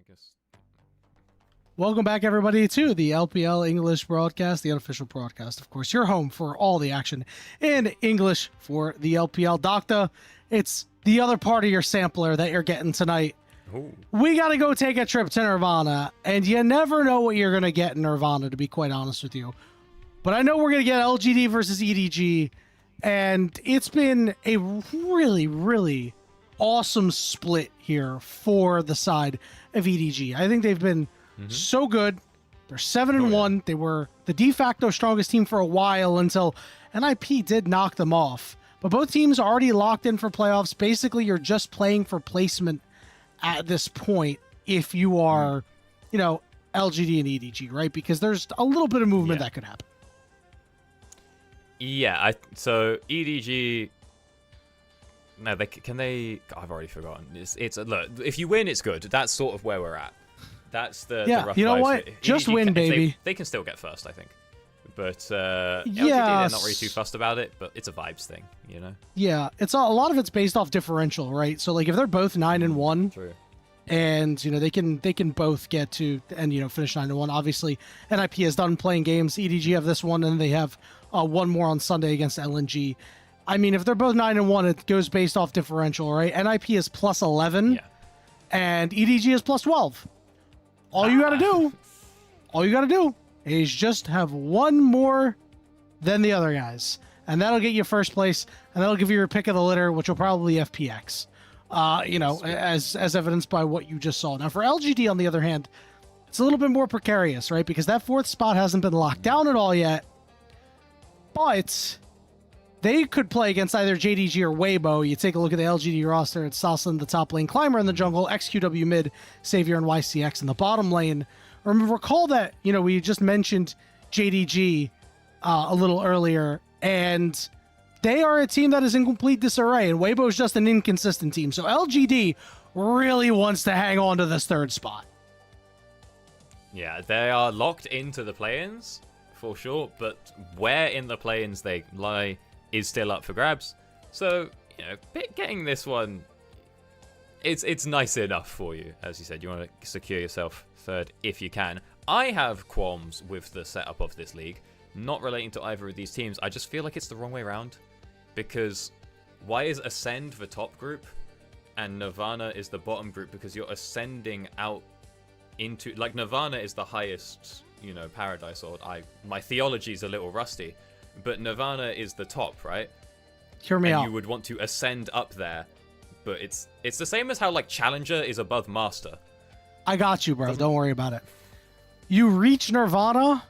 guess. Welcome back, everybody, to the LPL English broadcast, the unofficial broadcast. Of course, your home for all the action in English for the LPL. Doctor, it's the other part of your sampler that you're getting tonight. Ooh. We got to go take a trip to Nirvana, and you never know what you're going to get in Nirvana, to be quite honest with you. But I know we're going to get LGD versus EDG, and it's been a really, really awesome split here for the side of EDG. I think they've been so good. They're 7-1. They were the de facto strongest team for a while until NIP did knock them off. But both teams are already locked in for playoffs. Basically, you're just playing for placement at this point if you are, you know, LGD and EDG, right? Because there's a little bit of movement that could happen. Yeah, so EDG... No, can they... I've already forgotten. It's look, if you win, it's good. That's sort of where we're at. That's the rough you know vibes. what? Just win, baby. They can still get first, I think. But LGD, they're not really too fussed about it, but it's a vibes thing, you know? Yeah, it's a lot of it's based off differential, right? So, like, if they're both 9-1, True. And, you know, they can both get to, and, you know, finish 9-1. Obviously, NIP has done playing games. EDG have this one, and they have one more on Sunday against LNG. I mean, if they're both 9-1, it goes based off differential, right? NIP is plus 11, and EDG is plus 12. All you gotta do is just have one more than the other guys, and that'll get you first place, and that'll give you your pick of the litter, which will probably be FPX. You know, as evidenced by what you just saw. Now, for LGD, on the other hand, it's a little bit more precarious, right? Because that fourth spot hasn't been locked down at all yet, but they could play against either JDG or Weibo. You take a look at the LGD roster. It's Salsa, the top lane, Climber in the jungle, XQW mid, Savior, and YCX in the bottom lane. Recall that, you know, we just mentioned JDG a little earlier, and they are a team that is in complete disarray, and Weibo is just an inconsistent team. So LGD really wants to hang on to this third spot. Yeah, they are locked into the play-ins, for sure, but where in the play-ins they lie is still up for grabs. So, you know, getting this one, it's nice enough for you. As you said, you want to secure yourself third if you can. I have qualms with the setup of this league, not relating to either of these teams. I just feel like it's the wrong way around, because why is Ascend the top group and Nirvana is the bottom group? Because you're ascending out into, like, Nirvana is the highest, you know, paradise, or my theology is a little rusty, but Nirvana is the top, right? Hear me out. You would want to ascend up there, but it's the same as how, like, Challenger is above Master. I got you, bro. Don't worry about it. You reach Nirvana,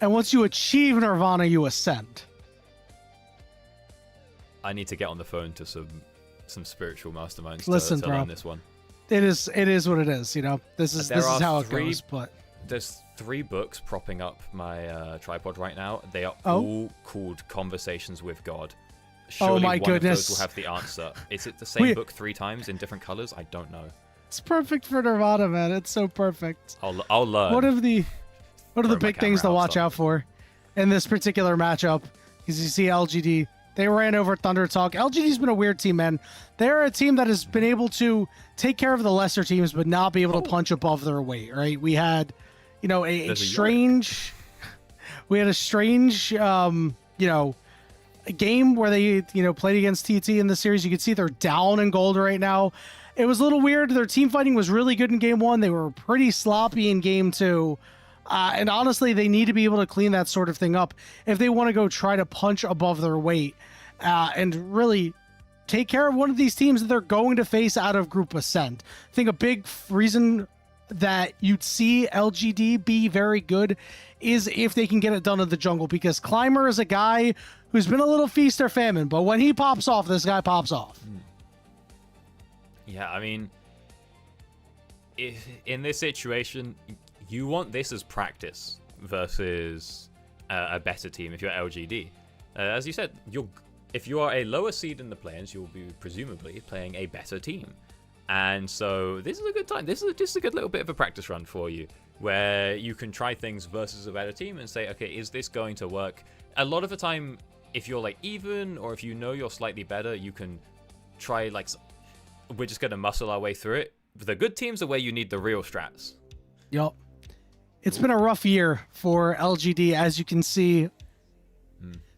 and once you achieve Nirvana, you ascend. I need to get on the phone to some spiritual masterminds Listen, to bro, learn this one. It is what it is, you know? This is how it goes, but... There's 3 books propping up my tripod right now. They are all called Conversations with God. Surely my one goodness. of those will have the answer. Is it the same book 3 times in different colors? I don't know. It's perfect for Nirvana, man. It's so perfect. I'll learn. What are the big things to watch out for in this particular matchup? Because you see LGD, they ran over Thunder Talk. LGD's been a weird team, man. They're a team that has been able to take care of the lesser teams, but not be able to punch above their weight, right? We had, you know, a strange, you know, a game where they, you know, played against TT in the series. You can see they're down in gold right now. It was a little weird. Their team fighting was really good in game 1. They were pretty sloppy in game 2. And honestly, they need to be able to clean that sort of thing up if they want to go try to punch above their weight and really take care of one of these teams that they're going to face out of Group Ascent. I think a big reason that you'd see LGD be very good is if they can get it done in the jungle, because Climber is a guy who's been a little feast or famine, but when he pops off, this guy pops off. Yeah, I mean, in this situation, you want this as practice versus a better team if you're LGD. As you said, if you are a lower seed in the play-ins, you'll be presumably playing a better team. And so this is a good time. This is just a good little bit of a practice run for you, where you can try things versus a better team and say, okay, is this going to work? A lot of the time, if you're like even, or if you know you're slightly better, you can try like, we're just going to muscle our way through it. the good teams are where you need the real strats. Yup. It's been a rough year for LGD, as you can see.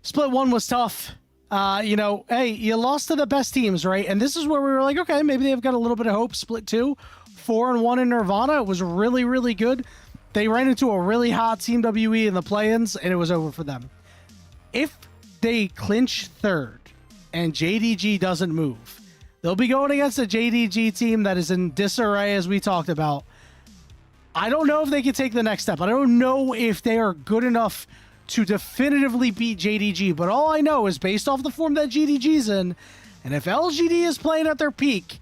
Split 1 was tough. Hey, you lost to the best teams, right? And this is where we were like, okay, maybe they've got a little bit of hope. Split 2, 4-1 in Nirvana. It was really, really good. They ran into a really hot Team WE in the play-ins, and it was over for them. If they clinch third and JDG doesn't move, they'll be going against a JDG team that is in disarray, as we talked about. I don't know if they can take the next step. I don't know if they are good enough to definitively beat JDG, but all I know is based off the form that JDG's in, and if LGD is playing at their peak,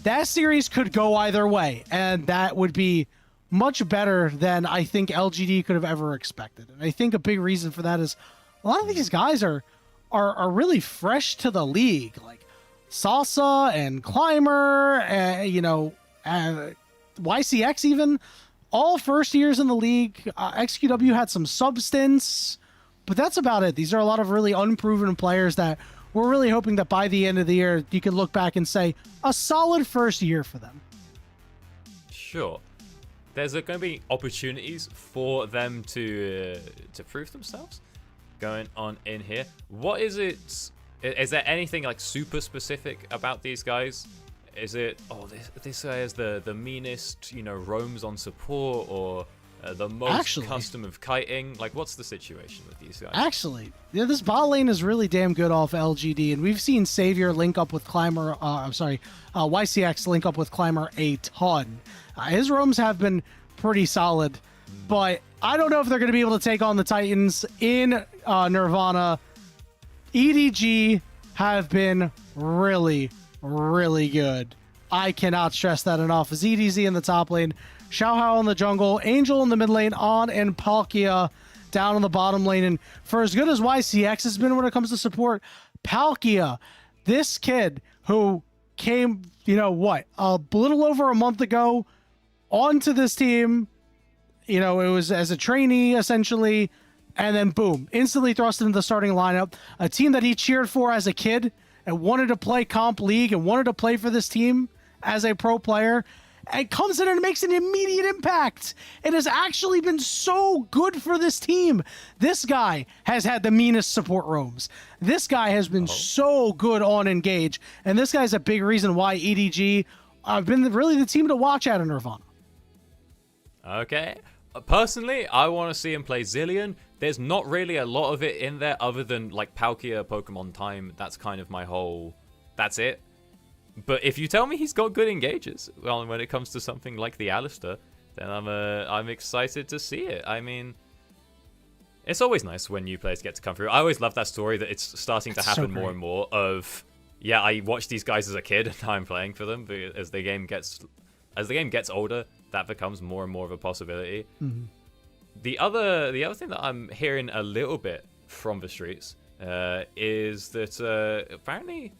that series could go either way, and that would be much better than I think LGD could have ever expected. And I think a big reason for that is a lot of these guys are really fresh to the league, like Salsa and Climber, YCX even, all first years in the league. XQW had some substance, but that's about it. These are a lot of really unproven players that we're really hoping that by the end of the year, you can look back and say a solid first year for them. Sure. There's going to be opportunities for them to prove themselves going on in here. What is it? Is there anything like super specific about these guys? Is it, this guy is the meanest, roams on support, or the most custom of kiting? Like, what's the situation with these guys? Actually, this bot lane is really damn good off LGD, and we've seen Savior link up with Climber, YCX link up with Climber a ton. His roams have been pretty solid, but I don't know if they're going to be able to take on the Titans in Nirvana. EDG have been really, really good. I cannot stress that enough. ZDZ in the top lane, Xiaohao in the jungle, Angel in the mid lane, On and Palkia down in the bottom lane. And for as good as YCX has been when it comes to support, Palkia, this kid who came, a little over a month ago onto this team, it was as a trainee essentially, and then boom, instantly thrust into the starting lineup. A team that he cheered for as a kid and wanted to play comp league and wanted to play for this team as a pro player, and comes in and makes an immediate impact. It has actually been so good for this team. This guy has had the meanest support roams. This guy has been so good on Engage, and this guy's a big reason why EDG have been really the team to watch out in Nirvana. Okay. Personally, I want to see him play Zillion. There's not really a lot of it in there other than like Palkia, Pokemon Time. That's kind of my whole... That's it. But if you tell me he's got good engages, well, when it comes to something like the Alistair, then I'm excited to see it. I mean, it's always nice when new players get to come through. I always love that story that it's starting to happen more and more of, yeah, I watched these guys as a kid and now I'm playing for them. But as the game gets older, that becomes more and more of a possibility. Mm-hmm. The other thing that I'm hearing a little bit from the streets is that apparently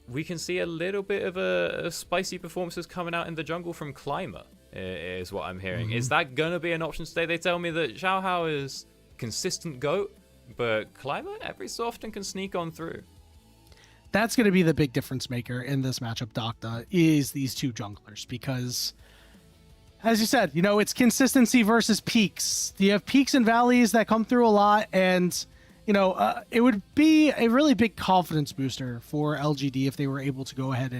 we can see a little bit of a spicy performances coming out in the jungle from Climber, is what I'm hearing. Mm-hmm. Is that going to be an option today? They tell me that Xiaohao is consistent GOAT, but Climber every so often can sneak on through. That's going to be the big difference maker in this matchup, Docta, is these two junglers, because as you said, it's consistency versus peaks. You have peaks and valleys that come through a lot, and it would be a really big confidence booster for LGD if they were able to go ahead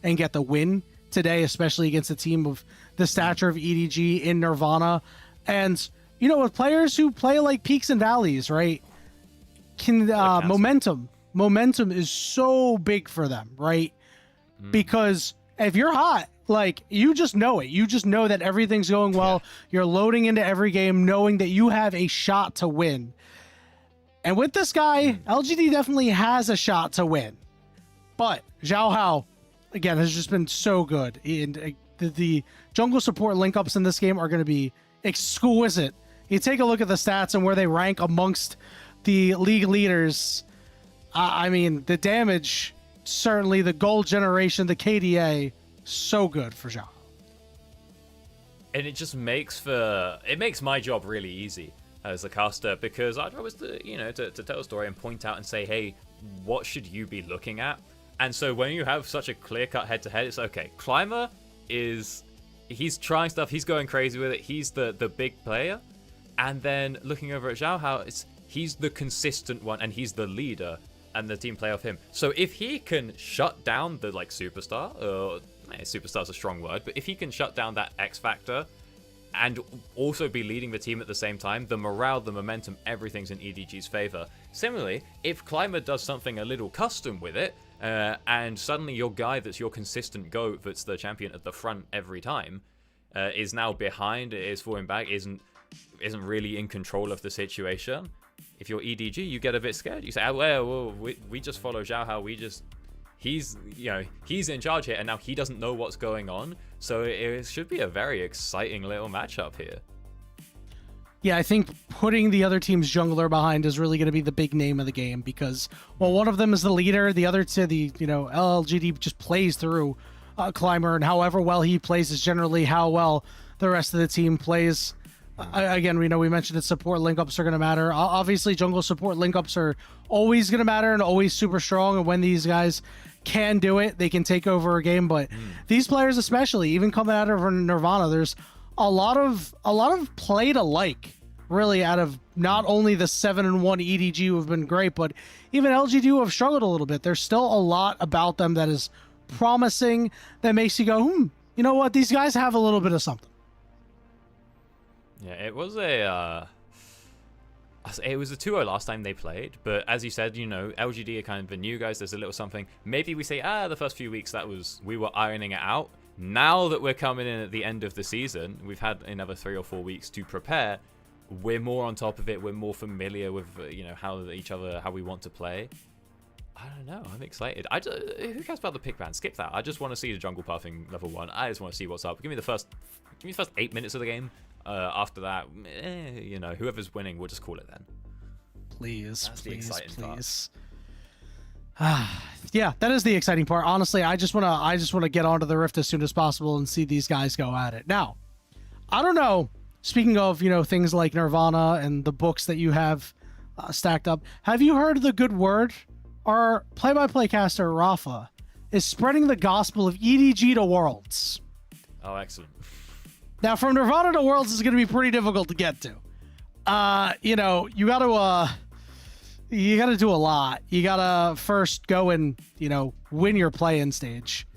and get the win today, especially against a team of the stature of EDG in Nirvana. And, with players who play like peaks and valleys, right, momentum is so big for them, right? Because if you're hot, you just know it. You just know that everything's going well. Yeah. You're loading into every game knowing that you have a shot to win. And with this guy, LGD definitely has a shot to win. But Xiaohao, again, has just been so good. And the jungle support link-ups in this game are going to be exquisite. You take a look at the stats and where they rank amongst the league leaders. I mean, the damage, certainly the gold generation, the KDA, so good for Xiaohao. And it just makes my job really easy as a caster, because our job is to tell a story and point out and say, hey, what should you be looking at? And so when you have such a clear-cut head-to-head, it's okay. Climber he's trying stuff, he's going crazy with it, he's the big player. And then looking over at Zhao Hao, he's the consistent one, and he's the leader, and the team play off him. So if he can shut down the superstar, or superstar's a strong word, but if he can shut down that X factor and also be leading the team at the same time, the morale, the momentum, everything's in EDG's favor. Similarly, if Climber does something a little custom with it, and suddenly your guy that's your consistent GOAT, that's the champion at the front every time, is now behind, is falling back, isn't really in control of the situation. If you're EDG, you get a bit scared. You say, oh, well, we just follow Zhao Hao. He's in charge here, and now he doesn't know what's going on. So it should be a very exciting little matchup here. Yeah, I think putting the other team's jungler behind is really going to be the big name of the game because, well, one of them is the leader, the other two, LGD just plays through Climber, and however well he plays is generally how well the rest of the team plays. Again, we mentioned that support link-ups are going to matter. Obviously, jungle support link-ups are always going to matter and always super strong, and when these guys can do it, they can take over a game, but these players especially, even coming out of Nirvana, there's a lot of play to like, really, out of not only the 7-1 EDG who have been great, but even LGD who have struggled a little bit. There's still a lot about them that is promising, that makes you go, you know what, these guys have a little bit of something. Yeah, it was a 2-0 last time they played, but as you said, LGD are kind of the new guys. There's a little something. Maybe we say, the first few weeks we were ironing it out. Now that we're coming in at the end of the season, we've had another 3 or 4 weeks to prepare. We're more on top of it. We're more familiar with how we want to play. I don't know. I'm excited. Who cares about the pick ban? Skip that. I just want to see the jungle pathing level 1. I just want to see what's up. Give me the first 8 minutes of the game. After that, whoever's winning, we'll just call it then. Please, That's the exciting please. Yeah, that is the exciting part. Honestly, I just wanna get onto the Rift as soon as possible and see these guys go at it. Now, I don't know. Speaking of things like Nirvana and the books that you have stacked up, have you heard the good word? Our play-by-play caster Rafa is spreading the gospel of EDG to Worlds. Oh, excellent. Now, from Nirvana to Worlds is going to be pretty difficult to get to. You got to do a lot. You got to first go and, win your play-in stage.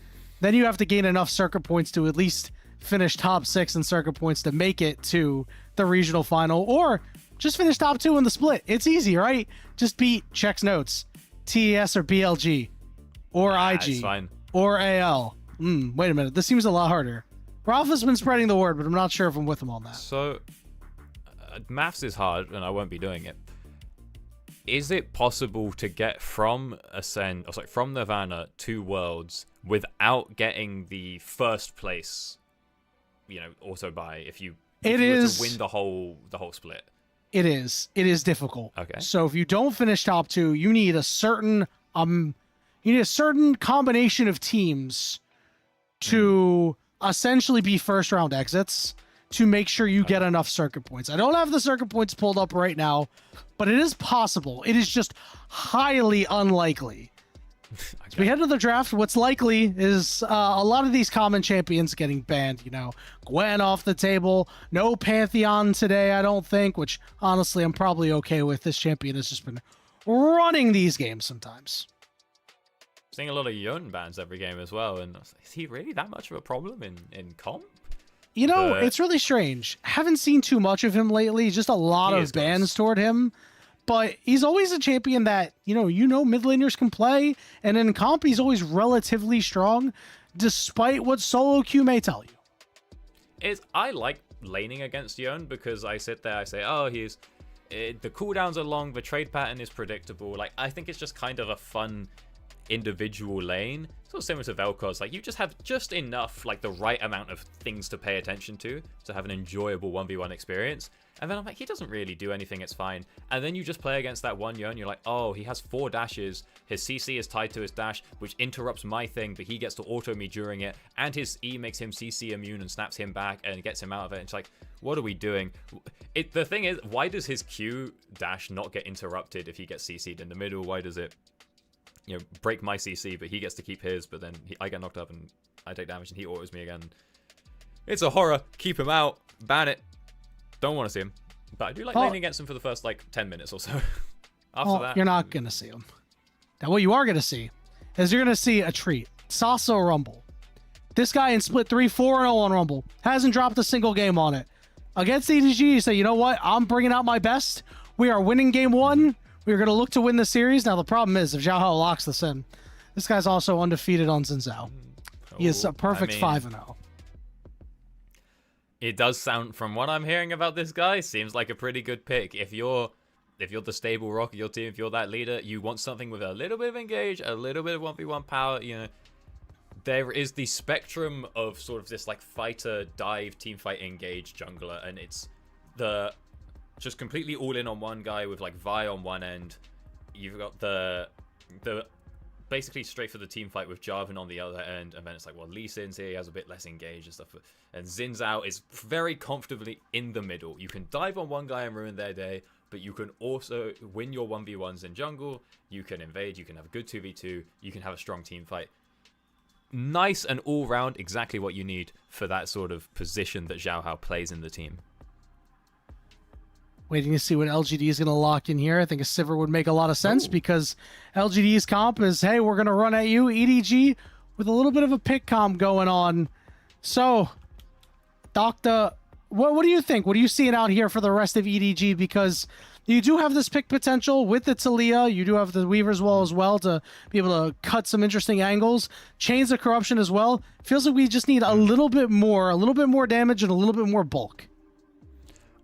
Then you have to gain enough circuit points to at least finish top 6 in circuit points to make it to the regional final, or just finish top 2 in the split. It's easy, right? Just beat Check's Notes, TES or BLG, or IG, it's fine. or AL. Wait a minute. This seems a lot harder. Rafa's been spreading the word, but I'm not sure if I'm with him on that. So, maths is hard, and I won't be doing it. Is it possible to get from Nirvana to Worlds without getting the first place, auto buy if you were to win the whole split? It is difficult. Okay. So if you don't finish top 2, you need a certain combination of teams to essentially be first round exits to make sure you get enough circuit points. I don't have the circuit points pulled up right now, but it is possible. It is just highly unlikely. Okay. As we head to the draft, what's likely is a lot of these common champions getting banned. Gwen off the table. No Pantheon today, I don't think, which honestly I'm probably okay with. This champion has just been running these games sometimes. Seeing a lot of Yone bans every game as well, and is he really that much of a problem in comp? It's really strange. Haven't seen too much of him lately. Just a lot of bans toward him. But he's always a champion that, mid laners can play. And in comp, he's always relatively strong, despite what solo queue may tell you. I like laning against Yone because I sit there, I say, the cooldowns are long, the trade pattern is predictable. I think it's just kind of a fun individual lane, sort of similar to Vel'Koz. You just have just enough, the right amount of things to pay attention to have an enjoyable 1v1 experience. And then I'm like, he doesn't really do anything, it's fine. And then you just play against that one Yone, you're like, oh, he has 4 dashes, his CC is tied to his dash, which interrupts my thing, but he gets to auto me during it, and his E makes him CC immune and snaps him back and gets him out of it. And it's like, what are we doing? The thing is, why does his Q dash not get interrupted if he gets CC'd in the middle? Why does it break my CC, but he gets to keep his, but then I get knocked up and I take damage and he autos me again. It's a horror. Keep him out. Ban it. Don't want to see him. But I do like laning against him for the first, like, 10 minutes or so. After that... You're not going to see him. Now, what you are going to see is you're going to see a treat. Sasso Rumble. This guy in Split 3, 4-0 on Rumble. Hasn't dropped a single game on it. Against EDG, you say, you know what? I'm bringing out my best. We are winning game 1. We're going to look to win the series. Now, the problem is, if Xiao Hao locks this in, this guy's also undefeated on Xin Zhao. He is a perfect 5-0. It does sound, from what I'm hearing about this guy, seems like a pretty good pick. If you're the stable rock of your team, if you're that leader, you want something with a little bit of engage, a little bit of 1v1 power, there is the spectrum of sort of this like fighter, dive, teamfight, engage jungler, and it's the just completely all in on one guy with like Vi on one end. You've got the basically straight for the team fight with Jarvan on the other end, and then it's like, well, Lee Sin's here, he has a bit less engage and stuff, and Xin Zhao is very comfortably in the middle. You can dive on one guy and ruin their day, but you can also win your 1v1s in jungle, you can invade, you can have a good 2v2, you can have a strong team fight. Nice and all-round exactly what you need for that sort of position that Xiao Hao plays in the team. Waiting to see what LGD is going to lock in here. I think a Sivir would make a lot of sense because LGD's comp is, hey, we're going to run at you. EDG with a little bit of a pick comp going on. So, Doctor, what do you think? What are you seeing out here for the rest of EDG? Because you do have this pick potential with the Talia. You do have the Weaver's Wall as well to be able to cut some interesting angles. Chains of Corruption as well. Feels like we just need a little bit more damage and a little bit more bulk.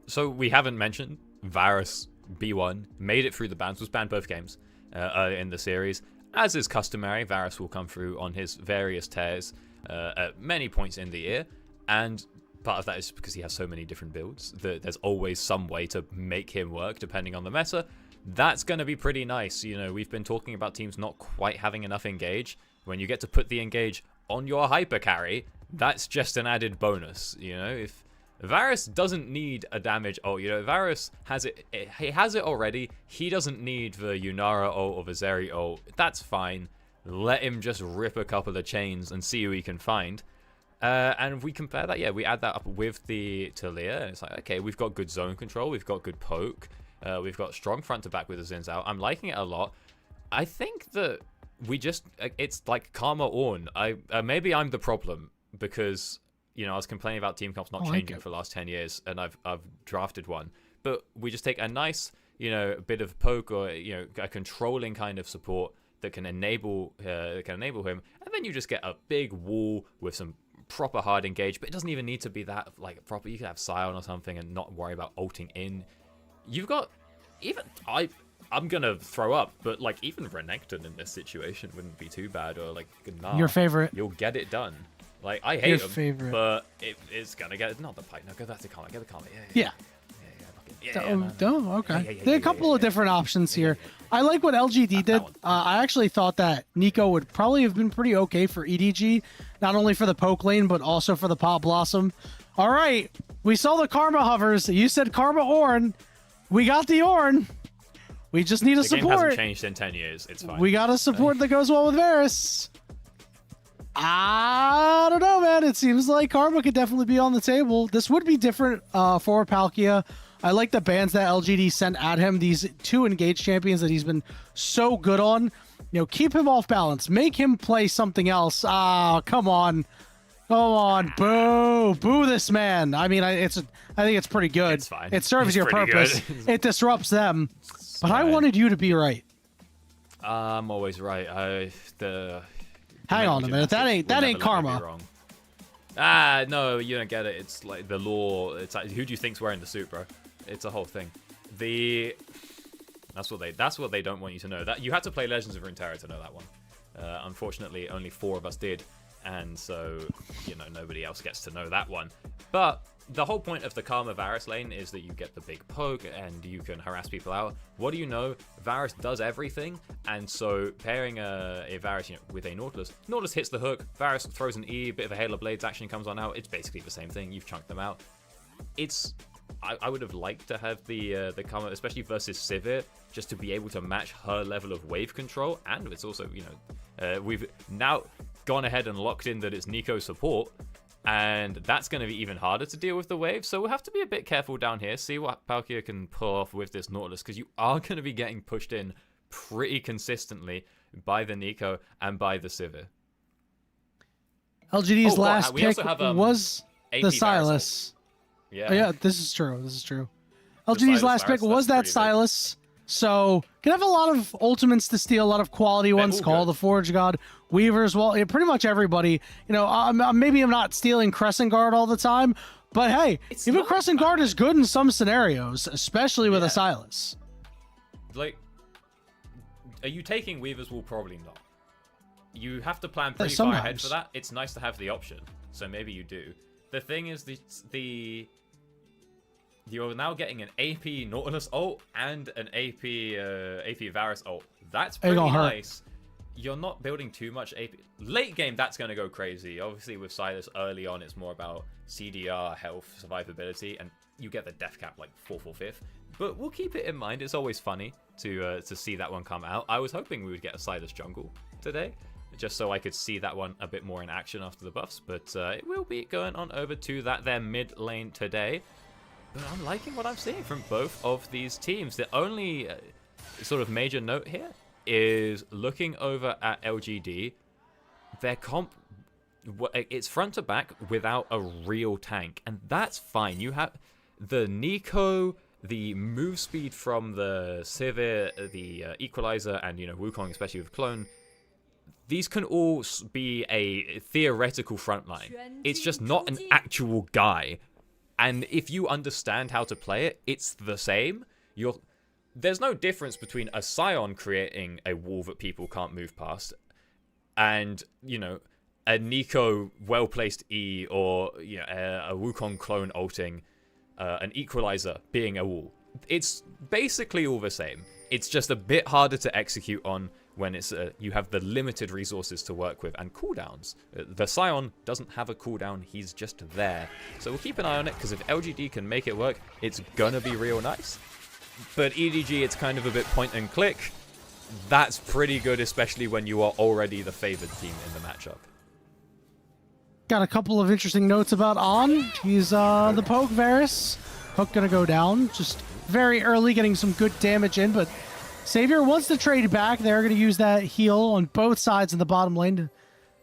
So we haven't mentioned Varus B1 made it through the bans, was banned both games in the series. As is customary, Varus will come through on his various tears at many points in the year, and part of that is because he has so many different builds that there's always some way to make him work depending on the meta. That's going to be pretty nice. We've been talking about teams not quite having enough engage. When you get to put the engage on your hyper carry, that's just an added bonus. If Varus doesn't need a damage ult. Varus has it. He has it already. He doesn't need the Yunara ult or the Zeri ult. That's fine. Let him just rip a couple of chains and see who he can find. And if we compare that, we add that up with the Talia, and it's like, okay, we've got good zone control. We've got good poke. We've got strong front to back with the Xin Zhao. I'm liking it a lot. I think that it's like Karma Ornn. Maybe I'm the problem because... I was complaining about team comps not changing for the last 10 years, and I've drafted one. But we just take a nice, bit of poke or, a controlling kind of support that can enable him, and then you just get a big wall with some proper hard engage. But it doesn't even need to be that like proper. You can have Scion or something and not worry about ulting in. You've got I'm gonna throw up, but like even Renekton in this situation wouldn't be too bad, or like your favorite. You'll get it done. Like, I hate him, favorite. But it's going to get... Not the Pyke. No, go back to Karma. Get the Karma. Yeah. Okay. There are a couple of different options here. I like what LGD did. I actually thought that Nico would probably have been pretty okay for EDG. Not only for the poke lane, but also for the Pop Blossom. All right. We saw the Karma hovers. You said Karma Ornn. We got the Ornn. We just need a support. The game hasn't changed in 10 years. It's fine. We got a support that goes well with Varus. I don't know, man. It seems like Karma could definitely be on the table. This would be different for Palkia. I like the bans that LGD sent at him. These 2 engaged champions that he's been so good on. Keep him off balance. Make him play something else. Come on. Boo. Boo this man. I mean, I think it's pretty good. It's fine. It serves your purpose. It disrupts them. But I wanted you to be right. I'm always right. Hang on a minute. That ain't Karma. No, you don't get it. It's like the lore. It's like, who do you think's wearing the suit, bro? It's a whole thing. That's what they don't want you to know. That you had to play Legends of Runeterra to know that one. Unfortunately, only 4 of us did, and so nobody else gets to know that one. But the whole point of the Karma Varus lane is that you get the big poke and you can harass people out. What do you know? Varus does everything, and so pairing a Varus with a Nautilus hits the hook, Varus throws an E, bit of a Halo Blades action comes on out. It's basically the same thing. You've chunked them out. It's I would have liked to have the Karma, especially versus Sivir, just to be able to match her level of wave control. And it's also, you know, we've now gone ahead and locked in that it's Nico support, and that's going to be even harder to deal with the wave. So we'll have to be a bit careful down here, see what Palkia can pull off with this Nautilus, because you are going to be getting pushed in pretty consistently by the Nico and by the Sivir. LGD's last pick have, was AP the Silas. Yeah. Oh, yeah, this is true. This is true. LGD's last pick was that Silas. So, can have a lot of ultimates to steal, a lot of quality ones. Call the Forge God, Weavers, well, yeah, pretty much everybody. You know, maybe I'm not stealing Crescent Guard all the time, but hey, even Crescent Guard is good in some scenarios, especially with a Silas. Like, are you taking Weaver's Wool? Probably not. You have to plan pretty far ahead for that. It's nice to have the option, so maybe you do. The thing is, you're now getting an AP Nautilus ult and an AP Varus ult. That's pretty nice. You're not building too much AP. Late game, that's going to go crazy. Obviously, with Silas early on, it's more about CDR, health, survivability, and you get the death cap like 4th or 5th. But we'll keep it in mind. It's always funny to see that one come out. I was hoping we would get a Silas jungle today, just so I could see that one a bit more in action after the buffs. But it will be going on over to their mid lane today. But I'm liking what I'm seeing from both of these teams. The only sort of major note here is looking over at LGD. Their comp, it's front to back without a real tank, and that's fine. You have the Nico, the move speed from the Sivir, the Equalizer, and, you know, Wukong, especially with Clone. These can all be a theoretical frontline. It's just not an actual guy. And if you understand how to play it, it's the same. There's no difference between a Scion creating a wall that people can't move past and, you know, a Nico well-placed E, or, you know, a Wukong clone ulting, an Equalizer being a wall. It's basically all the same. It's just a bit harder to execute on when it's you have the limited resources to work with and cooldowns. The Scion doesn't have a cooldown, he's just there. So we'll keep an eye on it, because if LGD can make it work, it's gonna be real nice. But EDG, it's kind of a bit point and click. That's pretty good, especially when you are already the favored team in the matchup. Got a couple of interesting notes about On. He's the poke Varus. Hook gonna go down. Just very early, getting some good damage in, but Savior wants to trade back. They're going to use that heal on both sides in the bottom lane to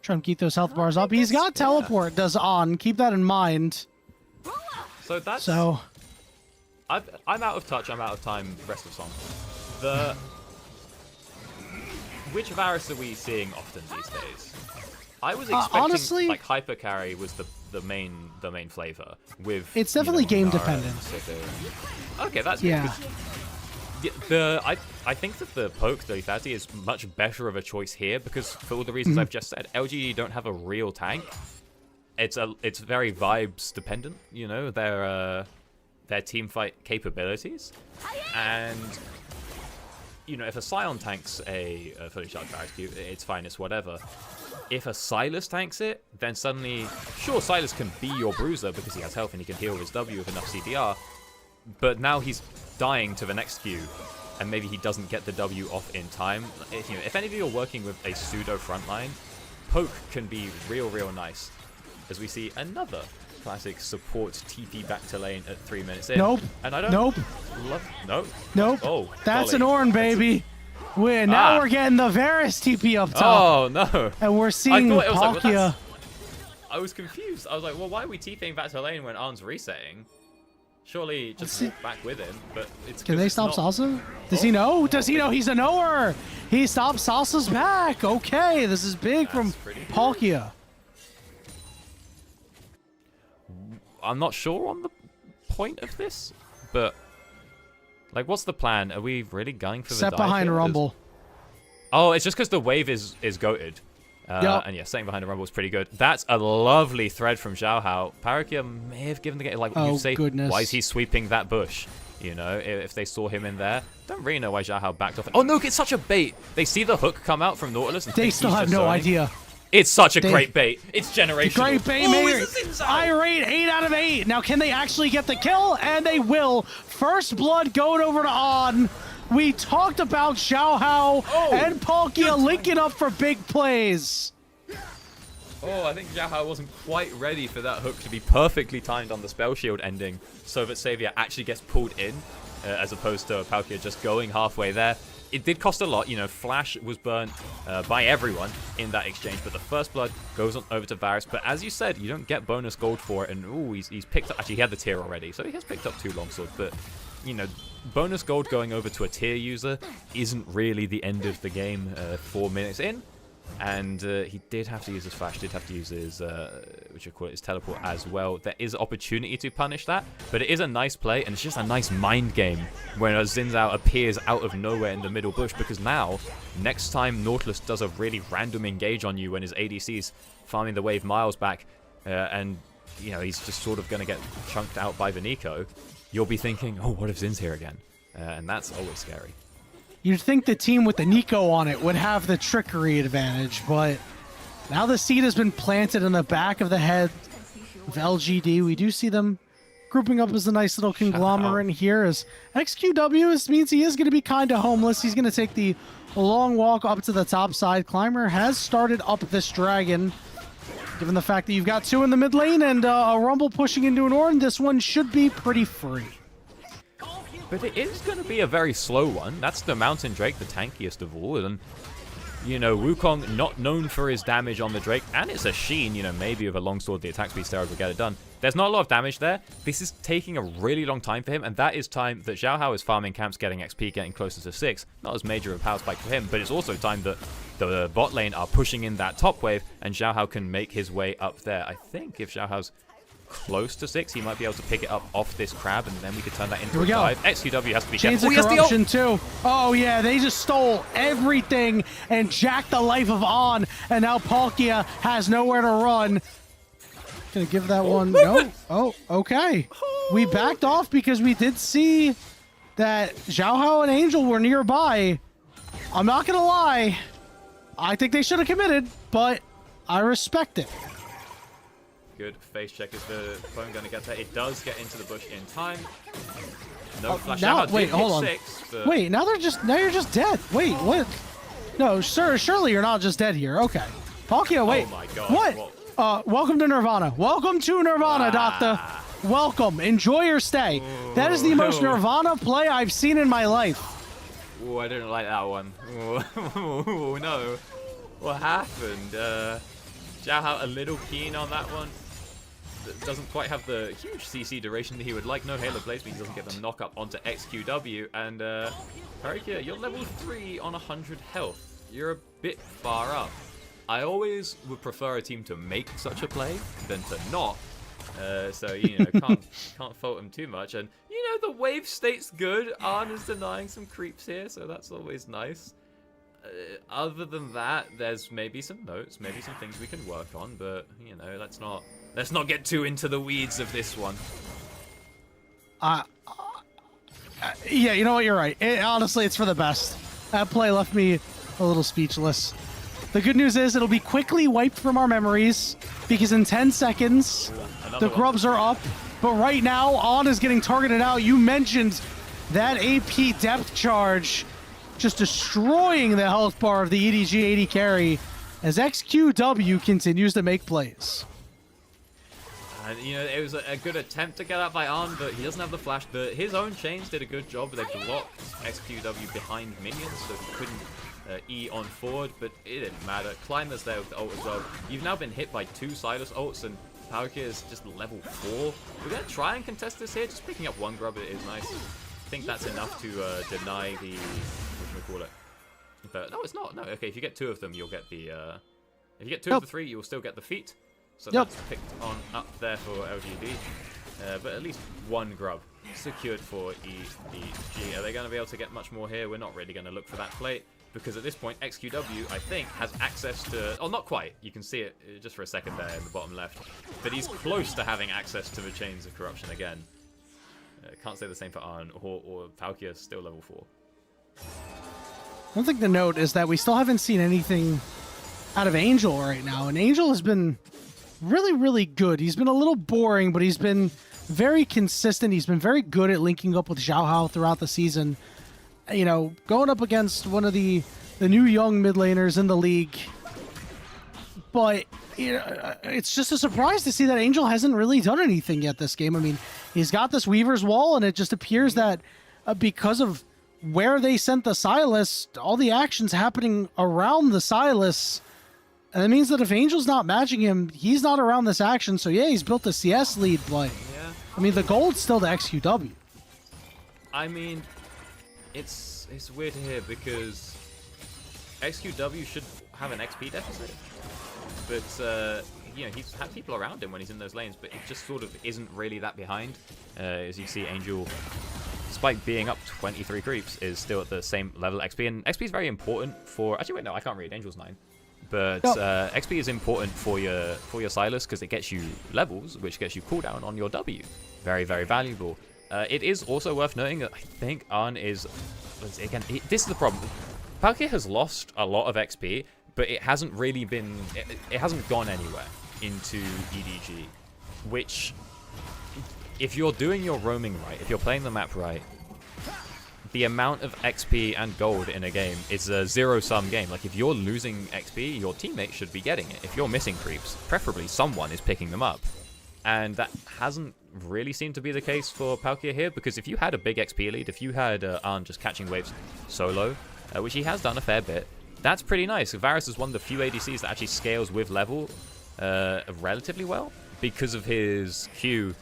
try and keep those health bars up. He's got teleport, does On. Keep that in mind. So that's... I'm out of touch, I'm out of time, rest of song. Which Varus are we seeing often these days? I was expecting, honestly, like, hyper carry was the main flavor. With, it's definitely game dependent. Okay, that's good. I think that the poke, the Lethality, is much better of a choice here, because for all the reasons I've just said, LGD don't have a real tank. It's very vibes dependent, you know, their team fight capabilities. And, you know, if a Scion tanks a fully charged Barracks Cube, it's fine, it's whatever. If a Silas tanks it, then suddenly, sure, Silas can be your bruiser because he has health and he can heal his W with enough CDR, but now he's dying to the next Q, and maybe he doesn't get the W off in time. If any of you are working with a pseudo frontline, poke can be real nice, as we see another classic support TP back to lane at 3 minutes in. Nope. And I don't Nope. Oh, that's an Ornn, baby. Now we're getting the Varus TP up top. Oh no. And we're seeing Palkia. Like, I was confused. I was like, well, why are we TPing back to lane when Arn's resetting? Surely just walk back with him, but it's... Can they stop Salsa? Does he know? Does he know he's a knower? He stopped Salsa's back. Okay, this is big from Palkia. I'm not sure on the point of this, but... Like, what's the plan? Are we really going for the dive? Set behind Rumble. Oh, it's just because the wave is goated. And yeah, setting behind the Rumble is pretty good. That's a lovely thread from Zhao Hao. Parakia may have given the game, like, you say, why is he sweeping that bush? You know, if they saw him in there. Don't really know why Zhao Hao backed off. Oh no, it's such a bait. They see the hook come out from Nautilus. And they still have no idea. It's such a great bait. It's generational. Great bait, Irate, 8 out of 8. Now, can they actually get the kill? And they will. First blood going over to On. We talked about Xiaohao and Palkia linking up for big plays. Oh, I think Xiaohao wasn't quite ready for that hook to be perfectly timed on the spell shield ending, so that Xavier actually gets pulled in, as opposed to Palkia just going halfway there. It did cost a lot, you know, Flash was burnt by everyone in that exchange, but the first blood goes on over to Varus. But as you said, you don't get bonus gold for it, and ooh, he's picked up, actually he had the tier already, so he has picked up 2 longswords, but, you know, bonus gold going over to a tier user isn't really the end of the game 4 minutes in. And he did have to use his flash, did have to use his, his teleport as well. There is opportunity to punish that, but it is a nice play, and it's just a nice mind game when a Xin Zhao appears out of nowhere in the middle bush, because now, next time Nautilus does a really random engage on you when his ADC's farming the wave miles back, and, you know, he's just sort of going to get chunked out by Vanico, you'll be thinking, oh, what if Xin's here again? And that's always scary. You'd think the team with the Nico on it would have the trickery advantage, but now the seed has been planted in the back of the head of LGD. We do see them grouping up as a nice little conglomerate here, as XQW means he is going to be kind of homeless. He's going to take the long walk up to the top side. Climber has started up this dragon. Given the fact that you've got 2 in the mid lane and a Rumble pushing into an Ornn, this one should be pretty free. But it is going to be a very slow one. That's the Mountain Drake, the tankiest of all. And, you know, Wukong not known for his damage on the Drake. And it's a Sheen, you know, maybe with a longsword, the attack speed steroid will get it done. There's not a lot of damage there. This is taking a really long time for him. And that is time that Xiaohao is farming camps, getting XP, getting closer to 6. Not as major a power spike for him, but it's also time that the bot lane are pushing in that top wave. And Xiaohao can make his way up there. I think if Xiaohao's close to 6, he might be able to pick it up off this crab, and then we could turn that into a dive. XQW has to be Chains of corruption too. Oh yeah, they just stole everything and jacked the life of On, and now Palkia has nowhere to run. Gonna give that one. No. Oh, okay. We backed off because we did see that Xiaohao and Angel were nearby. I'm not gonna lie. I think they should have committed, but I respect it. Good face check. Is the phone going to get there? It does get into the bush in time. No flash out. Wait, hold on. 6, but... Wait, now you're just dead. Wait, what? No, sir, surely you're not just dead here. Okay. Palkia, wait. Oh my god. What? Welcome to Nirvana. Welcome to Nirvana, Doctor. Welcome. Enjoy your stay. Ooh, that is the most Nirvana play I've seen in my life. Oh, I didn't like that one. Oh, no. What happened? Xiaohao a little keen on that one. Doesn't quite have the huge CC duration that he would like. No Halo Blaze, but he doesn't get the knock up onto XQW. And Parakia, you're level 3 on 100 health. You're a bit far up. I always would prefer a team to make such a play than to not. So, you know, can't fault him too much. And, you know, the wave state's good. Arn is denying some creeps here, so that's always nice. Other than that, there's maybe some notes, maybe some things we can work on, but, you know, let's not get too into the weeds of this one. Yeah, you know what, you're right. Honestly, it's for the best. That play left me a little speechless. The good news is it'll be quickly wiped from our memories, because in 10 seconds, the grubs are up. But right now, On is getting targeted out. You mentioned that AP depth charge just destroying the health bar of the EDG AD carry as XQW continues to make plays. And, you know, it was a good attempt to get out by Arn, but he doesn't have the flash. His own chains did a good job. They blocked XQW behind minions, so he couldn't E on forward, but it didn't matter. Climber's there with the ult as well. You've now been hit by 2 Silas ults, and Palkia is just level 4. We're going to try and contest this here. Just picking up 1 grub, it is nice. I think that's enough to deny the... call it. But no, it's not. No, okay, if you get 2 of them, you'll get the if you get 2 of the 3, you'll still get the feat. So that's picked on up there for LGD. But at least 1 grub secured for EDG. Are they going to be able to get much more here? We're not really going to look for that plate, because at this point XQW, I think, has access to... Oh, not quite. You can see it just for a second there in the bottom left. But he's close to having access to the Chains of Corruption again. Can't say the same for Arn or Palkia, still level 4. One thing to note is that we still haven't seen anything out of Angel right now, and Angel has been really, really good. He's been a little boring, but he's been very consistent. He's been very good at linking up with Xiaohao throughout the season. You know, going up against one of the new young mid laners in the league. But you know, it's just a surprise to see that Angel hasn't really done anything yet this game. I mean, he's got this Weaver's Wall, and it just appears that because of where they sent the Silas, all the action's happening around the Silas. And that means that if Angel's not matching him, he's not around this action. So yeah, he's built a CS lead, but Yeah. I mean, the gold's still the XQW. I mean, it's weird to hear because XQW should have an XP deficit, but you know, he's had people around him when he's in those lanes, but it just sort of isn't really that behind. As you see, Angel, despite being up 23 creeps, is still at the same level XP, and XP is very important for. Actually, wait, no, I can't read. Angel's 9. But XP is important for your Silas because it gets you levels, which gets you cooldown on your W. Very, very valuable. It is also worth noting that I think Arn is, again, this is the problem. Palkia has lost a lot of XP, but it hasn't really been, it hasn't gone anywhere into EDG, which, if you're doing your roaming right, if you're playing the map right, the amount of XP and gold in a game is a zero-sum game. Like, if you're losing XP, your teammate should be getting it. If you're missing creeps, preferably someone is picking them up. And that hasn't really seemed to be the case for Palkia here, because if you had a big XP lead, if you had Arn just catching waves solo, which he has done a fair bit, that's pretty nice. Varus is one of the few ADCs that actually scales with level relatively well, because of his Q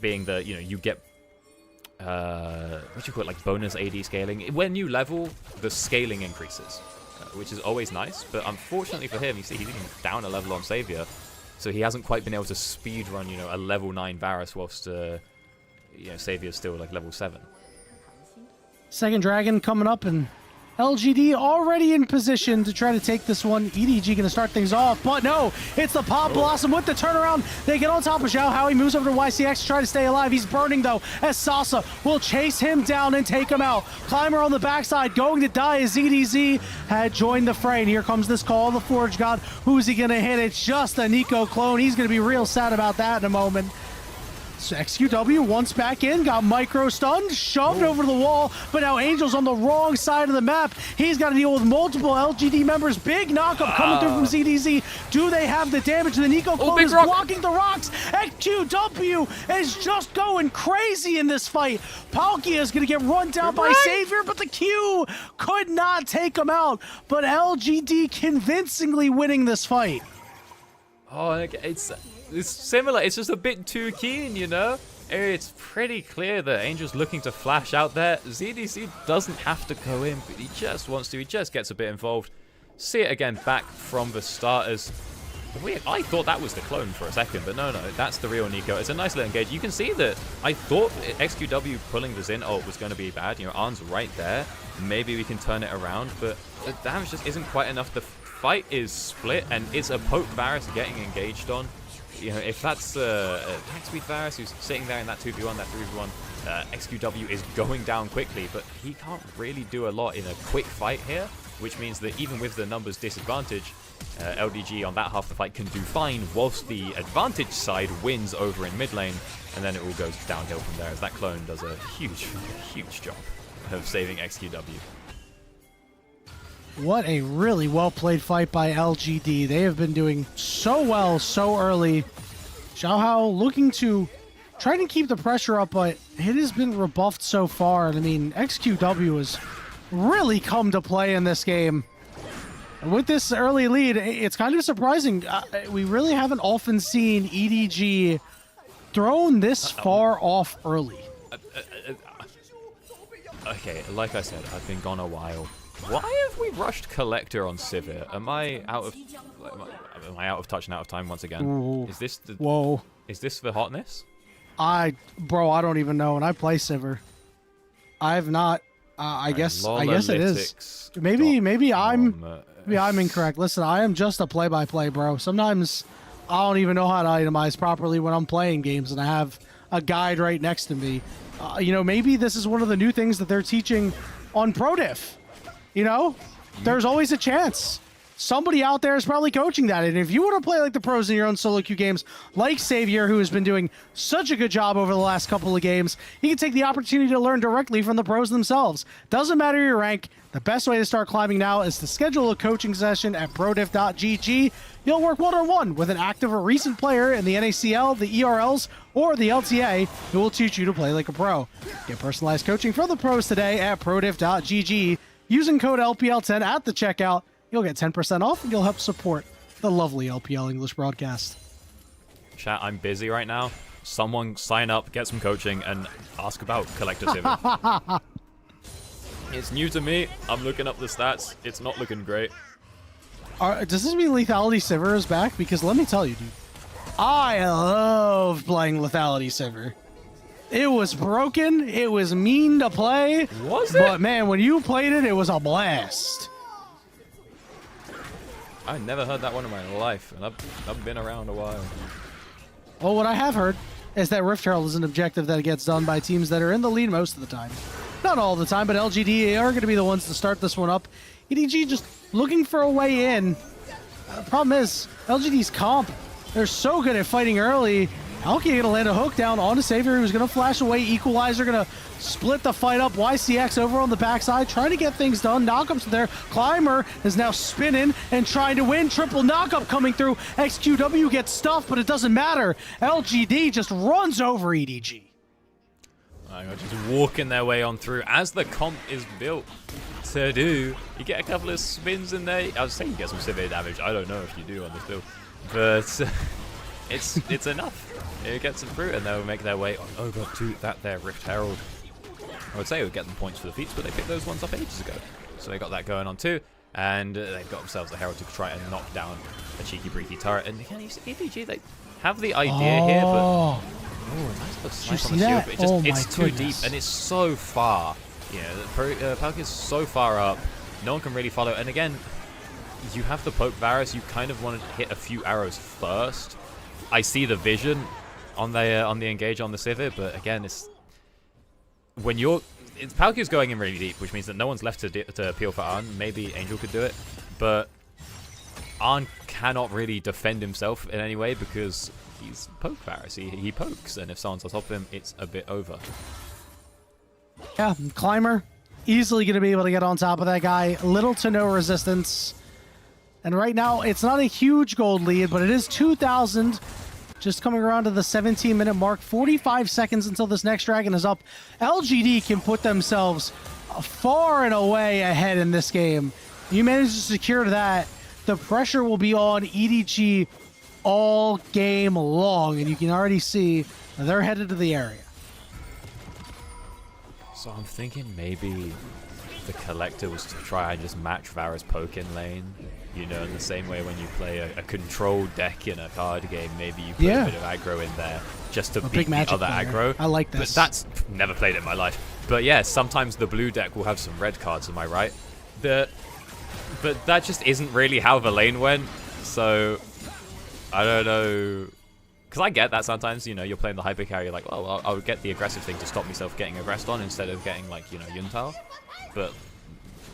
being the, you know, you get what do you call it, like bonus AD scaling. When you level, the scaling increases, which is always nice, but unfortunately for him, you see he's even down a level on Savior, so he hasn't quite been able to speedrun, you know, a level 9 Varus whilst, you know, Savior's still like level 7. Second dragon coming up, and LGD already in position to try to take this one. EDG going to start things off, but no, it's the Pop Blossom with the turnaround. They get on top of Xiao Hao. He moves over to YCX to try to stay alive. He's burning, though, as Sasa will chase him down and take him out. Climber on the backside, going to die as EDZ had joined the fray. And here comes this call, the Forge God. Who's he going to hit? It's just a Nico clone. He's going to be real sad about that in a moment. So XQW once back in, got micro stunned, shoved over the wall, but now Angel's on the wrong side of the map. He's got to deal with multiple LGD members. Big knockup coming through from ZDZ. Do they have the damage? The Nico clone is blocking the rocks. XQW is just going crazy in this fight. Palkia is going to get run down by Savior, but the Q could not take him out. But LGD convincingly winning this fight. Oh, it's similar. It's just a bit too keen, you know? It's pretty clear that Angel's looking to flash out there. ZDC doesn't have to go in, but he just wants to. He just gets a bit involved. See it again back from the starters. Weird. I thought that was the clone for a second, but no, that's the real Nico. It's a nice little engage. You can see that I thought XQW pulling the Xin ult was going to be bad. You know, Arn's right there. Maybe we can turn it around, but the damage just isn't quite enough. The fight is split, and it's a poke Varus getting engaged on. You know, if that's attack speed Varus who's sitting there in that 2v1, that 3v1, XQW is going down quickly, but he can't really do a lot in a quick fight here, which means that even with the numbers disadvantage, LDG on that half of the fight can do fine, whilst the advantage side wins over in mid lane, and then it all goes downhill from there, as that clone does a huge, huge job of saving XQW. What a really well-played fight by LGD. They have been doing so well so early. Xiao Hao looking to try to keep the pressure up, but it has been rebuffed so far. And I mean, XQW has really come to play in this game. And with this early lead, it's kind of surprising. We really haven't often seen EDG thrown this far off early. Okay, like I said, I've been gone a while. Why have we rushed Collector on Sivir? Am I out of touch and out of time once again? Ooh. Is this the Whoa. Is this the hotness? Bro, I don't even know. And I play Sivir. I have not. I guess it is. Maybe I'm incorrect. Listen, I am just a play-by-play, bro. Sometimes I don't even know how to itemize properly when I'm playing games, and I have a guide right next to me. You know, maybe this is one of the new things that they're teaching on prodiff. You know, there's always a chance. somebody out there is probably coaching that. And if you want to play like the pros in your own solo queue games, like Savior, who has been doing such a good job over the last couple of games, you can take the opportunity to learn directly from the pros themselves. Doesn't matter your rank, the best way to start climbing now is to schedule a coaching session at prodiff.gg. You'll work one-on-one with an active or recent player in the NACL, the ERLs, or the LTA who will teach you to play like a pro. Get personalized coaching from the pros today at prodiff.gg. Using code LPL10 at the checkout, you'll get 10% off and you'll help support the lovely LPL English broadcast. Chat, I'm busy right now. Someone sign up, get some coaching, and ask about Collector Civic. It's new to me. I'm looking up the stats. It's not looking great. Does this mean Lethality Sivir is back? Because let me tell you, dude, I love playing Lethality Sivir. It was broken. It was mean to play. Was it? But man, when you played it, it was a blast. I never heard that one in my life, and I've been around a while. Well, what I have heard is that Rift Herald is an objective that gets done by teams that are in the lead most of the time. Not all the time, but LGD are going to be the ones to start this one up. EDG just looking for a way in. The problem is, LGD's comp, they're so good at fighting early. Alki going to land a hook down onto Savior, who's going to flash away. Equalizer going to split the fight up. YCX over on the backside, trying to get things done. Knockups there. Climber is now spinning and trying to win. Triple knockup coming through. XQW gets stuffed, but it doesn't matter. LGD just runs over EDG. Just walking their way on through as the comp is built to do. You get a couple of spins in there. I was saying you get some severe damage. I don't know if you do on this build, but it's enough. It gets them through, and they'll make their way over to that there Rift Herald. I would say it would get them points for the feats, but they picked those ones up ages ago. So they got that going on too, and they've got themselves the Herald to try and knock down a cheeky breaky turret. And again, you see EDG, they have the idea here, but nice little snipe on the shield, but it's too deep and it's so far. You know, Palkia is so far up, no one can really follow. And again, you have the poke Varus, you kind of want to hit a few arrows first. I see the vision on the engage on the Sivir, but again, it's when Palkia's going in really deep, which means that no one's left to appeal for Arn. Maybe Angel could do it, but Arn cannot really defend himself in any way because he's poke Varus. He pokes, and if someone's on top of him, it's a bit over. Yeah, Climber easily going to be able to get on top of that guy. Little to no resistance. And right now, it's not a huge gold lead, but it is 2,000. Just coming around to the 17-minute mark. 45 seconds until this next dragon is up. LGD can put themselves far and away ahead in this game. You manage to secure that, the pressure will be on EDG all game long, and you can already see they're headed to the area. So I'm thinking maybe the Collector was to try and just match Varus poke in lane. You know, in the same way when you play a controlled deck in a card game, maybe you put a bit of aggro in there just to beat the other aggro. I like this. But that's never played it in my life. But yeah, sometimes the blue deck will have some red cards, am I right? But that just isn't really how the lane went. So I don't know. Because I get that sometimes, you know, you're playing the hyper carry, you're like, well, I'll get the aggressive thing to stop myself getting aggressed on instead of getting, like, you know, Yuntao. But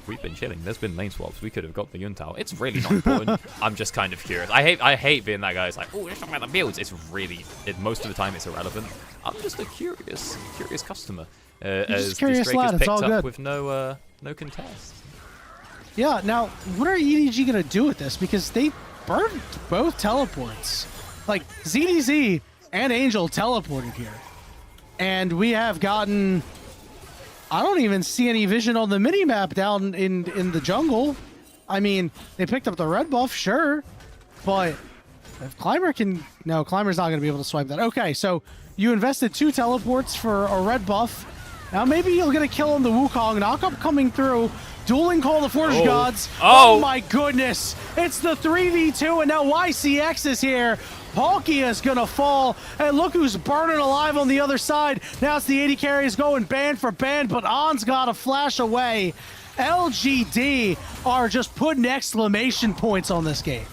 we've been chilling. There's been lane swaps. We could have got the Yuntao. It's really not important. I'm just kind of curious. I hate being that guy who's like, oh, let's talk about the builds. It's really, most of the time, it's irrelevant. I'm just a curious customer. As just curious this Drake lad. is It's picked all up good. with no contest. Yeah, now, what are EDG going to do with this? Because they burned both teleports. Like, ZDZ and Angel teleported here. And we have gotten... I don't even see any vision on the minimap down in the jungle. I mean, they picked up the red buff, sure. But if Climber can... No, Climber's not going to be able to swipe that. Okay, so you invested 2 teleports for a red buff. Now maybe you'll get a kill on the Wukong. Knockup coming through. Dueling Call the Forge Gods. Oh my goodness. It's the 3v2, and now YCX is here. Palkia is going to fall, and look who's burning alive on the other side. Now it's the 80 carries going band for band, but On's got to flash away. LGD are just putting exclamation points on this game.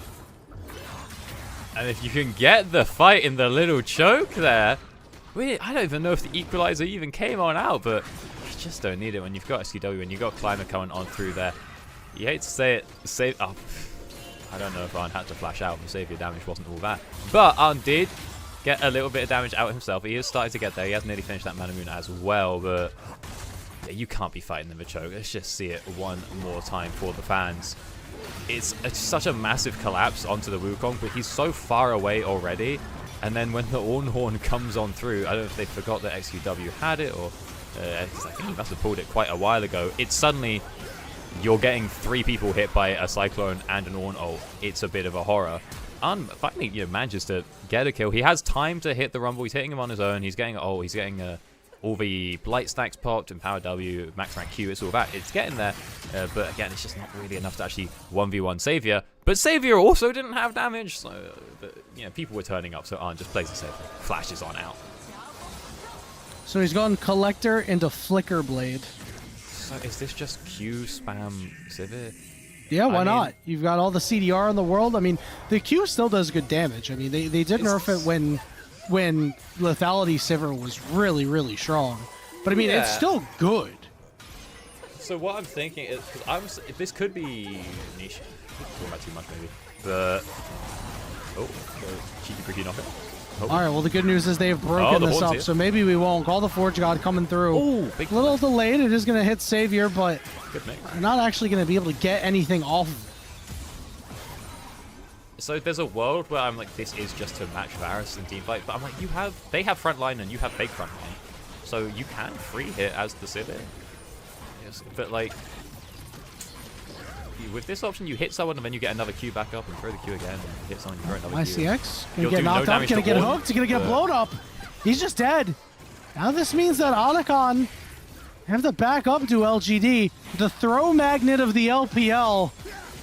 And if you can get the fight in the little choke there, I don't even know if the equalizer even came on out, but you just don't need it when you've got SQW and you've got Climber coming on through there. You hate to say it, I don't know if Arn had to flash out. The savior damage wasn't all that. But Arn did get a little bit of damage out himself. He is starting to get there. He has nearly finished that Mana Moon as well. But yeah, you can't be fighting the choke. Let's just see it one more time for the fans. It's such a massive collapse onto the Wukong, but he's so far away already. And then when the Ornhorn comes on through, I don't know if they forgot that XQW had it, or I think he must have pulled it quite a while ago. It's suddenly, you're getting 3 people hit by a Cyclone and an Ornn ult. It's a bit of a horror. Arn finally manages to get a kill. He has time to hit the Rumble. He's hitting him on his own. He's getting all the Blight stacks popped and Power W, Max Rank Q, it's all that. It's getting there, but again, it's just not really enough to actually 1v1 Savior. But Savior also didn't have damage, so people were turning up, so Arn just plays it safe. Flashes on out. So he's gone Collector into Flicker Blade. So is this just Q spam Sivir? Yeah, why not? You've got all the CDR in the world. I mean, the Q still does good damage. I mean, they did nerf it when Lethality Sivir was really, really strong. But I mean, it's still good. So what I'm thinking is, because this could be niche. Talking about too much maybe. But cheeky freaky knocker. Oh. All right. Well, the good news is they've broken this up, so maybe we won't. Call the Forge God coming through. Oh, big a little delayed. It is going to hit Savior, but we're not actually going to be able to get anything off of it. So there's a world where I'm like, this is just to match Varus in teamfight, but I'm like, they have frontline and you have fake frontline, so you can free hit as the Sivir. Yes, but like with this option, you hit someone and then you get another Q back up and throw the Q again, and you hit someone, you throw another Q. ICX gonna get knocked up, gonna get hooked, gonna get blown up. He's just dead. Now this means that Onacon have to back up to LGD. The throw magnet of the LPL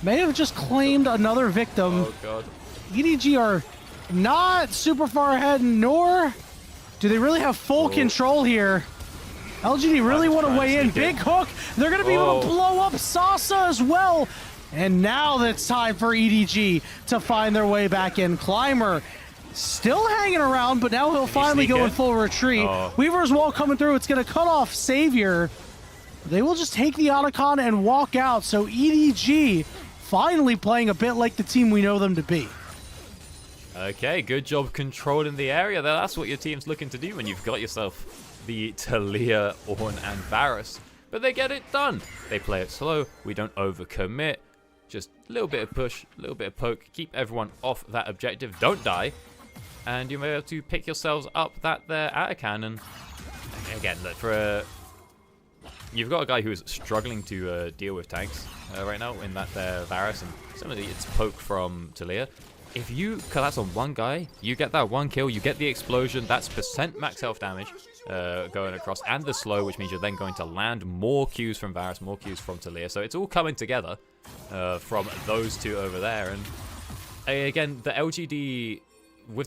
may have just claimed another victim. Oh god. EDG are not super far ahead, nor do they really have full control here. LGD really want to weigh in. Big hook. They're going to be able to blow up Sasa as well. And now it's time for EDG to find their way back in. Climber still hanging around, but now he'll finally go in full retreat. Weaver's wall coming through. It's going to cut off Savior. They will just take the Otacon and walk out. So EDG finally playing a bit like the team we know them to be. Okay, good job controlling the area. That's what your team's looking to do when you've got yourself the Taliyah, Ornn, and Varus. But they get it done. They play it slow. We don't overcommit. Just a little bit of push, a little bit of poke. Keep everyone off that objective. Don't die. And you'll be able to pick yourselves up that there Atacan. Again, look, you've got a guy who is struggling to deal with tanks right now in that there Varus. And similarly, it's poke from Taliyah. If you collapse on one guy, you get that one kill, you get the explosion, that's % max health damage going across, and the slow, which means you're then going to land more Qs from Varus, more Qs from Taliyah. So it's all coming together from those two over there. And again, the LGD,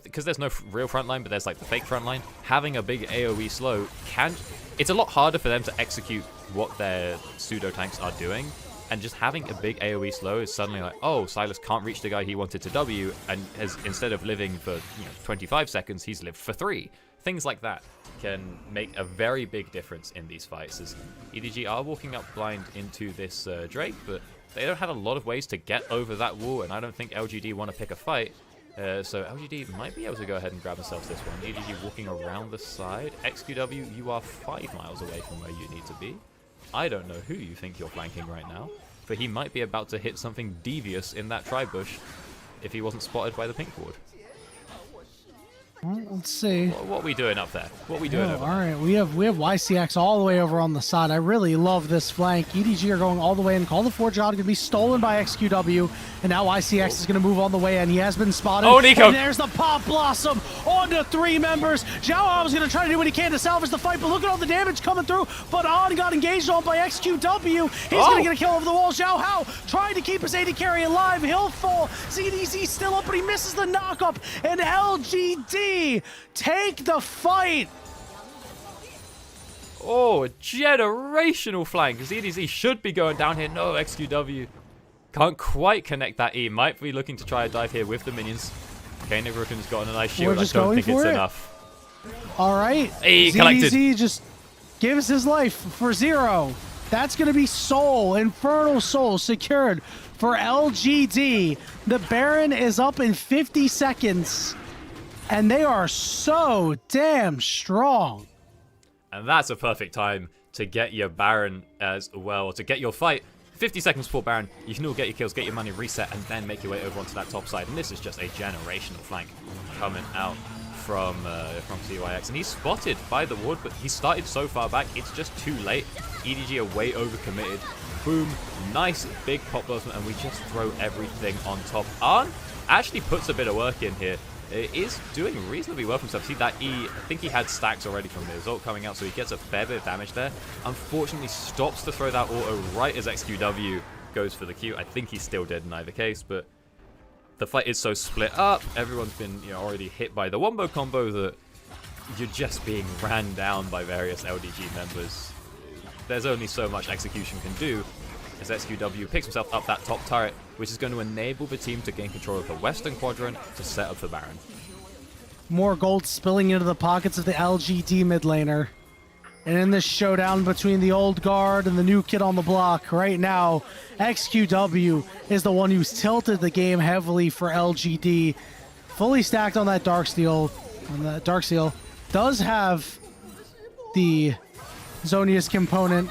because there's no real front line, but there's like the fake front line, having a big AoE slow it's a lot harder for them to execute what their pseudo tanks are doing. And just having a big AoE slow is suddenly like, oh, Silas can't reach the guy he wanted to W, and instead of living for 25 seconds, he's lived for 3. Things like that can make a very big difference in these fights, as EDG are walking up blind into this Drake, but they don't have a lot of ways to get over that wall, and I don't think LGD want to pick a fight. So LGD might be able to go ahead and grab themselves this one. EDG walking around the side. XQW, you are 5 miles away from where you need to be. I don't know who you think you're flanking right now, but he might be about to hit something devious in that tri-bush if he wasn't spotted by the pink ward. Well, let's see. What are we doing up there? What are we doing over there? All right, we have YCX all the way over on the side. I really love this flank. EDG are going all the way in. Call the Forge God going to be stolen by XQW, and now YCX is going to move on the way in. He has been spotted. Oh, Nico! And there's the Pop Blossom onto 3 members. Zhao is going to try to do what he can to salvage the fight, but look at all the damage coming through. But On got engaged on by XQW. He's going to get a kill over the wall. Zhao Hao trying to keep his AD carry alive. He'll fall. ZDZ still up, but he misses the knock-up. And LGD take the fight. Oh, a generational flank, because EDZ should be going down here. No, XQW can't quite connect that E. Might be looking to try a dive here with the minions. Okay, Nigruken's got a nice shield. I don't think it's enough. All right. He collected. ZDZ just gives his life for 0. That's going to be Soul, Infernal Soul, secured for LGD. The Baron is up in 50 seconds, and they are so damn strong. And that's a perfect time to get your Baron as well, to get your fight. 50 seconds before Baron, you can all get your kills, get your money, reset, and then make your way over onto that top side. And this is just a generational flank coming out from CYX. And he's spotted by the ward, but he started so far back, it's just too late. EDG are way overcommitted. Boom, nice big pop blossom, and we just throw everything on top. Arn actually puts a bit of work in here. Is doing reasonably well for himself. See that I think he had stacks already from his ult coming out, so he gets a fair bit of damage there. Unfortunately, stops to throw that auto right as XQW goes for the Q. I think he's still dead in either case, but the fight is so split up. Everyone's been already hit by the wombo combo that you're just being ran down by various LDG members. There's only so much execution can do as XQW picks himself up that top turret, which is going to enable the team to gain control of the western quadrant to set up for Baron. More gold spilling into the pockets of the LGD mid laner. And in this showdown between the old guard and the new kid on the block, right now, XQW is the one who's tilted the game heavily for LGD. Fully stacked on that Darksteel. And that Darksteel does have the Zonia's component.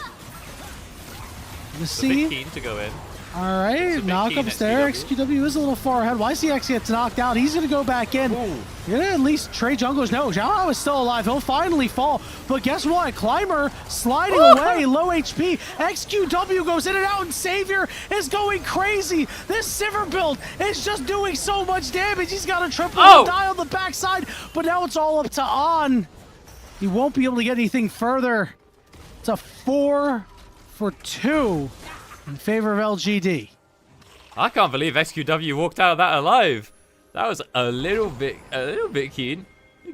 It's a bit keen to go in. All right, knockups there. XQW is a little far ahead. YCX gets knocked out. He's going to go back in. Ooh. You're going to at least trade junglers. No, Zhao is still alive. He'll finally fall. But guess what? Climber sliding away, low HP. XQW goes in and out, and Savior is going crazy. This Sivir build is just doing so much damage. He's got a triple die on the backside, but now it's all up to On. He won't be able to get anything further. It's a 4 for 2 in favor of LGD. I can't believe XQW walked out of that alive. That was a little bit keen.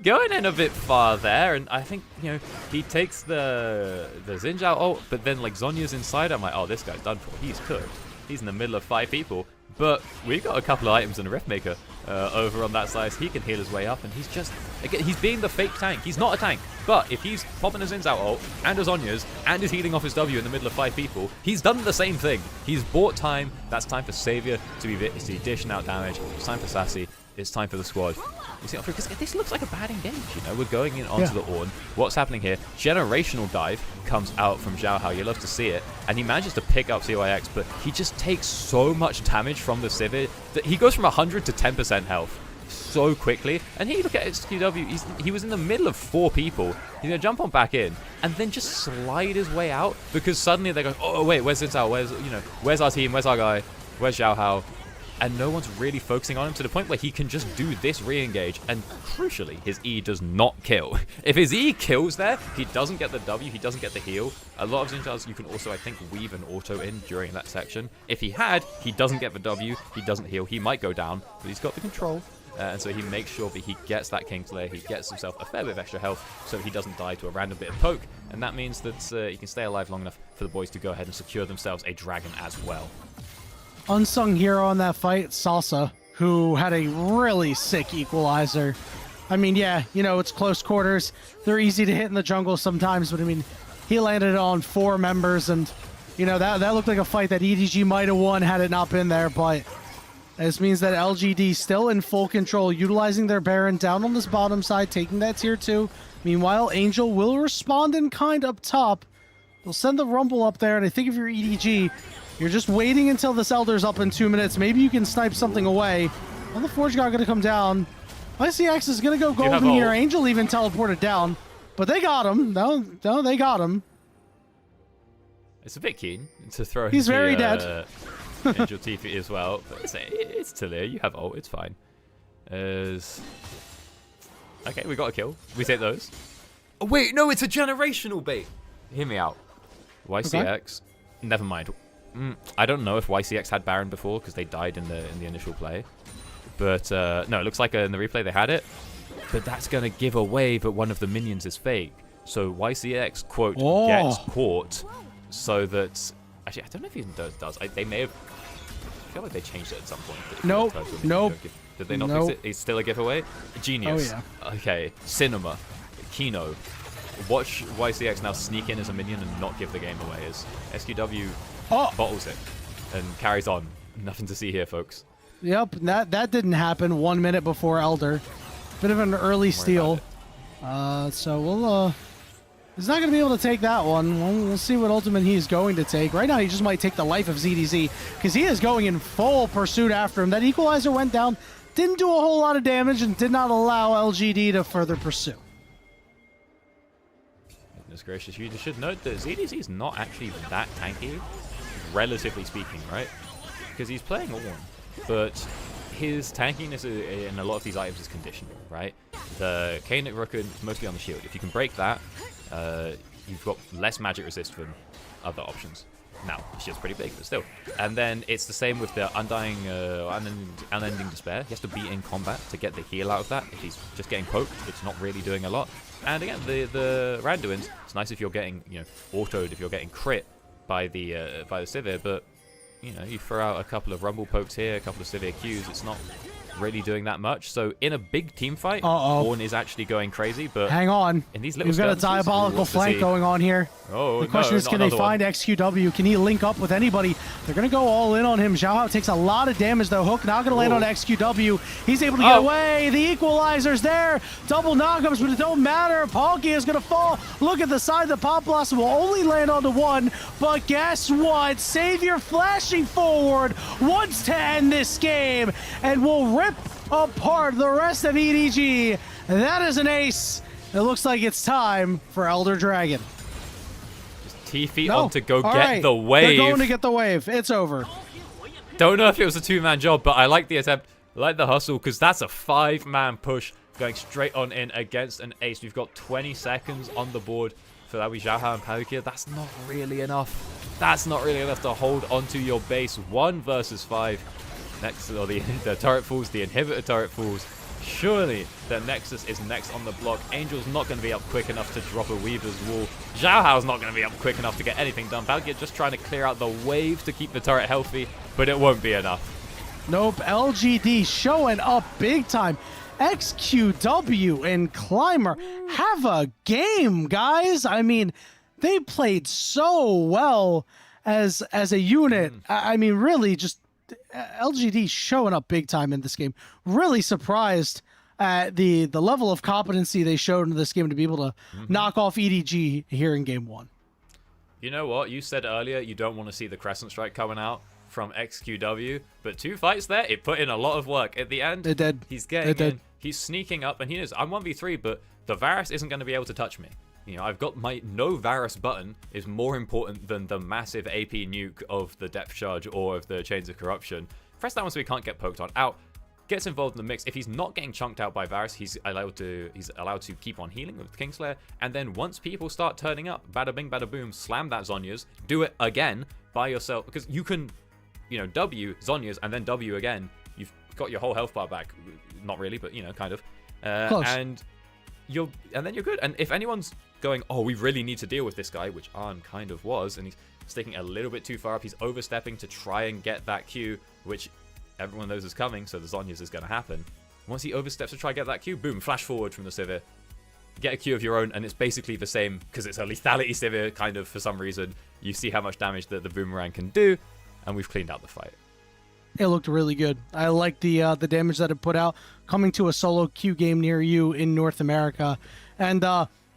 Going in a bit far there, and I think, he takes the Xin Zhao ult, but then like Zhonya's inside. I'm like, oh, this guy's done for. He's cooked. He's in the middle of 5 people. But we've got a couple of items in the Riftmaker over on that side. So he can heal his way up, and he's just, again, he's being the fake tank. He's not a tank. But if he's popping his Xin Zhao ult and his Zhonya's and is healing off his W in the middle of 5 people, he's done the same thing. He's bought time. That's time for Savior to be dishing out damage. It's time for Sassy. It's time for the squad. You see, because this looks like a bad engage, We're going in onto the Ornn. What's happening here? Generational dive comes out from Zhao Hao. You love to see it. And he manages to pick up CYX, but he just takes so much damage from the Sivir that he goes from 100 to 10% health so quickly. And here, look at XQW. He was in the middle of 4 people. He's going to jump on back in and then just slide his way out because suddenly they go, oh, wait, where's Xin Zhao? Where's our team? Where's our guy? Where's Zhao Hao? And no one's really focusing on him to the point where he can just do this re-engage. And crucially, his E does not kill. If his E kills there, he doesn't get the W, he doesn't get the heal. A lot of Xin Zhao's you can also, I think, weave an auto in during that section. If he had, he doesn't get the W, he doesn't heal, he might go down, but he's got the control. And so he makes sure that he gets that Kingslayer, he gets himself a fair bit of extra health so he doesn't die to a random bit of poke. And that means that he can stay alive long enough for the boys to go ahead and secure themselves a dragon as well. Unsung hero on that fight, Salsa, who had a really sick equalizer. I mean, yeah, it's close quarters. They're easy to hit in the jungle sometimes, but I mean, he landed on 4 members, and that looked like a fight that EDG might have won had it not been there, but this means that LGD still in full control, utilizing their Baron down on this bottom side, taking that tier 2. Meanwhile, Angel will respond in kind up top. They'll send the Rumble up there, and I think if you're EDG, you're just waiting until this Elder's up in 2 minutes. Maybe you can snipe something away. Well, the Forge God going to come down. ICX is going to go golden here. Angel even teleported down. But they got him. No, they got him. It's a bit keen to throw He's very dead. Angel TP as well. But it's Talia. You have ult. It's fine. Okay, we got a kill. We take those. Oh, wait, no, it's a generational bait. Hear me out. YCX. Okay. Never mind. I don't know if YCX had Baron before because they died in the initial play. But no, it looks like in the replay they had it. But that's going to give away that one of the minions is fake. So YCX, quote, gets caught so that... Actually, I don't know if he even does. They may have... I feel like they changed it at some point. Nope. Did they not fix it? It's still a giveaway? Genius. Oh, yeah. Okay. Cinema. Kino. watch YCX now sneak in as a minion and not give the game away as SQW bottles it and carries on. Nothing to see here, folks. Yep, that didn't happen 1 minute before Elder. Bit of an early steal. So we'll he's not going to be able to take that one. We'll see what ultimate he's going to take. Right now, he just might take the life of ZDZ because he is going in full pursuit after him. That equalizer went down, didn't do a whole lot of damage, and did not allow LGD to further pursue. Goodness gracious, you should note that ZDZ is not actually that tanky, relatively speaking, right? Because he's playing Ornn, but his tankiness in a lot of these items is conditional, right? The Kainic Rooken is mostly on the shield. If you can break that, you've got less magic resist than other options. Now, the shield's pretty big, but still. And then it's the same with the Undying, Unending Despair. He has to be in combat to get the heal out of that. If he's just getting poked, it's not really doing a lot. And again, the Randuins, it's nice if you're getting, autoed, if you're getting crit by the Sivir, but you throw out a couple of rumble pokes here, a couple of severe Qs, it's not really doing that much. So in a big team fight, Ornn is actually going crazy, but hang on. In these little We've got a diabolical flank going on here. Oh, the question is, can they find XQW? Can he link up with anybody? They're going to go all in on him. Xiaohao takes a lot of damage, though. Hook not going to land on XQW. He's able to get away. The equalizer's there. Double knockups, but it don't matter. Palkia is going to fall. Look at the side. The Pop Blossom will only land onto one, but guess what? Savior flashing forward wants to end this game, and will rip apart the rest of EDG. That is an ace. It looks like it's time for Elder Dragon. Just T-feet on to go get the wave. They're going to get the wave. It's over. Don't know if it was a two-man job, but I like the attempt. I like the hustle, because that's a 5-man push going straight on in against an ace. We've got 20 seconds on the board for that. We Xiaohao and Palkia. That's not really enough. That's not really enough to hold onto your base. 1 versus 5. Next, or the turret falls, the inhibitor turret falls. Surely the Nexus is next on the block. Angel's not going to be up quick enough to drop a Weaver's wall. Xiaohao's not going to be up quick enough to get anything done. Palkia just trying to clear out the wave to keep the turret healthy, but it won't be enough. Nope, LGD showing up big time. XQW and Climber have a game, guys. I mean, they played so well as a unit. I mean, really just LGD showing up big time in this game. Really surprised at the level of competency they showed in this game to be able to knock off EDG here in game 1. You know what? You said earlier you don't want to see the Crescent Strike coming out from XQW, but 2 fights there, it put in a lot of work. At the end, it did. He's getting in, he's sneaking up, and he knows I'm 1v3, but the Varus isn't going to be able to touch me. I've got my no Varus button is more important than the massive AP nuke of the Depth Charge or of the Chains of Corruption. Press that one so he can't get poked on. Out. Gets involved in the mix. If he's not getting chunked out by Varus, he's allowed to keep on healing with Kingslayer. And then once people start turning up, bada bing, bada boom, slam that Zhonya's. Do it again by yourself. Because you can, W Zhonya's and then W again. You've got your whole health bar back. Not really, but, kind of. Close. And then you're good. And if anyone's going, oh, we really need to deal with this guy, which Arn kind of was, and he's sticking a little bit too far up. He's overstepping to try and get that Q, which everyone knows is coming, so the Zhonya's is going to happen. Once he oversteps to try and get that Q, boom, flash forward from the Sivir. Get a Q of your own, and it's basically the same, because it's a lethality Sivir, kind of, for some reason. You see how much damage that the boomerang can do, and we've cleaned out the fight. It looked really good. I like the damage that it put out coming to a solo Q game near you in North America. And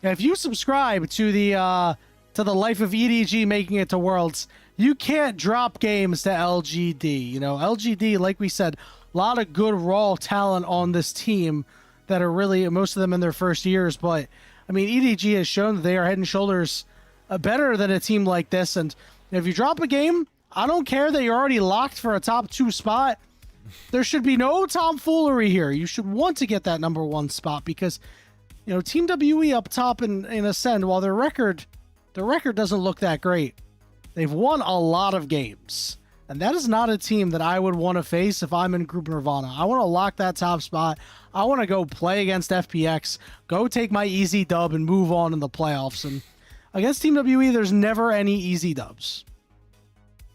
if you subscribe to the Life of EDG making it to Worlds, you can't drop games to LGD. LGD, like we said, a lot of good raw talent on this team that are really, most of them in their first years. But, I mean, EDG has shown that they are head and shoulders better than a team like this. And if you drop a game, I don't care that you're already locked for a top 2 spot. There should be no tomfoolery here. You should want to get that number 1 spot because, Team WE up top in Ascend, while their record doesn't look that great, they've won a lot of games. And that is not a team that I would want to face if I'm in Group Nirvana. I want to lock that top spot. I want to go play against FPX, go take my easy dub and move on in the playoffs. And against Team WE, there's never any easy dubs.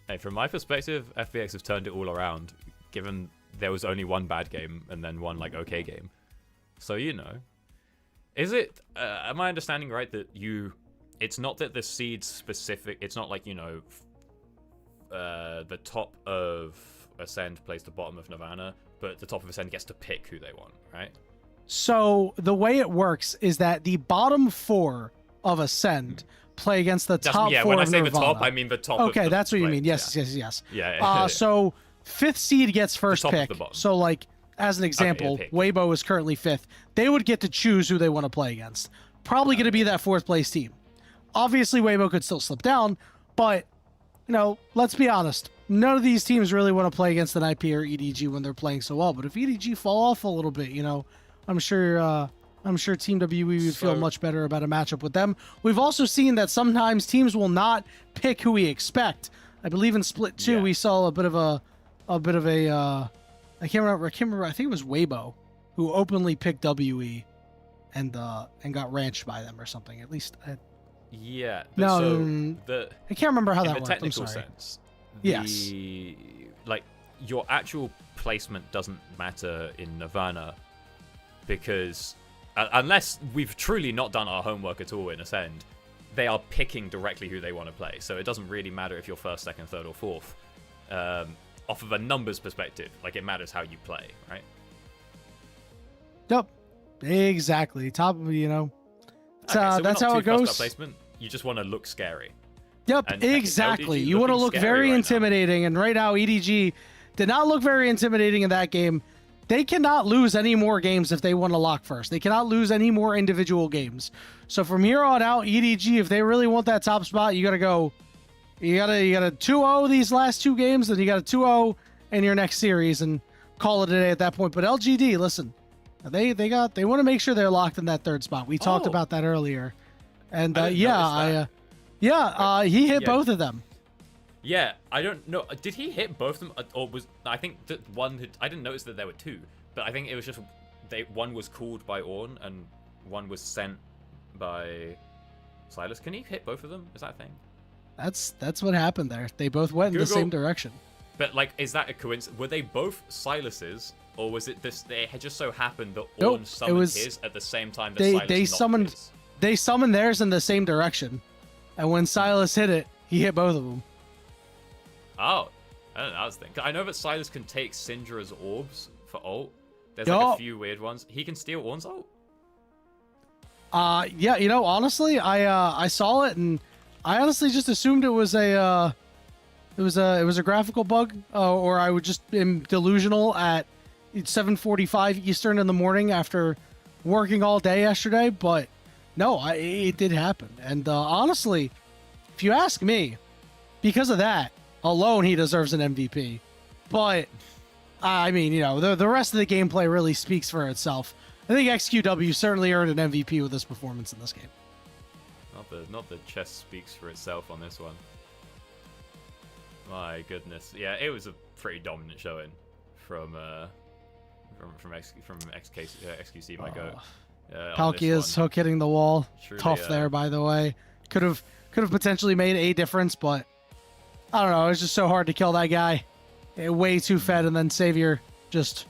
Hey, from my perspective, FPX have turned it all around, given there was only one bad game and then one, okay game. So, Is it? Am I understanding right that it's not that the seed's specific. It's not like, you know, the top of Ascend plays the bottom of Nirvana, but the top of Ascend gets to pick who they want, right? So the way it works is that the bottom 4 of Ascend play against the top 4 yeah, when I of say Nirvana. the top, I mean the top. Okay, of the that's what you mean. place, Yes. Yeah. So 5th seed gets first top of pick. the bottom. So like as an example, Weibo is currently 5th. They would get to choose who they want to play against. Probably going to be that 4th place team. Obviously, Weibo could still slip down, but you know, let's be honest. None of these teams really want to play against an IP or EDG when they're playing so well. But if EDG fall off a little bit, you know, I'm sure Team WE would feel much better about a matchup with them. We've also seen that sometimes teams will not pick who we expect. I believe in Split 2 we saw a bit of a I can't remember. I think it was Weibo who openly picked WE and got ranched by them or something. At least yeah. No, so I can't remember how that worked. In the technical sense, yes, like your actual placement doesn't matter in Nirvana because unless we've truly not done our homework at all in Ascend, they are picking directly who they want to play. So it doesn't really matter if you're 1st, 2nd, 3rd, or 4th. Off of a numbers perspective, like it matters how you play, right? Yep, exactly. Top, you know, so that's how it goes. Placement. You just want to look scary. Yep, and exactly. You want to look very intimidating, and right now EDG did not look very intimidating in that game. They cannot lose any more games if they want to lock first. They cannot lose any more individual games. So from here on out, EDG, if they really want that top spot, you gotta go. You gotta 2-0 these last 2 games, then you got a 2-0 in your next series and call it a day at that point. But LGD, listen, they want to make sure they're locked in that 3rd spot. We talked about that earlier, and he hit both of them. Yeah, I don't know. Did he hit both of them, or was I think that one? I didn't notice that there were 2, but I think it was just one was called by Ornn and one was sent by Silas. Can he hit both of them? Is that a thing? That's what happened there. They both went in the same direction. But like, is that a coincidence? Were they both Silas's, or was it this? They had just so happened that Ornn summoned his at the same time that Silas they summoned theirs in the same direction, and when Silas hit it, he hit both of them. Oh, I don't know. I was thinking. I know that Silas can take Syndra's orbs for ult. There's like a few weird ones. He can steal Ornn's ult. Yeah. You know, honestly, I saw it and I honestly just assumed it was a graphical bug, or I would just am delusional at 7:45 Eastern in the morning after working all day yesterday. But no, it did happen. And honestly, if you ask me, because of that alone, he deserves an MVP. But I mean, you know, the rest of the gameplay really speaks for itself. I think XQW certainly earned an MVP with his performance in this game. Not the chess speaks for itself on this one. My goodness, yeah, it was a pretty dominant showing from XQC. My goat. Palkia's hook hitting the wall. Truly, tough there, by the way. Could have potentially made a difference, but I don't know. It was just so hard to kill that guy. Way too fed, and then Savior just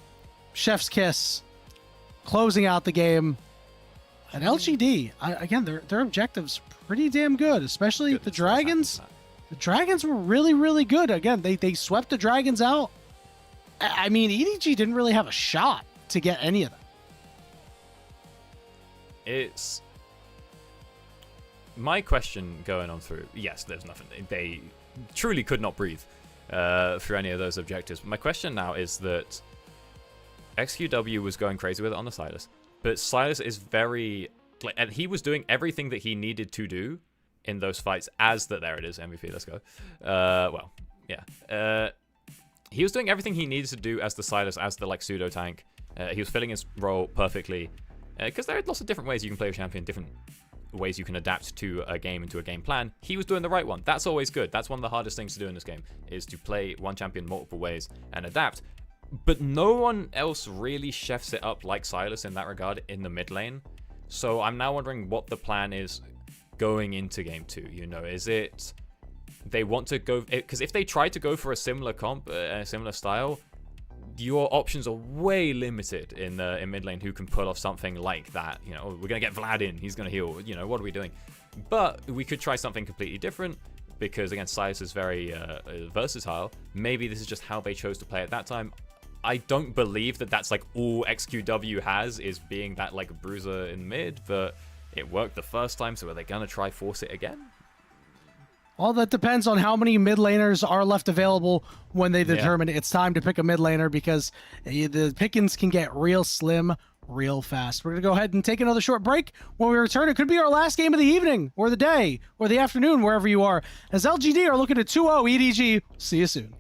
chef's kiss, closing out the game. And LGD, again, their objectives pretty damn good, especially the Dragons. The Dragons were really, really good. Again, they swept the Dragons out. I mean, EDG didn't really have a shot to get any of them. It's my question going on through. Yes, there's nothing. They truly could not breathe through any of those objectives. My question now is that XQW was going crazy with it on the Silas, but Silas is very, and he was doing everything that he needed to do in those fights as that. There it is, MVP. Let's go. Well, yeah. He was doing everything he needed to do as the Silas, as the pseudo tank. He was filling his role perfectly, because there are lots of different ways you can play a champion, different ways you can adapt to a game and to a game plan. He was doing the right one. That's always good. That's one of the hardest things to do in this game, is to play one champion multiple ways and adapt. But no one else really chefs it up like Silas in that regard in the mid lane. So I'm now wondering what the plan is going into game 2. You know, is it they want to go, because if they try to go for a similar comp, a similar style, your options are way limited in mid lane who can pull off something like that. You know, oh, we're gonna get Vlad in, he's gonna heal. You know, what are we doing? But we could try something completely different because again, Silas is very versatile. Maybe this is just how they chose to play at that time. I don't believe that that's like all XQW has is being that like bruiser in mid, but it worked the first time, so are they gonna try force it again? All that depends on how many mid laners are left available when they determine it's time to pick a mid laner, because the pickings can get real slim real fast. We're going to go ahead and take another short break. When we return, it could be our last game of the evening or the day or the afternoon, wherever you are, as LGD are looking at 2-0 EDG. See you soon.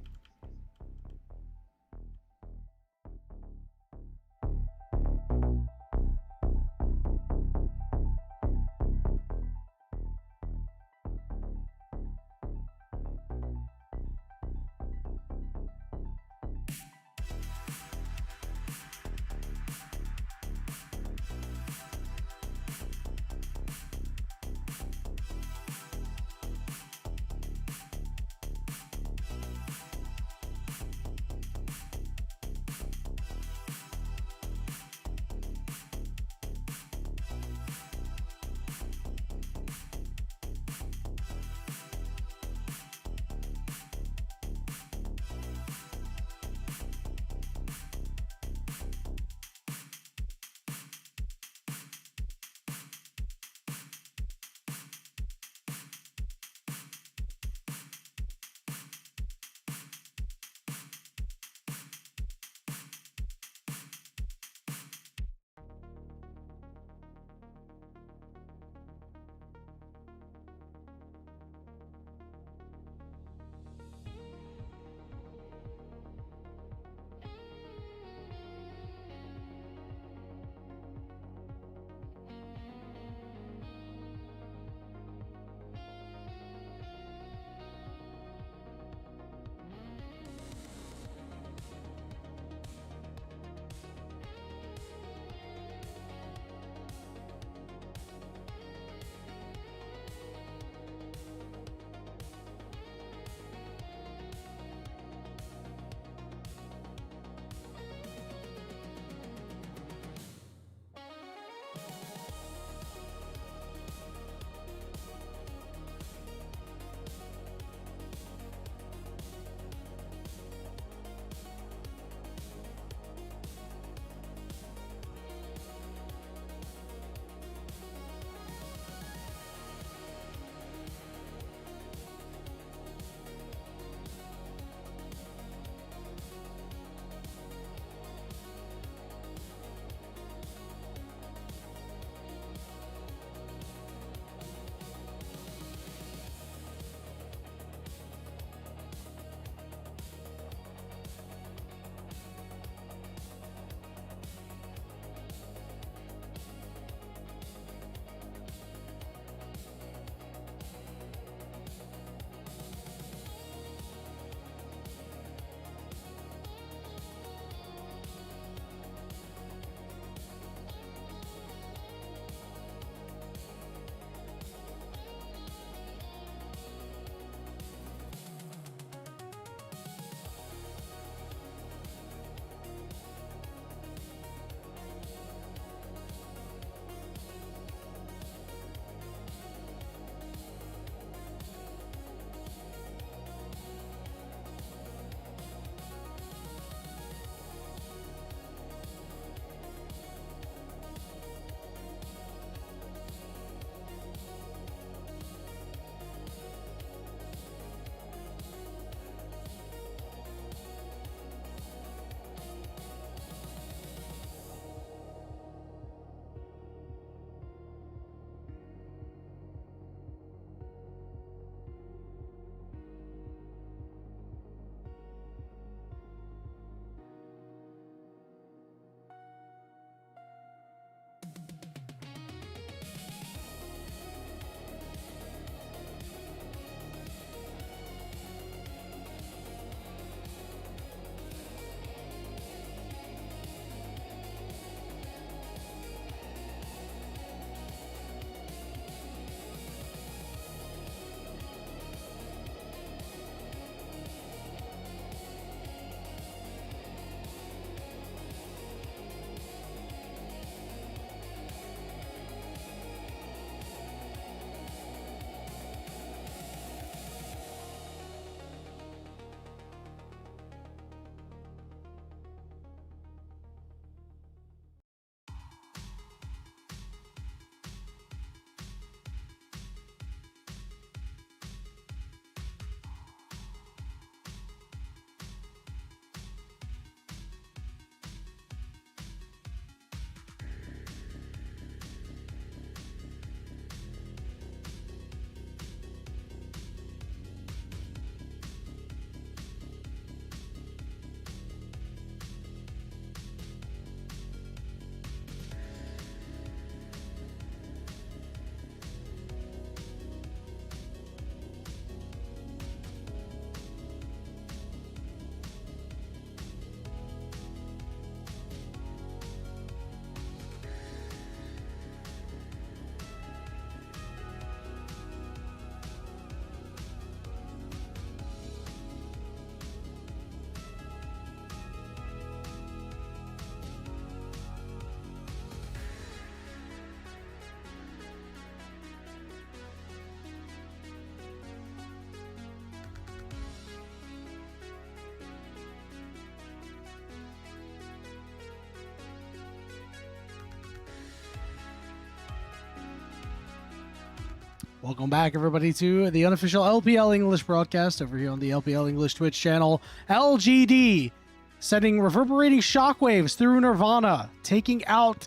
Welcome back, everybody, to the unofficial LPL English broadcast over here on the LPL English Twitch channel. LGD sending reverberating shockwaves through Nirvana, taking out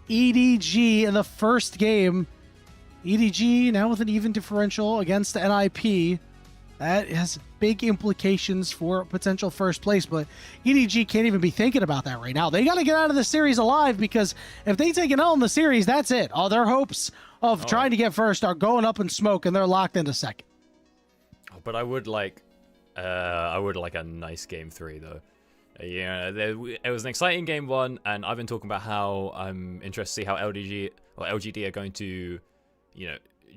EDG in the first game. EDG now with an even differential against NIP. That has big implications for potential first place, but EDG can't even be thinking about that right now. They got to get out of the series alive, because if they take an L in the series, that's it. All their hopes of trying to get first are going up in smoke, and they're locked into second. But I would like a nice game 3 though. Yeah, it was an exciting game 1, and I've been talking about how I'm interested to see how LGD are going to,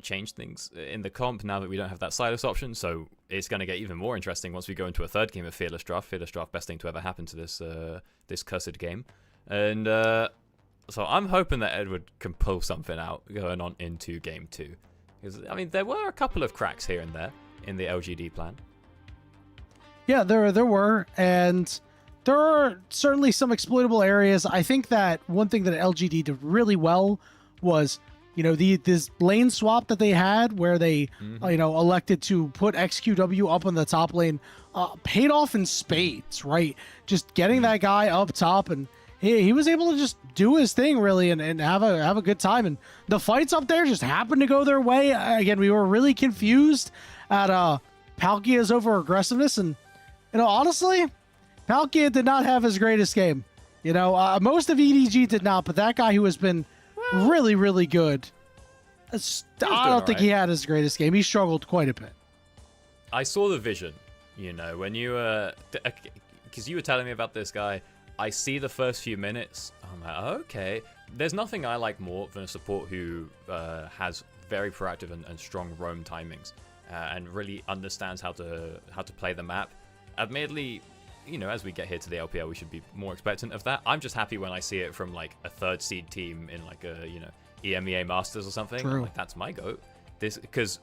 change things in the comp now that we don't have that silos option. So it's going to get even more interesting once we go into a third game of Fearless Draft. Fearless Draft, best thing to ever happen to this cursed game. And so I'm hoping that Edward can pull something out going on into game 2. Because, I mean, there were a couple of cracks here and there in the LGD plan. Yeah, there were, and there are certainly some exploitable areas. I think that one thing that LGD did really well was, this lane swap that they had, where they, elected to put XQW up on the top lane, paid off in spades, right? Just getting that guy up top, and he was able to just do his thing, really, and have a good time. And the fights up there just happened to go their way. Again, we were really confused at Palkia's over aggressiveness, and honestly, Palkia did not have his greatest game. Most of EDG did not, but that guy who has been really, really good, I don't think he had his greatest game. He struggled quite a bit. I saw the vision, when you because you were telling me about this guy. I see the first few minutes. I'm like, okay. There's nothing I like more than a support who has very proactive and strong roam timings, and really understands how to play the map. Admittedly, as we get here to the LPL, we should be more expectant of that. I'm just happy when I see it from like a third seed team in like a EMEA Masters or something. True. Like, that's my goat. Because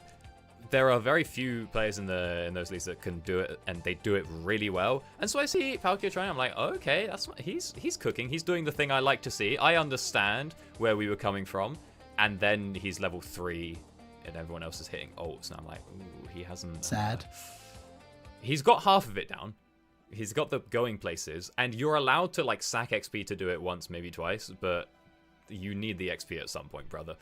there are very few players in those leagues that can do it, and they do it really well. And so I see Palkia trying. I'm like, oh, okay, he's cooking. He's doing the thing I like to see. I understand where we were coming from, and then he's level 3, and everyone else is hitting ults, and I'm like, ooh, he hasn't. Sad. He's got half of it down. He's got the going places, and you're allowed to like sack XP to do it once, maybe twice, but you need the XP at some point, brother.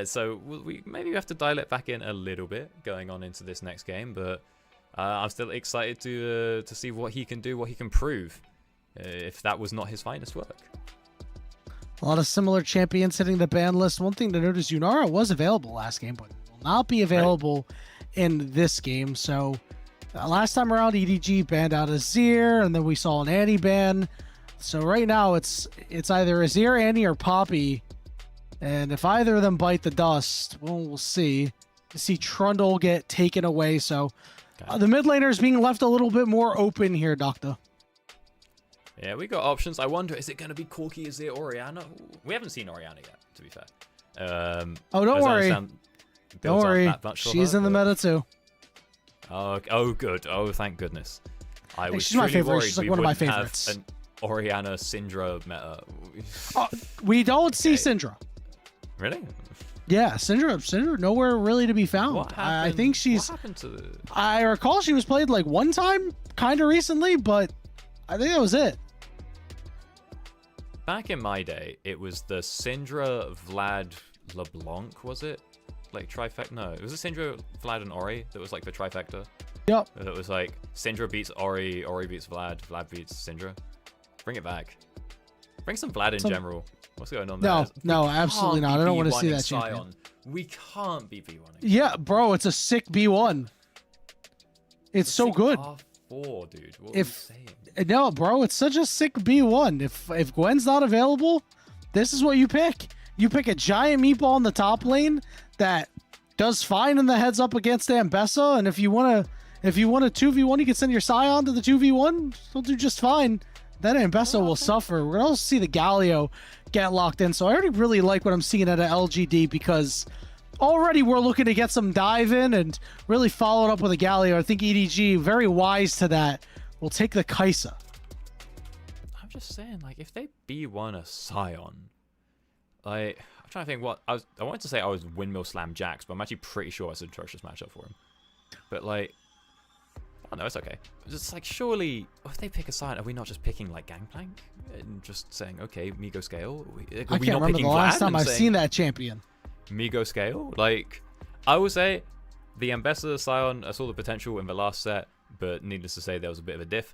So we maybe have to dial it back in a little bit going on into this next game, but I'm still excited to see what he can do, what he can prove, if that was not his finest work. A lot of similar champions hitting the ban list. One thing to note is Yunara was available last game, but will not be available in this game. So last time around, EDG banned out Azir, and then we saw an Annie ban. So right now, it's either Azir, Annie, or Poppy. And if either of them bite the dust, well, we'll see. You see Trundle get taken away, so the mid laner is being left a little bit more open here, Doctor. Yeah, we got options. I wonder, is it going to be Corki, Azir, Orianna? We haven't seen Orianna yet, to be fair. Oh, don't worry. Don't worry. She's in the meta too. Oh, good. Oh, thank goodness. She's my favorite. She's like one of my favorites. An Orianna Syndra meta. We don't see Syndra. Really? Yeah, Syndra nowhere really to be found. What happened? I think she's. What happened to? I recall she was played like one time, kind of recently, but I think that was it. Back in my day, it was the Syndra Vlad LeBlanc, was it? Like trifecta? No, it was a Syndra, Vlad, and Ori that was like the trifecta. Yep. It was like Syndra beats Ori, Ori beats Vlad, Vlad beats Syndra. Bring it back. Bring some Vlad in general. What's going on there? No, absolutely not. I don't want to see that champion. We can't be B1. Yeah, bro, it's a sick B1. It's so good. R4, dude. What are you saying? No, bro, it's such a sick B1. If Gwen's not available, this is what you pick. You pick a giant meatball in the top lane that does fine in the heads up against Ambessa, and if you want to 2v1, you can send your Scion to the 2v1. He'll do just fine. Then Ambessa will suffer. We're going to also see the Galio get locked in. So I already really like what I'm seeing at an LGD, because already we're looking to get some dive in and really follow it up with a Galio. I think EDG, very wise to that, will take the Kaisa. I'm just saying, like, if they B1 a Scion, I I'm trying to think what I wanted to say I was windmill slam Jax, but I'm actually pretty sure it's an atrocious matchup for him. But like, oh no, it's okay. It's like, surely if they pick a side, are we not just picking like Gangplank and just saying, okay, Migo scale? I can't remember the last time I've seen that champion. Migo scale? Like, I would say the Ambassador Scion, I saw the potential in the last set, but needless to say, there was a bit of a diff.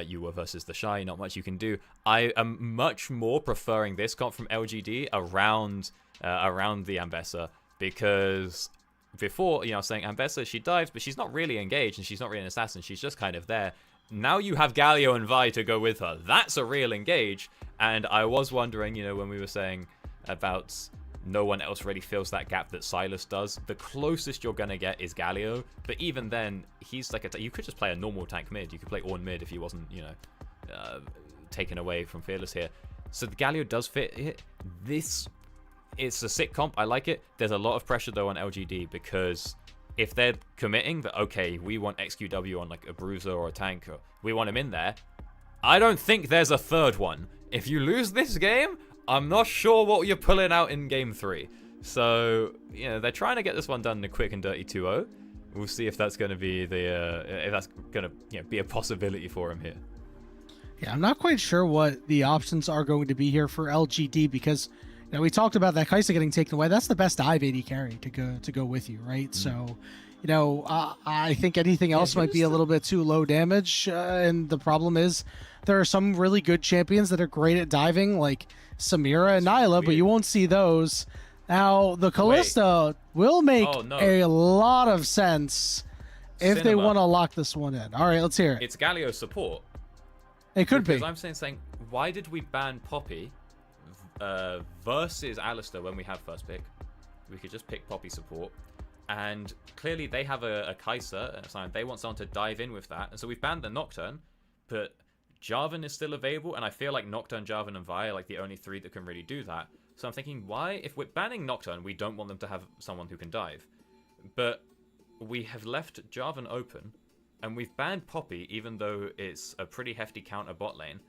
You were versus the Shy, not much you can do. I am much more preferring this comp from LGD around the Ambessa, because before, I was saying Ambessa, she dives, but she's not really engaged, and she's not really an assassin. She's just kind of there. Now you have Galio and Vi to go with her. That's a real engage, and I was wondering, when we were saying about no one else really fills that gap that Silas does. The closest you're going to get is Galio, but even then, he's like you could just play a normal tank mid. You could play Ornn mid if he wasn't, taken away from Fearless here. So the Galio does fit it. It's a sick comp. I like it. There's a lot of pressure, though, on LGD, because if they're committing that, okay, we want XQW on like a bruiser or a tank, or we want him in there, I don't think there's a third one. If you lose this game, I'm not sure what you're pulling out in game 3. So, they're trying to get this one done in a quick and dirty 2-0. We'll see if that's going to be be a possibility for him here. Yeah, I'm not quite sure what the options are going to be here for LGD, because we talked about that Kai'Sa getting taken away. That's the best dive AD carry to go with you, right? So, I think anything else might be a little bit too low damage, and the problem is there are some really good champions that are great at diving, like Samira and Nyla, but you won't see those. Now, the Kalista will make a lot of sense if they want to lock this one in. All right, let's hear it. It's Galio support. It could be. I'm saying, why did we ban Poppy versus Alistar when we have first pick? We could just pick Poppy support. And clearly they have a Kai'Sa, and they want someone to dive in with that. And so we've banned the Nocturne, but Jarvan is still available, and I feel like Nocturne, Jarvan, and Vi are like the only 3 that can really do that. So I'm thinking, why, if we're banning Nocturne, we don't want them to have someone who can dive. But we have left Jarvan open, and we've banned Poppy, even though it's a pretty hefty counter bot lane.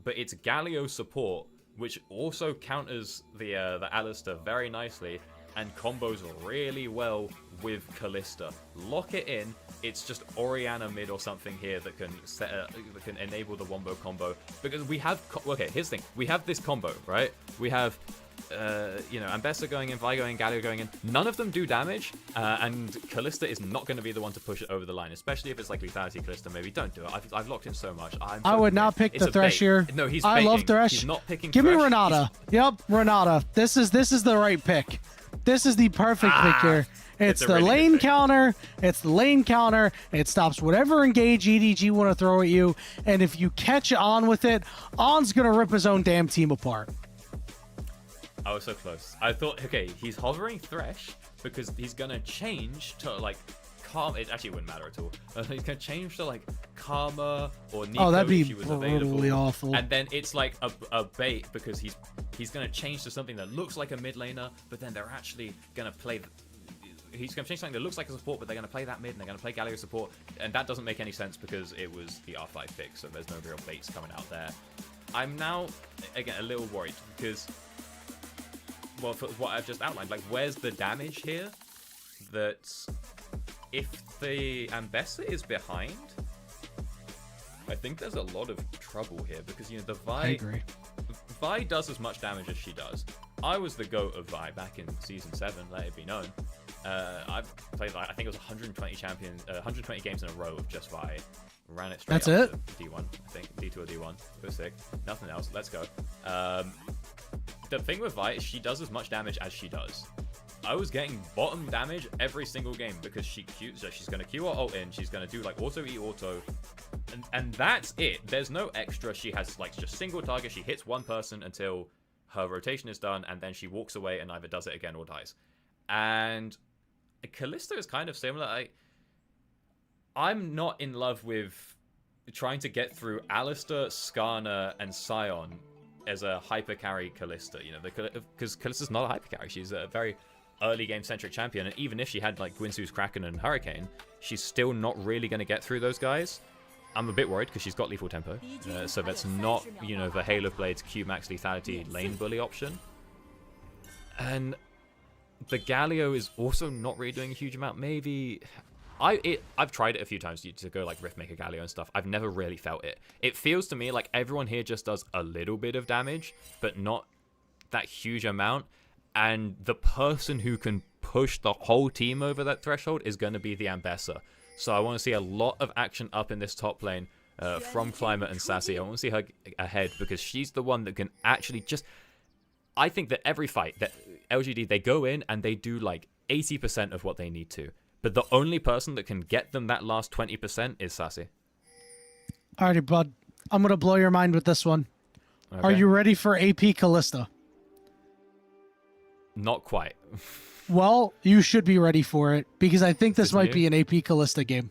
But it's Galio support, which also counters the Alistar very nicely, and combos really well with Kalista. Lock it in. It's just Orianna mid or something here that can that can enable the wombo combo, because we have okay, here's the thing, we have this combo, right? We have Ambessa going in, Vi going in, Galio going in. None of them do damage, and Kalista is not going to be the one to push it over the line, especially if it's like lethality Kalista. Maybe don't do it. I've locked in so much. I would not pick the Thresh here. No, he's I baiting. love Thresh. He's not picking Give Thresh. me Renata. Yep, Renata. This is the right pick. This is the perfect pick here. It's the really lane counter. It's the lane counter. It stops whatever engage EDG want to throw at you. And if you catch on with it, On's going to rip his own damn team apart. I was so close. I thought, okay, he's hovering Thresh because he's going to change to like Karma. It actually wouldn't matter at all. He's going to change to like Karma or Nico that'd be if she was available. Really awful. And then it's like a bait because he's going to change to something that looks like a mid laner, but then they're actually going to play... He's going to change something that looks like a support, but they're going to play that mid, and they're going to play Galio support, and that doesn't make any sense because it was the R5 pick, so there's no real baits coming out there. I'm now, again, a little worried because, well, for what I've just outlined, like, where's the damage here? That if the Ambessa is behind, I think there's a lot of trouble here because, the Vi does as much damage as she does. I was the GOAT of Vi back in Season 7, let it be known. I've played, I think it was 120 games in a row of just Vi. Ran it straight up to D1, I think. D2 or D1. It was sick. Nothing else. Let's go. The thing with Vi is she does as much damage as she does. I was getting bottom damage every single game because she's going to Q or ult in. She's going to do like auto E auto. And that's it. There's no extra. She has like just single target. She hits one person until her rotation is done, and then she walks away and either does it again or dies. And Kalista is kind of similar. I'm not in love with trying to get through Alistar, Skarner, and Sion as a hyper carry Kalista, because Kalista's not a hyper carry. She's a very early game centric champion, and even if she had like Gwynsu's Kraken and Hurricane, she's still not really going to get through those guys. I'm a bit worried because she's got lethal tempo, so that's not, the Halo Blades Q max lethality lane bully option. And the Galio is also not really doing a huge amount. Maybe I've tried it a few times to go like Riftmaker Galio and stuff. I've never really felt it. It feels to me like everyone here just does a little bit of damage, but not that huge amount. And the person who can push the whole team over that threshold is going to be the Ambessa. So I want to see a lot of action up in this top lane from Climate and Sassy. I want to see her ahead because she's the one that can actually just... I think that every fight that LGD, they go in and they do like 80% of what they need to. But the only person that can get them that last 20% is Sassy. Alrighty, bud. I'm going to blow your mind with this one. Okay. Are you ready for AP Callista? Not quite. Well, you should be ready for it because I think this might new? be an AP Callista game.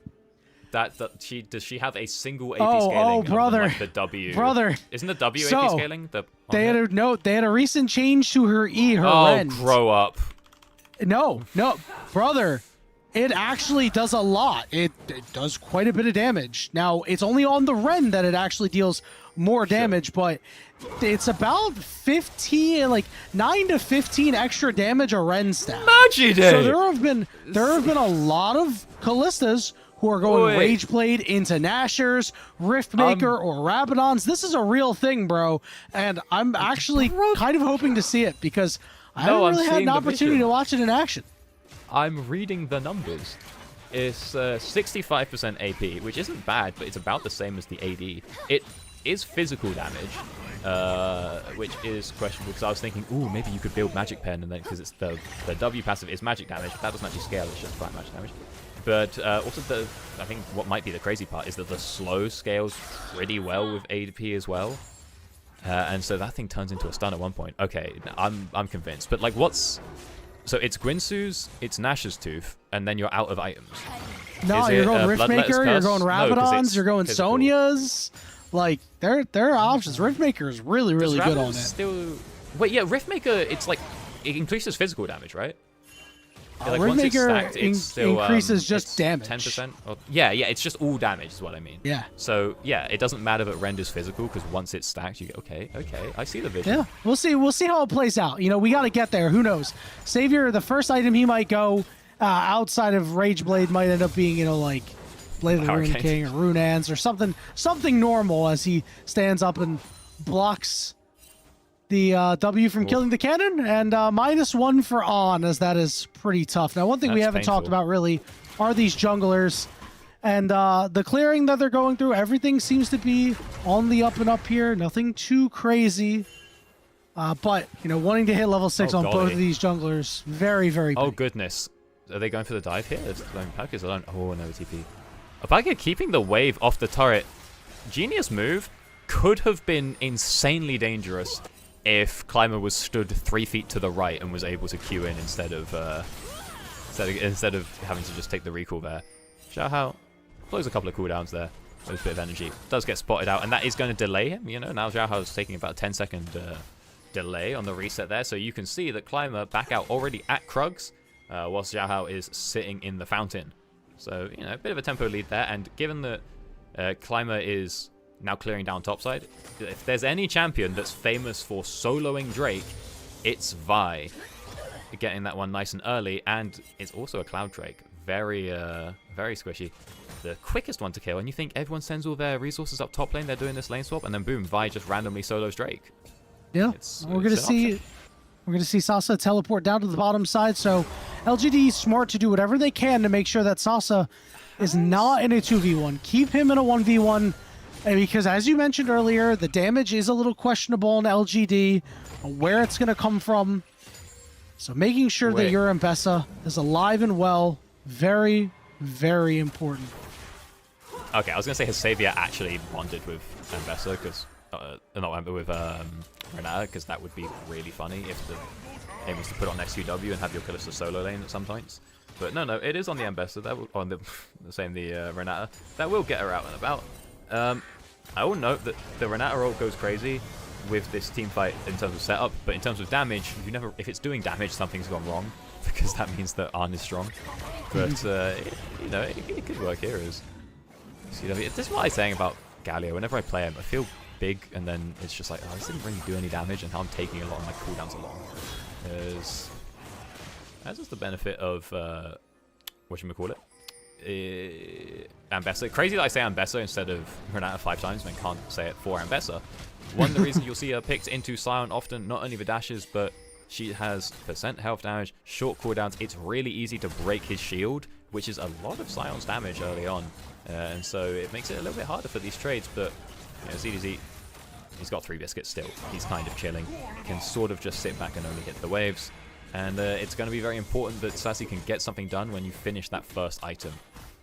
Does she have a single AP Oh, scaling? brother. Like the W. Brother. Isn't the W So, AP scaling? They had a recent change to her Oh, grow up. No, brother. It actually does a lot. It does quite a bit of damage. Now, it's only on the Ren that it actually deals more damage, but it's about 15, like 9 to 15 extra damage a Ren stat. Magic Day! So there have been a lot of Callistas who are going Rageblade into Nashers, Riftmaker, or Rabadons. This is a real thing, bro. And I'm actually kind of hoping to see it because I haven't really had an opportunity to watch it in action. I'm reading the numbers. It's 65% AP, which isn't bad, but it's about the same as the AD. It is physical damage, which is questionable because I was thinking, ooh, maybe you could build Magic Pen, and then because it's the W passive is magic damage, that doesn't actually scale, it's just flat magic damage. But also I think what might be the crazy part is that the slow scales pretty well with AP as well. And so that thing turns into a stun at one point. Okay, I'm convinced. But like so it's Gwinsu's, it's Nash's Tooth, and then you're out of items. No, you're going Riftmaker, you're going Rabadons, you're going Sonya's. Like, there are options. Riftmaker is really, really good on it. Wait, yeah, Riftmaker, it's like, it increases physical damage, right? Like Riftmaker increases just damage. 10%? Yeah, it's just all damage is what I mean. Yeah. So, yeah, it doesn't matter that renders physical, because once it's stacked, you go, okay, I see the vision. Yeah, we'll see how it plays out. You know, we got to get there. Who knows? Savior, the first item he might go outside of Rageblade might end up being, you know, like Blade of the Rune King or Runeans or something normal as he stands up and blocks the W from killing the cannon, and -1 for On, as that is pretty tough. Now, one thing we haven't talked about really are these junglers, and the clearing that they're going through. Everything seems to be on the up and up here. Nothing too crazy, but you know, wanting to hit level 6 on both of these junglers, very, very big. Oh goodness, are they going for the dive here? Packers alone. Oh no, TP. Apaga keeping the wave off the turret. Genius move. Could have been insanely dangerous if Climber was stood 3 feet to the right and was able to queue in instead of having to just take the recall there. Xiaohao blows a couple of cooldowns there with a bit of energy. Does get spotted out, and that is going to delay him. You know, now Xiaohao's taking about a 10-second delay on the reset there, so you can see that Climber back out already at Krugs, whilst Xiaohao is sitting in the fountain. So, you know, a bit of a tempo lead there, and given that Climber is now clearing down topside, if there's any champion that's famous for soloing Drake, it's Vi. Getting that one nice and early, and it's also a Cloud Drake. Very squishy. The quickest one to kill, and you think everyone sends all their resources up top lane, they're doing this lane swap, and then boom, Vi just randomly solos Drake. Yeah, we're gonna see Sasa teleport down to the bottom side, so LGD is smart to do whatever they can to make sure that Sasa is not in a 2v1. Keep him in a 1v1, because as you mentioned earlier, the damage is a little questionable on LGD, where it's going to come from. So making sure that your Ambessa is alive and well, very, very important. Okay, I was going to say his Savior actually bonded with Ambessa, because not with Renata, because that would be really funny if the aim was to put on next to W and have your Kalista solo lane at some points. But no, it is on the Ambessa, that will, on the Renata, that will get her out and about. I will note that the Renata ult goes crazy with this team fight in terms of setup, but in terms of damage, if it's doing damage, something's gone wrong, because that means that Arn is strong. But you know, it could work here as CW. This is what I'm saying about Galio. Whenever I play him, I feel big, and then it's just like, oh, this didn't really do any damage, and how I'm taking a lot, and my cooldowns are long. As is the benefit of whatchamacallit? Ambessa. Crazy that I say Ambessa instead of Renata 5 times and I can't say it for Ambessa. One of the reasons you'll see her picked into Sion often, not only the dashes, but she has % health damage, short cooldowns. It's really easy to break his shield, which is a lot of Sion's damage early on. And so it makes it a little bit harder for these trades, but you know, ZDZ, he's got 3 biscuits still. He's kind of chilling. He can sort of just sit back and only hit the waves. And it's going to be very important that Sassy can get something done when you finish that first item.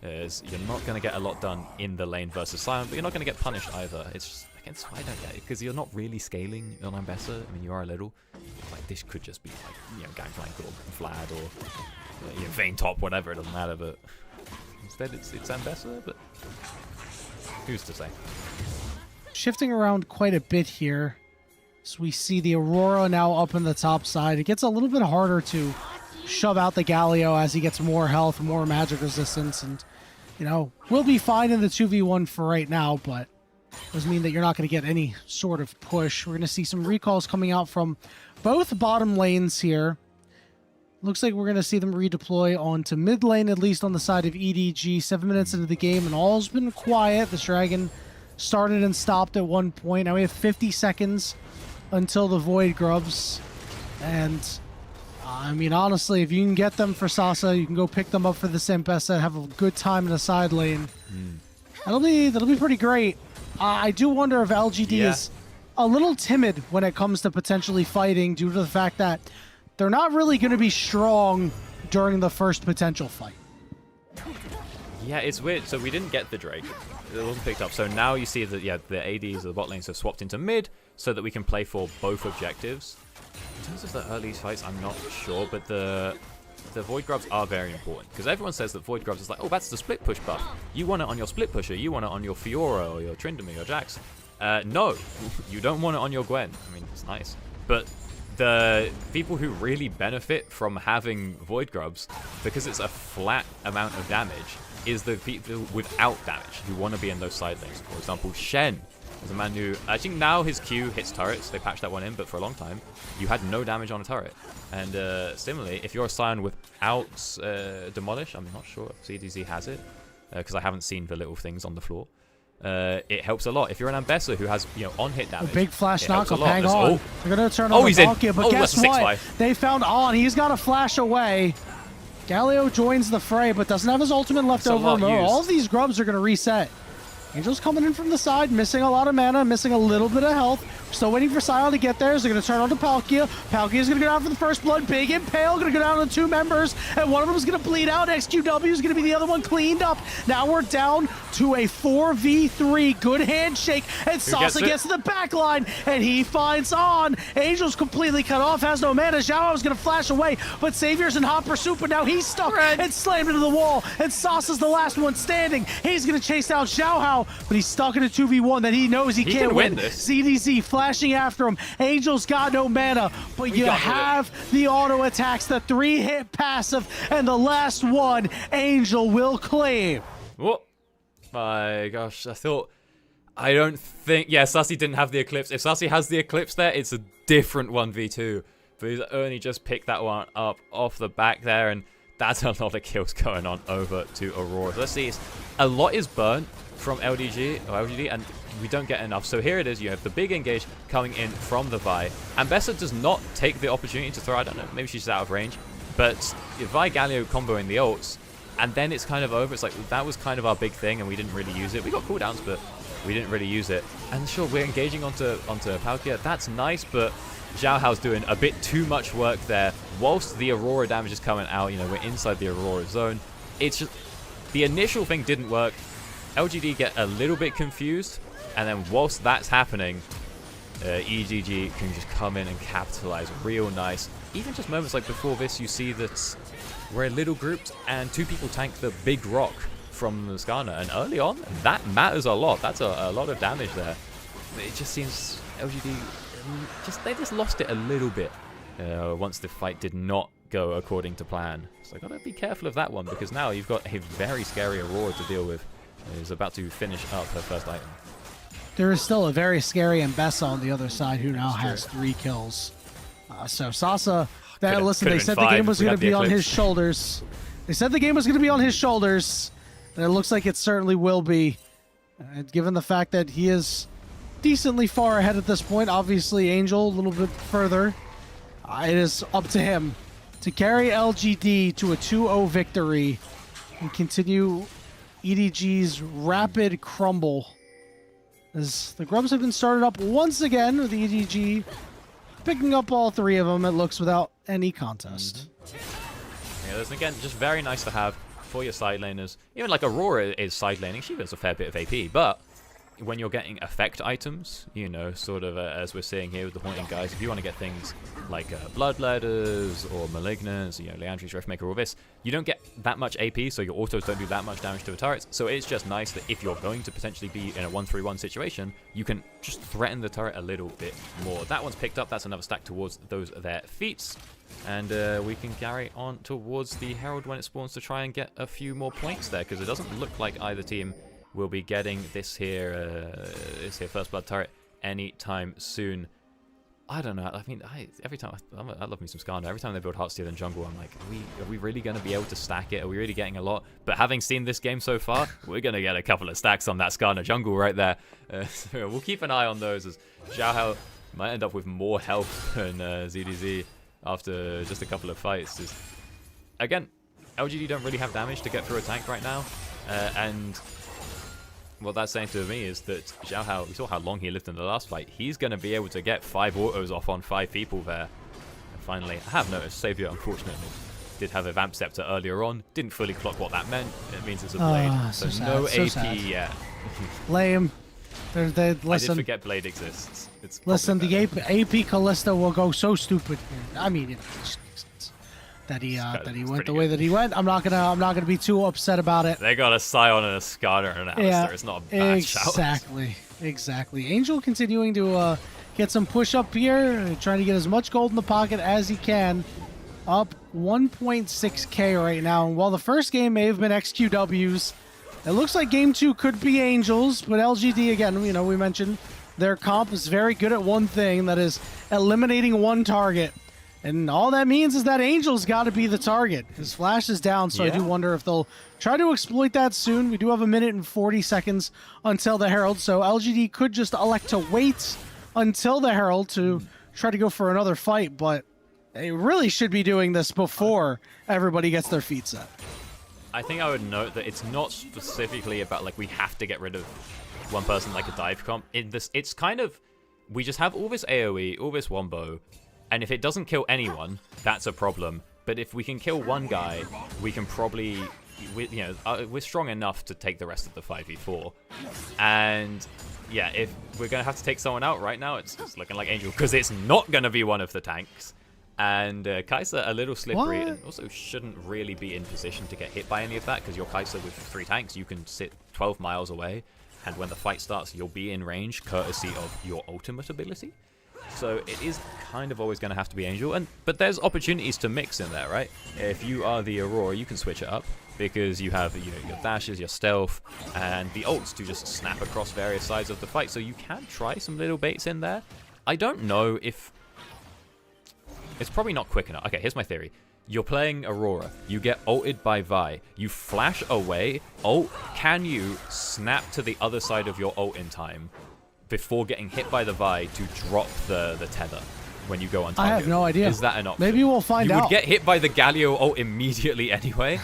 As you're not going to get a lot done in the lane versus Sion, but you're not going to get punished either. It's just, against I don't get it, because you're not really scaling on Ambessa. I mean, you are a little. Like, this could just be like, you know, Gangplank or Vlad or you know, Vayne top, whatever. It doesn't matter, but instead it's Ambessa. But who's to say? Shifting around quite a bit here. So we see the Aurora now up in the top side. It gets a little bit harder to shove out the Galio as he gets more health, more magic resistance, and, you know, we'll be fine in the 2v1 for right now, but doesn't mean that you're not going to get any sort of push. We're going to see some recalls coming out from both bottom lanes here. Looks like we're going to see them redeploy onto mid lane, at least on the side of EDG. 7 minutes into the game, and all's been quiet. This Dragon started and stopped at one point. Now we have 50 seconds until the Void Grubs. And, I mean, honestly, if you can get them for Sasa, you can go pick them up for the Ambessa, have a good time in the side lane. That'll be pretty great. I do wonder if LGD is a little timid when it comes to potentially fighting due to the fact that they're not really going to be strong during the first potential fight. Yeah, it's weird. So we didn't get the Drake. It wasn't picked up. So now you see that, yeah, the ADs of the bot lanes have swapped into mid so that we can play for both objectives. In terms of the early fights, I'm not sure, but the Void Grubs are very important. Because everyone says that Void Grubs is like, oh, that's the split push buff. You want it on your split pusher. You want it on your Fiora or your Tryndamere or Jax. No, you don't want it on your Gwen. I mean, it's nice. But the people who really benefit from having Void Grubs, because it's a flat amount of damage, is the people without damage who want to be in those side lanes. For example, Shen is a man who, I think now his Q hits turrets. They patched that one in, but for a long time, you had no damage on a turret. And similarly, if you're a Sion without Demolish, I'm not sure if CDZ has it, because I haven't seen the little things on the floor. It helps a lot. If you're an Ambessa who has, you know, on-hit damage, a big flash knock up, hang on. Oh. They're going to turn on the Valkyrie, but guess what? 6-5. They found On. He's got to flash away. Galio joins the fray, but doesn't have his ultimate left over. All of these grubs are going to reset. Angel's coming in from the side, missing a lot of mana, missing a little bit of health. Still waiting for Sion to get there. So they're going to turn on to Palkia. Palkia's going to go down for the first blood. Big Impale going to go down to 2 members, and one of them is going to bleed out. XQW is going to be the other one cleaned up. Now we're down to a 4v3. Good handshake, and Sasa gets to the back line, and he finds On. Angel's completely cut off, has no mana. Xiao is going to flash away, but Savior's in hot pursuit, but now he's stuck and slammed into the wall, and Sasa's the last one standing. He's going to chase down Xiao, but he's stuck in a 2v1 that he knows he can't win. CDZ flashing after him. Angel's got no mana, but you have the auto attacks, the 3-hit passive, and the last one Angel will claim. Oh my gosh, I don't think, yeah, Sassy didn't have the Eclipse. If Sassy has the Eclipse there, it's a different 1v2, but he's only just picked that one up off the back there, and that's a lot of kills going on over to Aurora. Let's see, a lot is burnt from LGD, and we don't get enough. So here it is, you have the big engage coming in from the Vi. Ambessa does not take the opportunity to throw, I don't know, maybe she's out of range, but Vi Galio comboing the ults, and then it's kind of over. It's like, that was kind of our big thing, and we didn't really use it. We got cooldowns, but we didn't really use it. And sure, we're engaging onto Palkia. That's nice, but Xiao Hao's doing a bit too much work there. Whilst the Aurora damage is coming out, you know, we're inside the Aurora zone. It's just, the initial thing didn't work. LGD get a little bit confused, and then whilst that's happening, EDG can just come in and capitalize real nice. Even just moments like before this, you see that we're a little grouped, and 2 people tank the big rock from the Skana, and early on, that matters a lot. That's a lot of damage there. It just seems LGD, they just lost it a little bit once the fight did not go according to plan. So I gotta be careful of that one, because now you've got a very scary Aurora to deal with. Is about to finish up her first item. There is still a very scary Ambessa on the other side who now has 3 kills. So Sasa Listen, they said the game was going to be on his shoulders. They said the game was going to be on his shoulders, and it looks like it certainly will be. And given the fact that he is decently far ahead at this point, obviously Angel a little bit further, it is up to him to carry LGD to a 2-0 victory and continue EDG's rapid crumble. As the Grubs have been started up once again with EDG picking up all 3 of them, it looks, without any contest. Yeah, that's, again, just very nice to have for your side laners. Even like Aurora is side laning, she does a fair bit of AP, but when you're getting effect items, you know, sort of as we're seeing here with the Haunting guys, if you want to get things like Bloodletters or Malignants, you know, Leandri's Riftmaker, all this, you don't get that much AP, so your autos don't do that much damage to the turrets. So it's just nice that if you're going to potentially be in a 1-3-1 situation, you can just threaten the turret a little bit more. That one's picked up, that's another stack towards those their feats. And we can carry on towards the Herald when it spawns to try and get a few more points there, because it doesn't look like either team will be getting this here first blood turret anytime soon. I don't know. I mean, every time I love me some Skarner. Every time they build Heartsteel in jungle, I'm like, are we really going to be able to stack it? Are we really getting a lot? But having seen this game so far, we're going to get a couple of stacks on that Skarner jungle right there. So we'll keep an eye on those, as Xiaohao might end up with more health than ZDZ after just a couple of fights. Again, LGD don't really have damage to get through a tank right now, and what that's saying to me is that Xiaohao, we saw how long he lived in the last fight, he's going to be able to get 5 autos off on 5 people there. And finally, I have noticed Savior, unfortunately, did have a Vamp Scepter earlier on, didn't fully clock what that meant. It means it's a Blade, so no AP yet. Lame. Listen, I did forget Blade exists. Listen, the AP Callisto will go so stupid. I mean, it just makes sense that he went the way that he went. I'm not gonna be too upset about it. They got a Scion and a Skarner and an Alistar. Yeah, it's not a bad shout. Exactly. Angel continuing to get some push up here, trying to get as much gold in the pocket as he can. Up 1.6k right now. And while the first game may have been XQWs, it looks like game 2 could be Angels, but LGD, again, you know, we mentioned their comp is very good at one thing, that is eliminating one target. And all that means is that Angel's got to be the target. His flash is down, so yeah. I do wonder if they'll try to exploit that soon. We do have 1 minute and 40 seconds until the Herald, so LGD could just elect to wait until the Herald to try to go for another fight, but they really should be doing this before everybody gets their feet set. I think I would note that it's not specifically about, like, we have to get rid of one person like a dive comp. It's kind of, we just have all this AoE, all this wombo, and if it doesn't kill anyone, that's a problem. But if we can kill one guy, we can probably, we're strong enough to take the rest of the 5v4. And yeah, if we're going to have to take someone out right now, it's looking like Angel, because it's not going to be one of the tanks. And Kai'Sa a little slippery, and also shouldn't really be in position to get hit by any of that, because your Kai'Sa with 3 tanks, you can sit 12 miles away, and when the fight starts, you'll be in range, courtesy of your ultimate ability. So it is kind of always going to have to be Angel, but there's opportunities to mix in there, right? If you are the Aurora, you can switch it up, because you have your dashes, your stealth, and the ults to just snap across various sides of the fight, so you can try some little baits in there. I don't know if... It's probably not quick enough. Okay, here's my theory. You're playing Aurora. You get ulted by Vi. You flash away. Ult. Can you snap to the other side of your ult in time before getting hit by the Vi to drop the tether when you go on target? I have no idea. Is that an option? Maybe we'll find out. You would get hit by the Galio ult immediately anyway,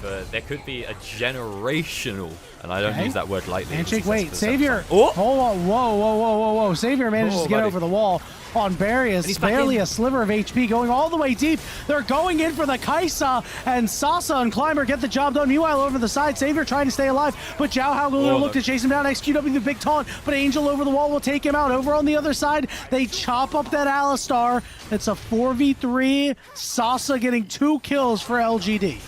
but there could be a generational, and I don't use that word lightly. Handshake, wait. Savior. Oh! Hold on. Whoa. Savior manages to get over the wall on Barrius. Barely a sliver of HP, going all the way deep. They're going in for the Kai'Sa, and Sasa and Climber get the job done. Meanwhile, over the side, Savior trying to stay alive, but Xiaohao will look to chase him down. XQW, the big taunt, but Angel over the wall will take him out. Over on the other side, they chop up that Alistar. It's a 4v3. Sasa getting 2 kills for LGD.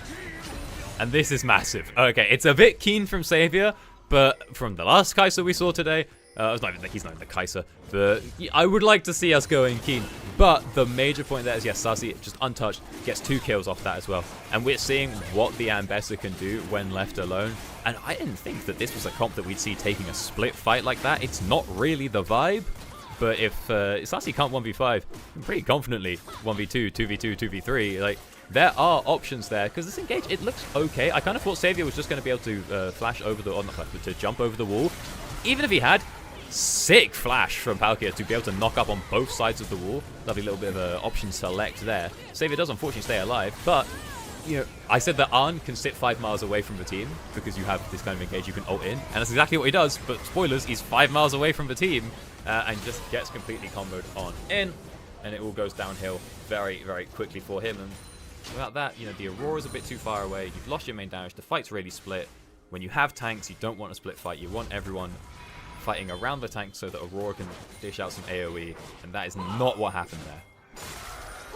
And this is massive. Okay, it's a bit keen from Savior, but from the last Kai'Sa we saw today, he's not even the Kai'Sa, but I would like to see us going keen. But the major point there is, yes, Sassy, just untouched, gets 2 kills off that as well. And we're seeing what the Ambessa can do when left alone. And I didn't think that this was a comp that we'd see taking a split fight like that. It's not really the vibe, But if Sassy can't 1v5, pretty confidently 1v2, 2v2, 2v3, like, there are options there. Because this engage, it looks okay. I kind of thought Savior was just going to be able to flash over the, or not flash, but to jump over the wall. Even if he had, sick flash from Palkia to be able to knock up on both sides of the wall. Lovely little bit of an option select there. Savior does unfortunately stay alive, but, you know, I said that Arn can sit 5 miles away from the team because you have this kind of engage you can ult in, and that's exactly what he does, but spoilers, he's 5 miles away from the team, and just gets completely comboed on in, and it all goes downhill very, very quickly for him. And without that, you know, the Aurora's a bit too far away, you've lost your main damage, the fight's really split. When you have tanks, you don't want a split fight, you want everyone fighting around the tank so that Aurora can dish out some AoE, and that is not what happened there.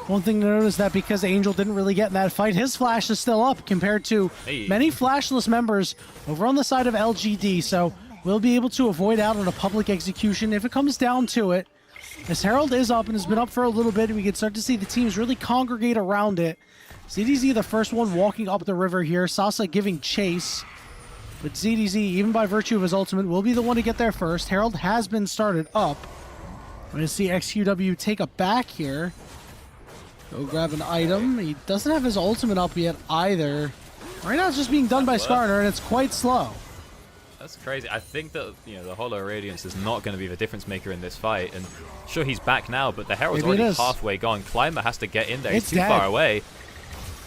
One thing to notice that because Angel didn't really get in that fight, his flash is still up compared to many flashless members over on the side of LGD, so we'll be able to avoid out on a public execution if it comes down to it. As Herald is up and has been up for a little bit, we can start to see the teams really congregate around it. ZDZ the first one walking up the river here, Sasa giving chase. But ZDZ, even by virtue of his ultimate, will be the one to get there first. Herald has been started up. I'm going to see XQW take a back here. Go grab an item. He doesn't have his ultimate up yet either. Right now it's just being done by Skarner, and it's quite slow. That's crazy. I think that, you know, the Hollow Radiance is not going to be the difference maker in this fight. And sure, he's back now, but the Herald's already halfway gone. Climber has to get in there. He's too far away.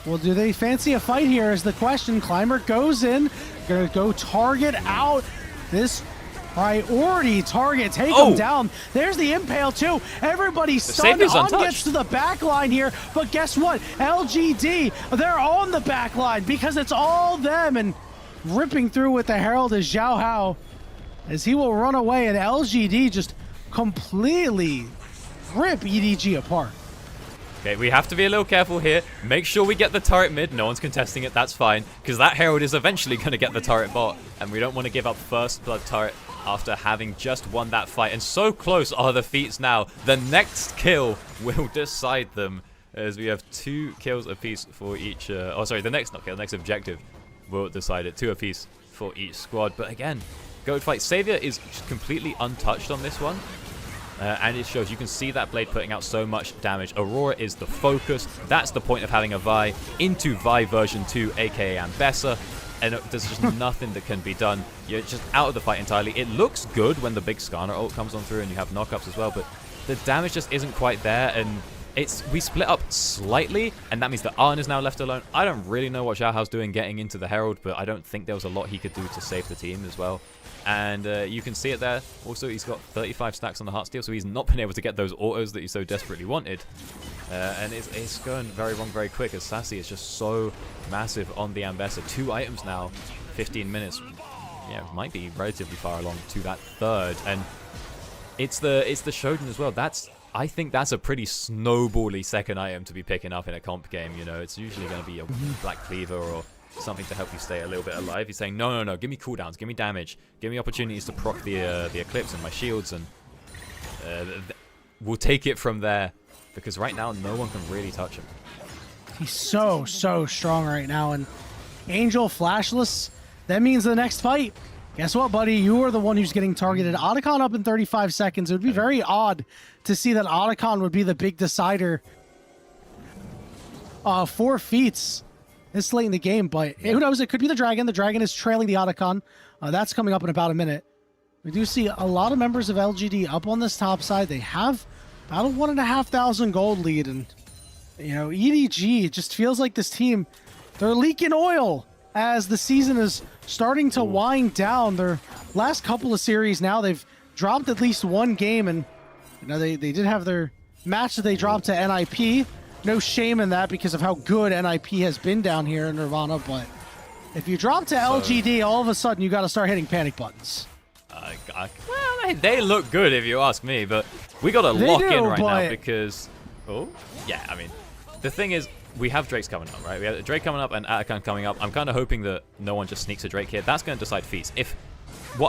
Well, do they fancy a fight here is the question. Climber goes in. Gonna go target out this priority target. Take him down. There's the impale too. Everybody's stunned. On gets to the back line here, but guess what? LGD, they're on the back line because it's all them, and ripping through with the Herald is Xiao Hao as he will run away, and LGD just completely rip EDG apart. Okay, we have to be a little careful here. Make sure we get the turret mid. No one's contesting it, that's fine. Because that Herald is eventually going to get the turret bot. And we don't want to give up first blood turret after having just won that fight. And so close are the feats now. The next kill will decide them. As we have 2 kills apiece for each... the next objective will decide it. 2 apiece for each squad. But again, goat fight. Savior is just completely untouched on this one. And it shows, you can see that blade putting out so much damage. Aurora is the focus. That's the point of having a Vi into Vi version 2, aka Ambessa. And there's just nothing that can be done. You're just out of the fight entirely. It looks good when the big Skarner ult comes on through and you have knockups as well, but the damage just isn't quite there. And we split up slightly, and that means that Arn is now left alone. I don't really know what Xiao Hao's doing getting into the Herald, but I don't think there was a lot he could do to save the team as well. And you can see it there. Also, he's got 35 stacks on the Heartsteel, so he's not been able to get those autos that he so desperately wanted. And it's going very wrong very quick, as Sassy is just so massive on the Ambessa. 2 items now, 15 minutes. Yeah, might be relatively far along to that third. And it's the Shodan as well. I think that's a pretty snowbally second item to be picking up in a comp game. You know, it's usually going to be a Black Cleaver or something to help you stay a little bit alive. He's saying, no, give me cooldowns, give me damage, give me opportunities to proc the Eclipse and my shields, and we'll take it from there, because right now no one can really touch him. He's so strong right now, and Angel flashless, that means the next fight. Guess what, buddy? You are the one who's getting targeted. Otacon up in 35 seconds. It would be very odd to see that Otacon would be the big decider for feats this late in the game, but who knows? It could be the Dragon. The Dragon is trailing the Otacon. That's coming up in about a minute. We do see a lot of members of LGD up on this top side. They have about a 1,500 gold lead, and you know, EDG, it just feels like this team, they're leaking oil as the season is starting to wind down. Their last couple of series now, they've dropped at least 1 game, and you know, they did have their match that they dropped to NIP. No shame in that because of how good NIP has been down here in Nirvana, but if you drop to LGD, all of a sudden you got to start hitting panic buttons. Well, they look good if you ask me, but we got to lock in right now because... Oh, yeah, I mean, the thing is, we have Drakes coming up, right? We have Drake coming up and Atacon coming up. I'm kind of hoping that no one just sneaks a Drake here. That's going to decide feats.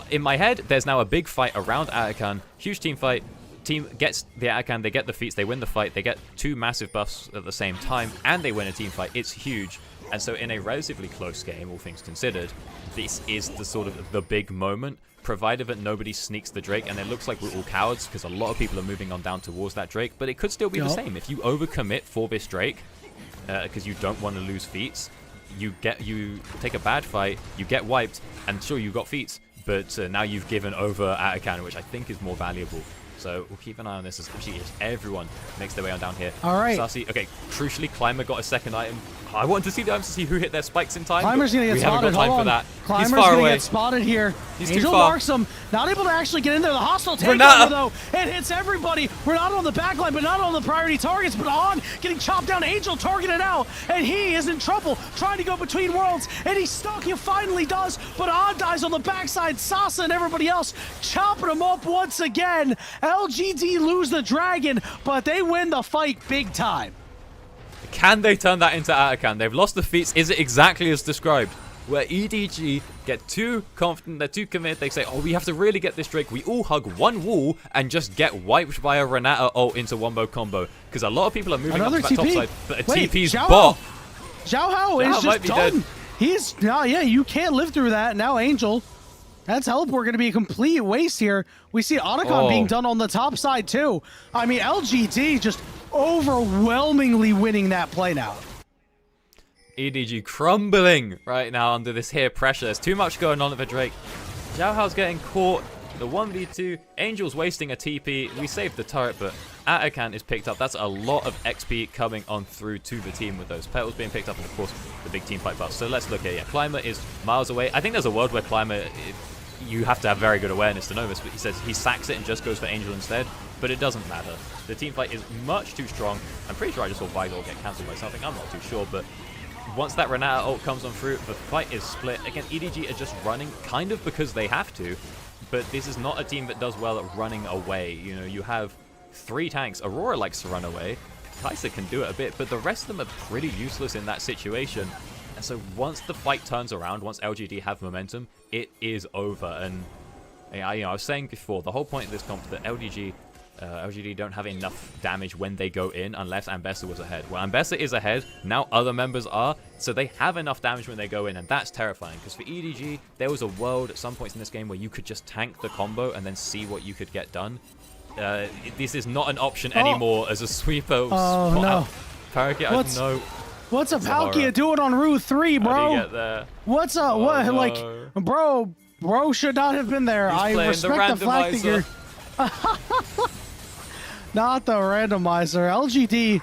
In my head, there's now a big fight around Atacon, huge team fight. Team gets the Atacon, they get the feats, they win the fight, they get 2 massive buffs at the same time, and they win a team fight. It's huge. And so in a relatively close game, all things considered, this is the sort of the big moment, provided that nobody sneaks the Drake, and it looks like we're all cowards because a lot of people are moving on down towards that Drake, but it could still be the same. If you overcommit for this Drake, because you don't want to lose feats, you take a bad fight, you get wiped, and sure, you got feats, but now you've given over Atakan, which I think is more valuable. So we'll keep an eye on this as everyone makes their way on down here. All right. Sassy, okay, crucially, Climber got a second item. I wanted to see the items to see who hit their spikes in time. Climber's going to get spotted. We haven't got time for that. Climber's He's far gonna away. Get spotted here. He's Angel too far. marks him. Not able to actually get in there. The hostile takeover, though. It hits everybody. We're not on the backline, but not on the priority targets. But On getting chopped down. Angel targeted out. And he is in trouble trying to go between worlds. And he's stuck. He finally does. But On dies on the backside. Sasa and everybody else chopping him up once again. LGD lose the dragon, but they win the fight big time. Can they turn that into Atakan? They've lost the feats. Is it exactly as described? Where EDG get too confident, they're too committed, they say, oh, we have to really get this Drake. We all hug one wall and just get wiped by a Renata ult into wombo combo. Because a lot of people are moving up to that top side, but a TP's bot. Xiao Hao is just done. Dead. He's, yeah, you can't live through that. Now Angel. That teleport going to be a complete waste here. We see Otacon being done on the top side too. I mean, LGD just overwhelmingly winning that play now. EDG crumbling right now under this here pressure. There's too much going on at the Drake. Xiao Hao's getting caught. The 1v2. Angel's wasting a TP. We saved the turret, but Atakan is picked up. That's a lot of XP coming on through to the team with those petals being picked up, and of course the big team fight buff. So let's look here. Yeah, Climber is miles away. I think there's a world where Climber, you have to have very good awareness to know this, but he says he sacks it and just goes for Angel instead, but it doesn't matter. The team fight is much too strong. I'm pretty sure I just saw Vigor get cancelled by something. I'm not too sure, but once that Renata ult comes on through, the fight is split. Again, EDG are just running kind of because they have to, but this is not a team that does well at running away. You know, you have 3 tanks. Aurora likes to run away. Kai'Sa can do it a bit, but the rest of them are pretty useless in that situation. And so once the fight turns around, once LGD have momentum, it is over. And I was saying before, the whole point of this comp is that LGD don't have enough damage when they go in unless Ambessa was ahead. Well, Ambessa is ahead, now other members are, so they have enough damage when they go in, and that's terrifying, because for EDG, there was a world at some points in this game where you could just tank the combo and then see what you could get done. This is not an option anymore as a sweeper. Oh, no. Parakeet, I don't know. What's a Palkia doing on Route 3, bro? How do you get there? What's a, like, bro should not have been there. I respect the fact that you're... Not the randomizer. LGD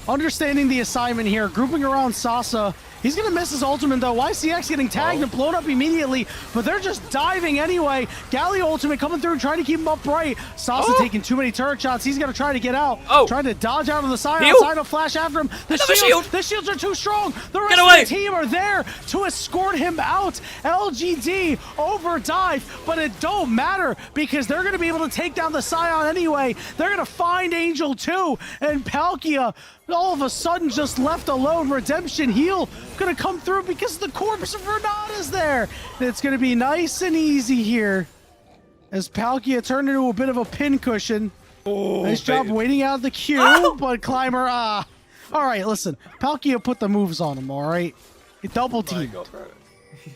understanding the assignment here, grouping around Sasa. He's going to miss his ultimate, though. YCX getting tagged and blown up immediately, but they're just diving anyway. Gala ultimate coming through and trying to keep him upright. Sasa taking too many turret shots. He's going to try to get out. Trying to dodge out of the side. Outside of flash after him. The shields are too strong. The rest of the team are there to escort him out. LGD over dive, but it don't matter because they're going to be able to take down the Scion anyway. They're going to find Angel too, and Palkia all of a sudden just left alone. Redemption heal gonna come through because the corpse of Renata's there. It's gonna be nice and easy here as Palkia turned into a bit of a pincushion. Nice job waiting out the queue, but Climber, all right, listen, Palkia put the moves on him, all right? He double teamed.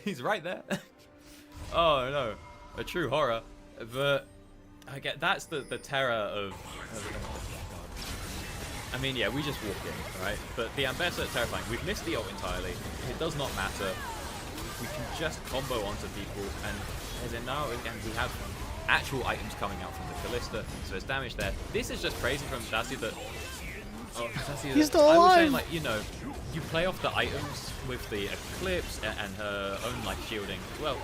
He's right there. Oh no, a true horror. But I get that's the terror of I mean, yeah, we just walk in, right? But the Ambessa is terrifying. We've missed the ult entirely. It does not matter. We can just combo onto people, and as in now, again, we have actual items coming out from the Callista, so there's damage there. This is just crazy from Sassy that... He's still alive! I was saying, like, you know, you play off the items with the Eclipse and her own, like, shielding as well.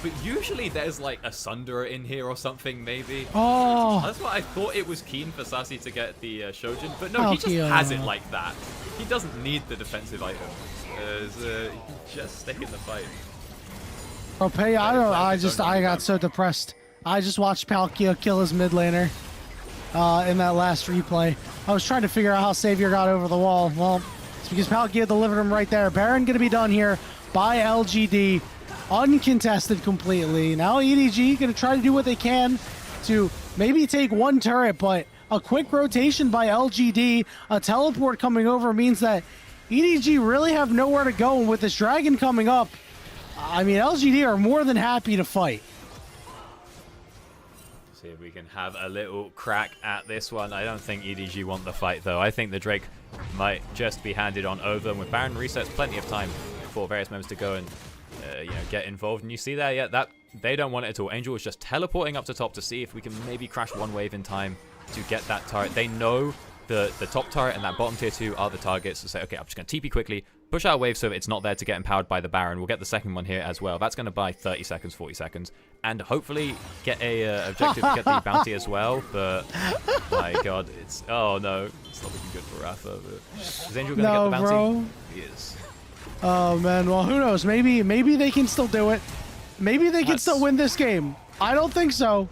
But usually there's like a Sunderer in here or something, maybe. That's why I thought it was keen for Sassy to get the Shojin, but no, he just has it like that. He doesn't need the defensive item. He can just stick in the fight. Okay, I got so depressed. I just watched Palkia kill his mid laner in that last replay. I was trying to figure out how Savior got over the wall. Well, it's because Palkia delivered him right there. Baron gonna be done here by LGD. Uncontested completely. Now EDG gonna try to do what they can to maybe take one turret, but a quick rotation by LGD, a teleport coming over means that EDG really have nowhere to go, and with this dragon coming up, I mean, LGD are more than happy to fight. See if we can have a little crack at this one. I don't think EDG want the fight, though. I think the Drake might just be handed on over. And with Baron resets, plenty of time for various members to go and get involved. And you see there, yeah, that they don't want it at all. Angel was just teleporting up to top to see if we can maybe crash one wave in time to get that turret. They know the top turret and that bottom tier 2 are the targets. So say, okay, I'm just going to TP quickly, push out a wave so that it's not there to get empowered by the Baron. We'll get the second one here as well. That's going to buy 30 seconds, 40 seconds. And hopefully get a objective to get the bounty as well. But my god, it's... Oh no, it's not looking good for Rafa. But is Angel going to get the bounty? Bro. He is. Oh man, well who knows? Maybe they can still do it. Maybe they can still win this game. I don't think so.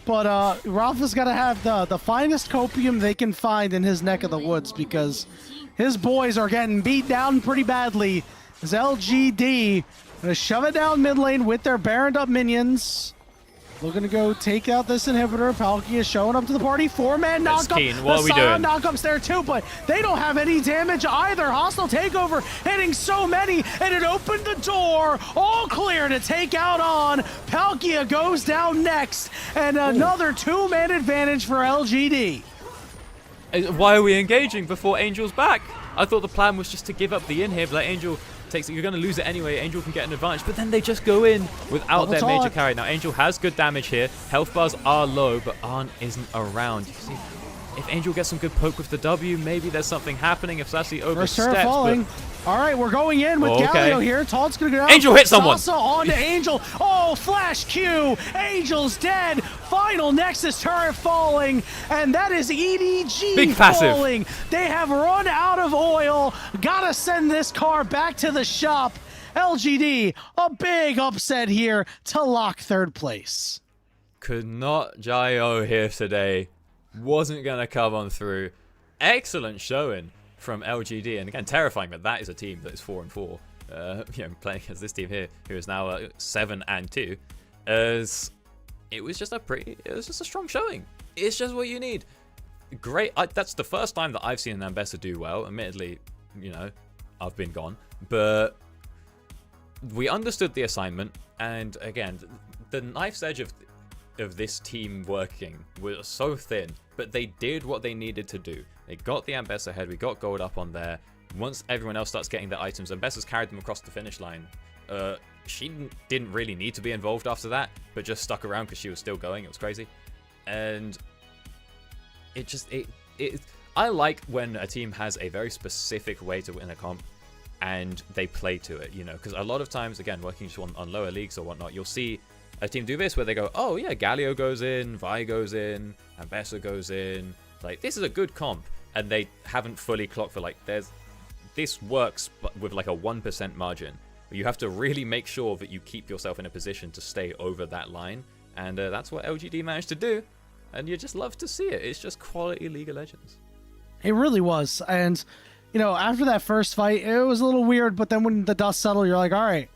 But Rafa's got to have the finest copium they can find in his neck of the woods, because his boys are getting beat down pretty badly. As LGD gonna shove it down mid lane with their Baroned up minions. Looking to go take out this inhibitor. Palkia showing up to the party. 4-man knockup. What are we doing? Knockup's there too, but they don't have any damage either. Hostile takeover hitting so many, and it opened the door. All clear to take out on. Palkia goes down next, and another 2-man advantage for LGD. Why are we engaging before Angel's back? I thought the plan was just to give up the inhib. Like Angel takes it, you're going to lose it anyway. Angel can get an advantage, but then they just go in without their major carry. Now Angel has good damage here. Health bars are low, but Arn isn't around. You see, if Angel gets some good poke with the W, maybe there's something happening. If Sassy oversteps, falling. All right, we're going in with Galio here. Taunt's going to go down. Angel hit someone. Sasa on to Angel. Oh, flash Q. Angel's dead. Final Nexus turret falling, and that is EDG Big falling. passive. They have run out of oil. Gotta send this car back to the shop. LGD, a big upset here to lock third place. Could not Jaio here today. Wasn't going to come on through. Excellent showing from LGD, and again, terrifying that that is a team that is 4-4. Playing against this team here, who is now 7-2. As it was just a strong showing. It's just what you need. Great. That's the first time that I've seen an Ambessa do well. Admittedly, I've been gone, but we understood the assignment, and again, the knife's edge of this team working was so thin, but they did what they needed to do. They got the Ambessa head, we got gold up on there. Once everyone else starts getting their items, Ambessa's carried them across the finish line. She didn't really need to be involved after that, but just stuck around because she was still going. It was crazy. And I like when a team has a very specific way to win a comp and they play to it, because a lot of times, again, working just on lower leagues or whatnot, you'll see a team do this where they go, oh yeah, Galio goes in, Vi goes in, Ambessa goes in. Like, this is a good comp, and they haven't fully clocked for this works but with like a 1% margin. You have to really make sure that you keep yourself in a position to stay over that line, and that's what LGD managed to do, and you just love to see it. It's just quality League of Legends. It really was, and after that first fight, it was a little weird, but then when the dust settled, you're like, all right,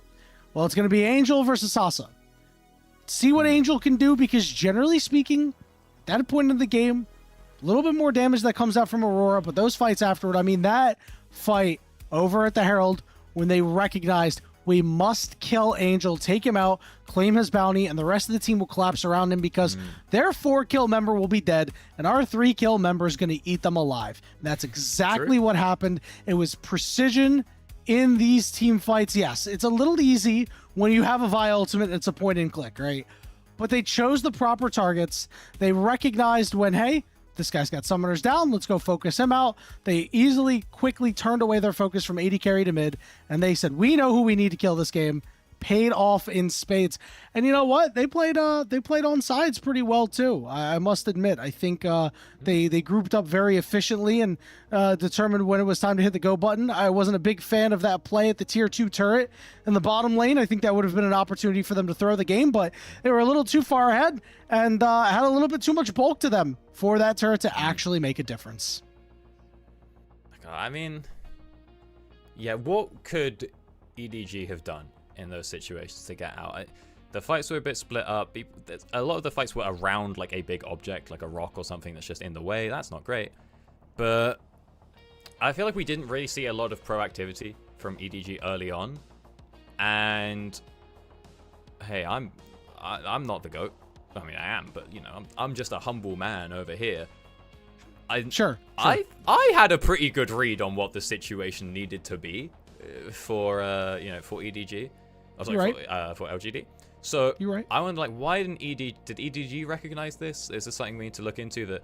well, it's going to be Angel versus Sasa. See what Angel can do, because generally speaking, at that point in the game, a little bit more damage that comes out from Aurora, but those fights afterward, I mean, that fight over at the Herald, when they recognized we must kill Angel, take him out, claim his bounty, and the rest of the team will collapse around him because their 4-kill member will be dead, and our 3-kill member is going to eat them alive. And that's exactly what happened. It was precision in these team fights. Yes, it's a little easy when you have a Vi ultimate, it's a point and click, right? But they chose the proper targets. They recognized when, hey, this guy's got summoners down, let's go focus him out. They quickly turned away their focus from AD carry to mid, and they said, we know who we need to kill this game. Paid off in spades. And you know what? They played on sides pretty well too. I must admit. I think they grouped up very efficiently and determined when it was time to hit the go button. I wasn't a big fan of that play at the tier 2 turret in the bottom lane. I think that would have been an opportunity for them to throw the game, but they were a little too far ahead and had a little bit too much bulk to them for that turret to actually make a difference. I mean, yeah, what could EDG have done in those situations to get out? The fights were a bit split up. A lot of the fights were around like a big object, like a rock or something that's just in the way. That's not great. But I feel like we didn't really see a lot of proactivity from EDG early on, and hey, I'm not the GOAT. I mean, I am, but you know, I'm just a humble man over here. Sure. I had a pretty good read on what the situation needed to be for for EDG. I was like, for LGD. So You're right. I wonder, like, why did EDG recognize this? Is this something we need to look into? That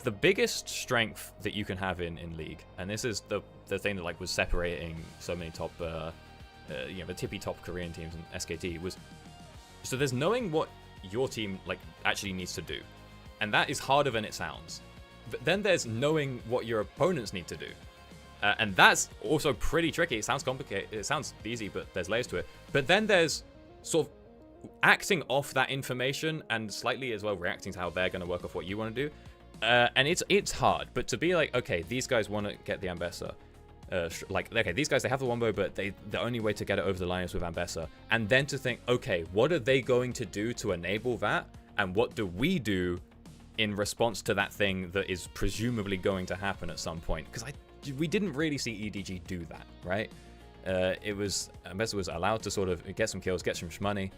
the biggest strength that you can have in League, and this is the thing that like was separating so many top the tippy top Korean teams and SKT was, so there's knowing what your team like actually needs to do, and that is harder than it sounds. But then there's knowing what your opponents need to do, and that's also pretty tricky. It sounds complicated, it sounds easy, but there's layers to it. But then there's sort of acting off that information and slightly as well reacting to how they're going to work off what you want to do, and it's hard. But to be like, okay, these guys want to get the Ambessa, okay, these guys, they have the wombo, but the only way to get it over the line is with Ambessa. And then to think, okay, what are they going to do to enable that? And what do we do in response to that thing that is presumably going to happen at some point? Because we didn't really see EDG do that, right? Ambessa was allowed to sort of get some kills, get some money,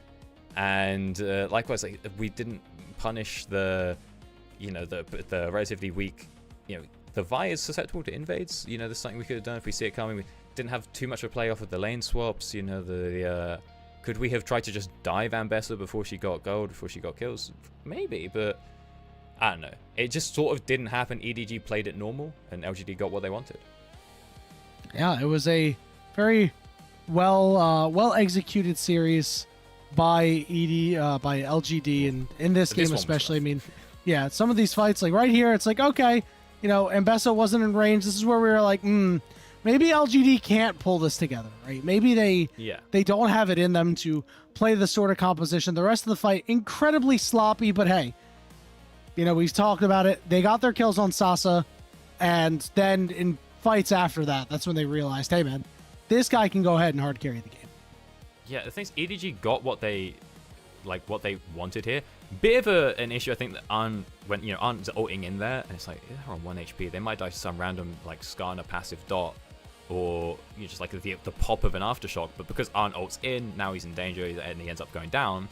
and likewise, like, we didn't punish the relatively weak, the Vi is susceptible to invades. There's something we could have done if we see it coming. We didn't have too much of a play off of the lane swaps. Could we have tried to just dive Ambessa before she got gold, before she got kills? Maybe, but I don't know. It just sort of didn't happen. EDG played it normal, and LGD got what they wanted. Yeah, it was a very well executed series by by LGD, and in this game especially. I mean, yeah, some of these fights, like right here, it's like, okay, Ambessa wasn't in range. This is where we were like, maybe LGD can't pull this together, right? Maybe they don't have it in them to play the sort of composition. The rest of the fight, incredibly sloppy, but hey, we've talked about it. They got their kills on Sasa, and then in fights after that, that's when they realized, hey man, this guy can go ahead and hard carry the game. Yeah, the thing is, EDG got what they wanted here. Bit of an issue, I think, that when Arn's ulting in there, and it's like, they're on 1 HP. They might die to some random like Skarner passive dot, or just like the pop of an aftershock. But because Arn ults in, now he's in danger, and he ends up going down.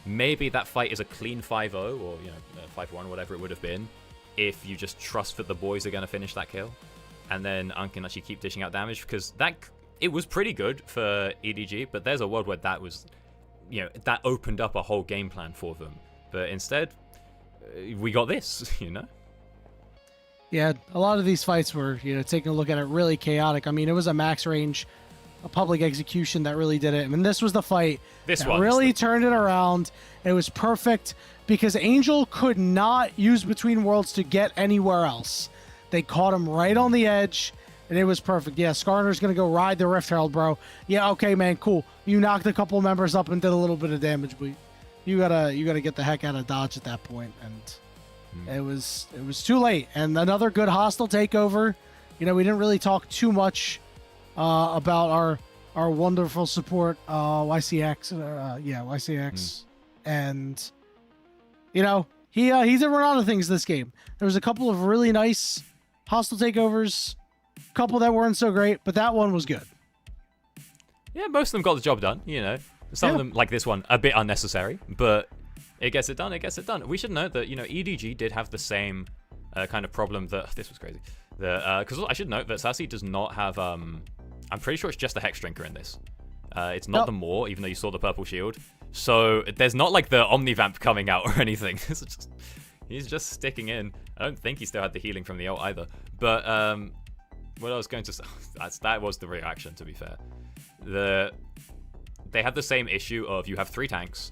Maybe that fight is a clean 5-0, or 5-1, whatever it would have been, if you just trust that the boys are going to finish that kill, and then Arn can actually keep dishing out damage, because it was pretty good for EDG. But there's a world where that was, that opened up a whole game plan for them. But instead, we got this, Yeah, a lot of these fights were, taking a look at it, really chaotic. I mean, it was a max range, a public execution that really did it. I mean, this was the fight that really turned it around. It was perfect because Angel could not use Between Worlds to get anywhere else. They caught him right on the edge, and it was perfect. Yeah, Skarner's going to go ride the Rift Herald, bro. Yeah, okay, man, cool. You knocked a couple members up and did a little bit of damage, but you gotta get the heck out of Dodge at that point, and it was too late. And another good hostile takeover. We didn't really talk too much about our wonderful support, YCX. YCX, and he did run out of things this game. There was a couple of really nice hostile takeovers, a couple that weren't so great, but that one was good. Yeah, most of them got the job done. Some of them, like this one, a bit unnecessary, but it gets it done. We should note that, EDG did have the same kind of problem that... This was crazy. Because I should note that Sassy does not have... I'm pretty sure it's just the Hex Drinker in this. It's not the Maw, even though you saw the purple shield. So there's not like the Omnivamp coming out or anything. He's just sticking in. I don't think he still had the healing from the ult either. But what I was going to say... That was the reaction, to be fair. They had the same issue of you have 3 tanks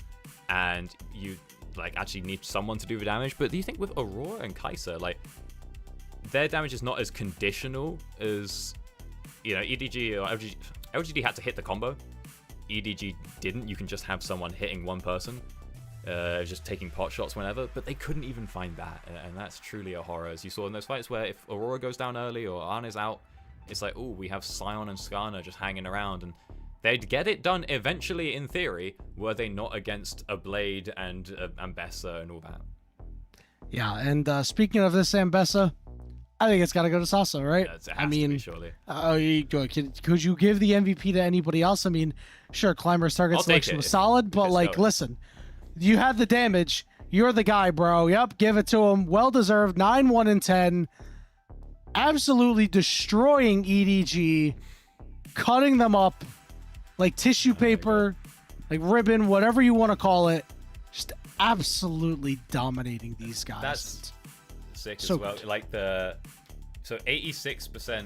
and you actually need someone to do the damage. But do you think with Aurora and Kai'Sa, their damage is not as conditional as EDG or LGD? LGD had to hit the combo. EDG didn't. You can just have someone hitting one person, just taking pot shots whenever. But they couldn't even find that, and that's truly a horror. As you saw in those fights where if Aurora goes down early or Arn is out, it's like, oh, we have Sion and Skarner just hanging around, and they'd get it done eventually, in theory, were they not against a Blade and Ambessa and all that. Yeah, and speaking of this Ambessa, I think it's got to go to Sasso, right? It has I to be, mean, surely. could you give the MVP to anybody else? I mean, sure, Climber's target I'll take selection it was if solid, but it's like, going. listen, you had the damage. You're the guy, bro. Yep, give it to him. Well deserved. 9-1 and 10. Absolutely destroying EDG, cutting them up like tissue paper, like ribbon, whatever you want to call it. Just absolutely dominating these guys. That's sick so as well. good. Like so 86%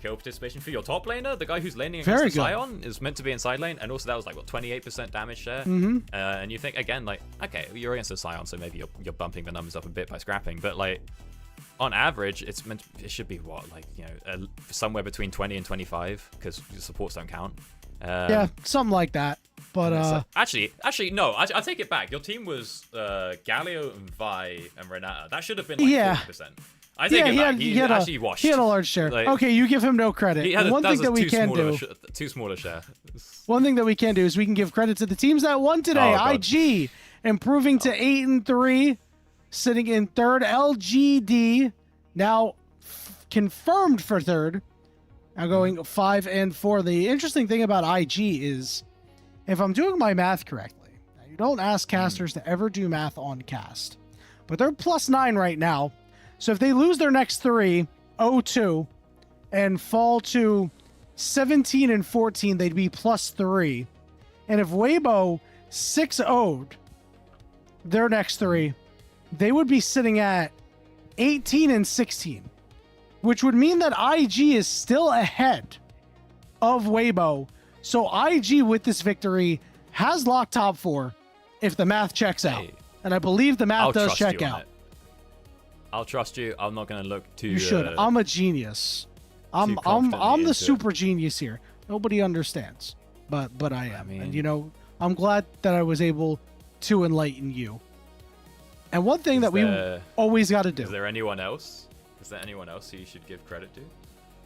kill participation for your top laner. The guy who's laning Very against the good. Scion is meant to be in side lane, and also that was like what 28% damage share. Mm-hmm. And you think again, like, okay, you're against the Scion, so maybe you're bumping the numbers up a bit by scrapping, but like on average, it should be what, like, you know, somewhere between 20 and 25 because supports don't count. Yeah, something like that. But actually, no. I take it back. Your team was Galio and Vi and Renata. That should have been like 40%. I take it back. He actually washed. He had a large share. Like, okay, you give him no credit. One thing that we can do. Too smaller share. One thing that we can do is we can give credit to the teams that won today. Oh, God. IG improving to 8-3, sitting in third. LGD now confirmed for third. Now going 5-4. The interesting thing about IG is, if I'm doing my math correctly, now you don't ask casters to ever do math on cast, but they're +9 right now. So if they lose their next 3, 0-2, and fall to 17-14, they'd be +3. And if Weibo 6-0'd their next 3, they would be sitting at 18-16, which would mean that IG is still ahead of Weibo. So IG with this victory has locked top 4 if the math checks out. Hey, and I believe the math does check out. I'll trust you. I'm not going to look too... You should. I'm a genius. I'm the super genius here. Nobody understands, but I am. I mean, and you know, I'm glad that I was able to enlighten you. And one thing that we always got to do. Is there anyone else? Is there anyone else who you should give credit to?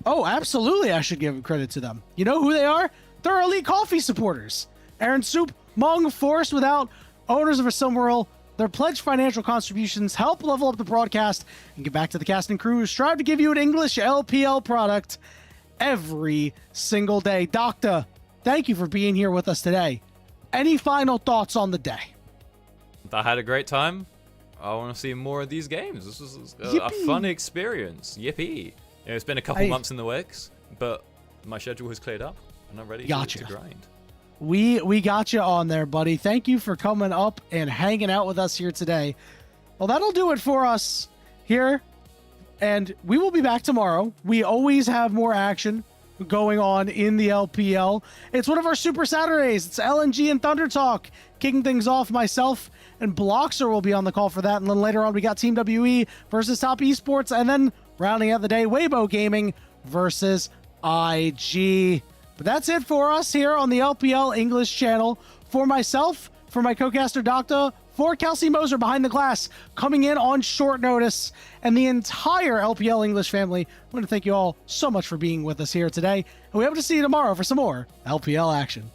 Oh, absolutely. I should give credit to them. You know who they are? They're Elite Coffee supporters. Aaron Soup, Mung, Forest Without, owners of a Silmaril. Their pledged financial contributions help level up the broadcast and give back to the cast and crew who strive to give you an English LPL product every single day. Doctor, thank you for being here with us today. Any final thoughts on the day? I had a great time. I want to see more of these games. This was a fun experience. Yippee. You know, it's been a couple months in the works, but my schedule has cleared up and I'm ready to grind. We got you on there, buddy. Thank you for coming up and hanging out with us here today. Well, that'll do it for us here, and we will be back tomorrow. We always have more action going on in the LPL. It's one of our Super Saturdays. It's LNG and Thunder Talk. Kicking things off, myself and Bloxer will be on the call for that, and then later on we got Team WE versus Top Esports, and then rounding out the day, Weibo Gaming versus IG. But that's it for us here on the LPL English channel. For myself, for my co-caster Doctor, for Kelsey Moser behind the glass, coming in on short notice, and the entire LPL English family, I want to thank you all so much for being with us here today. And we hope to see you tomorrow for some more LPL action.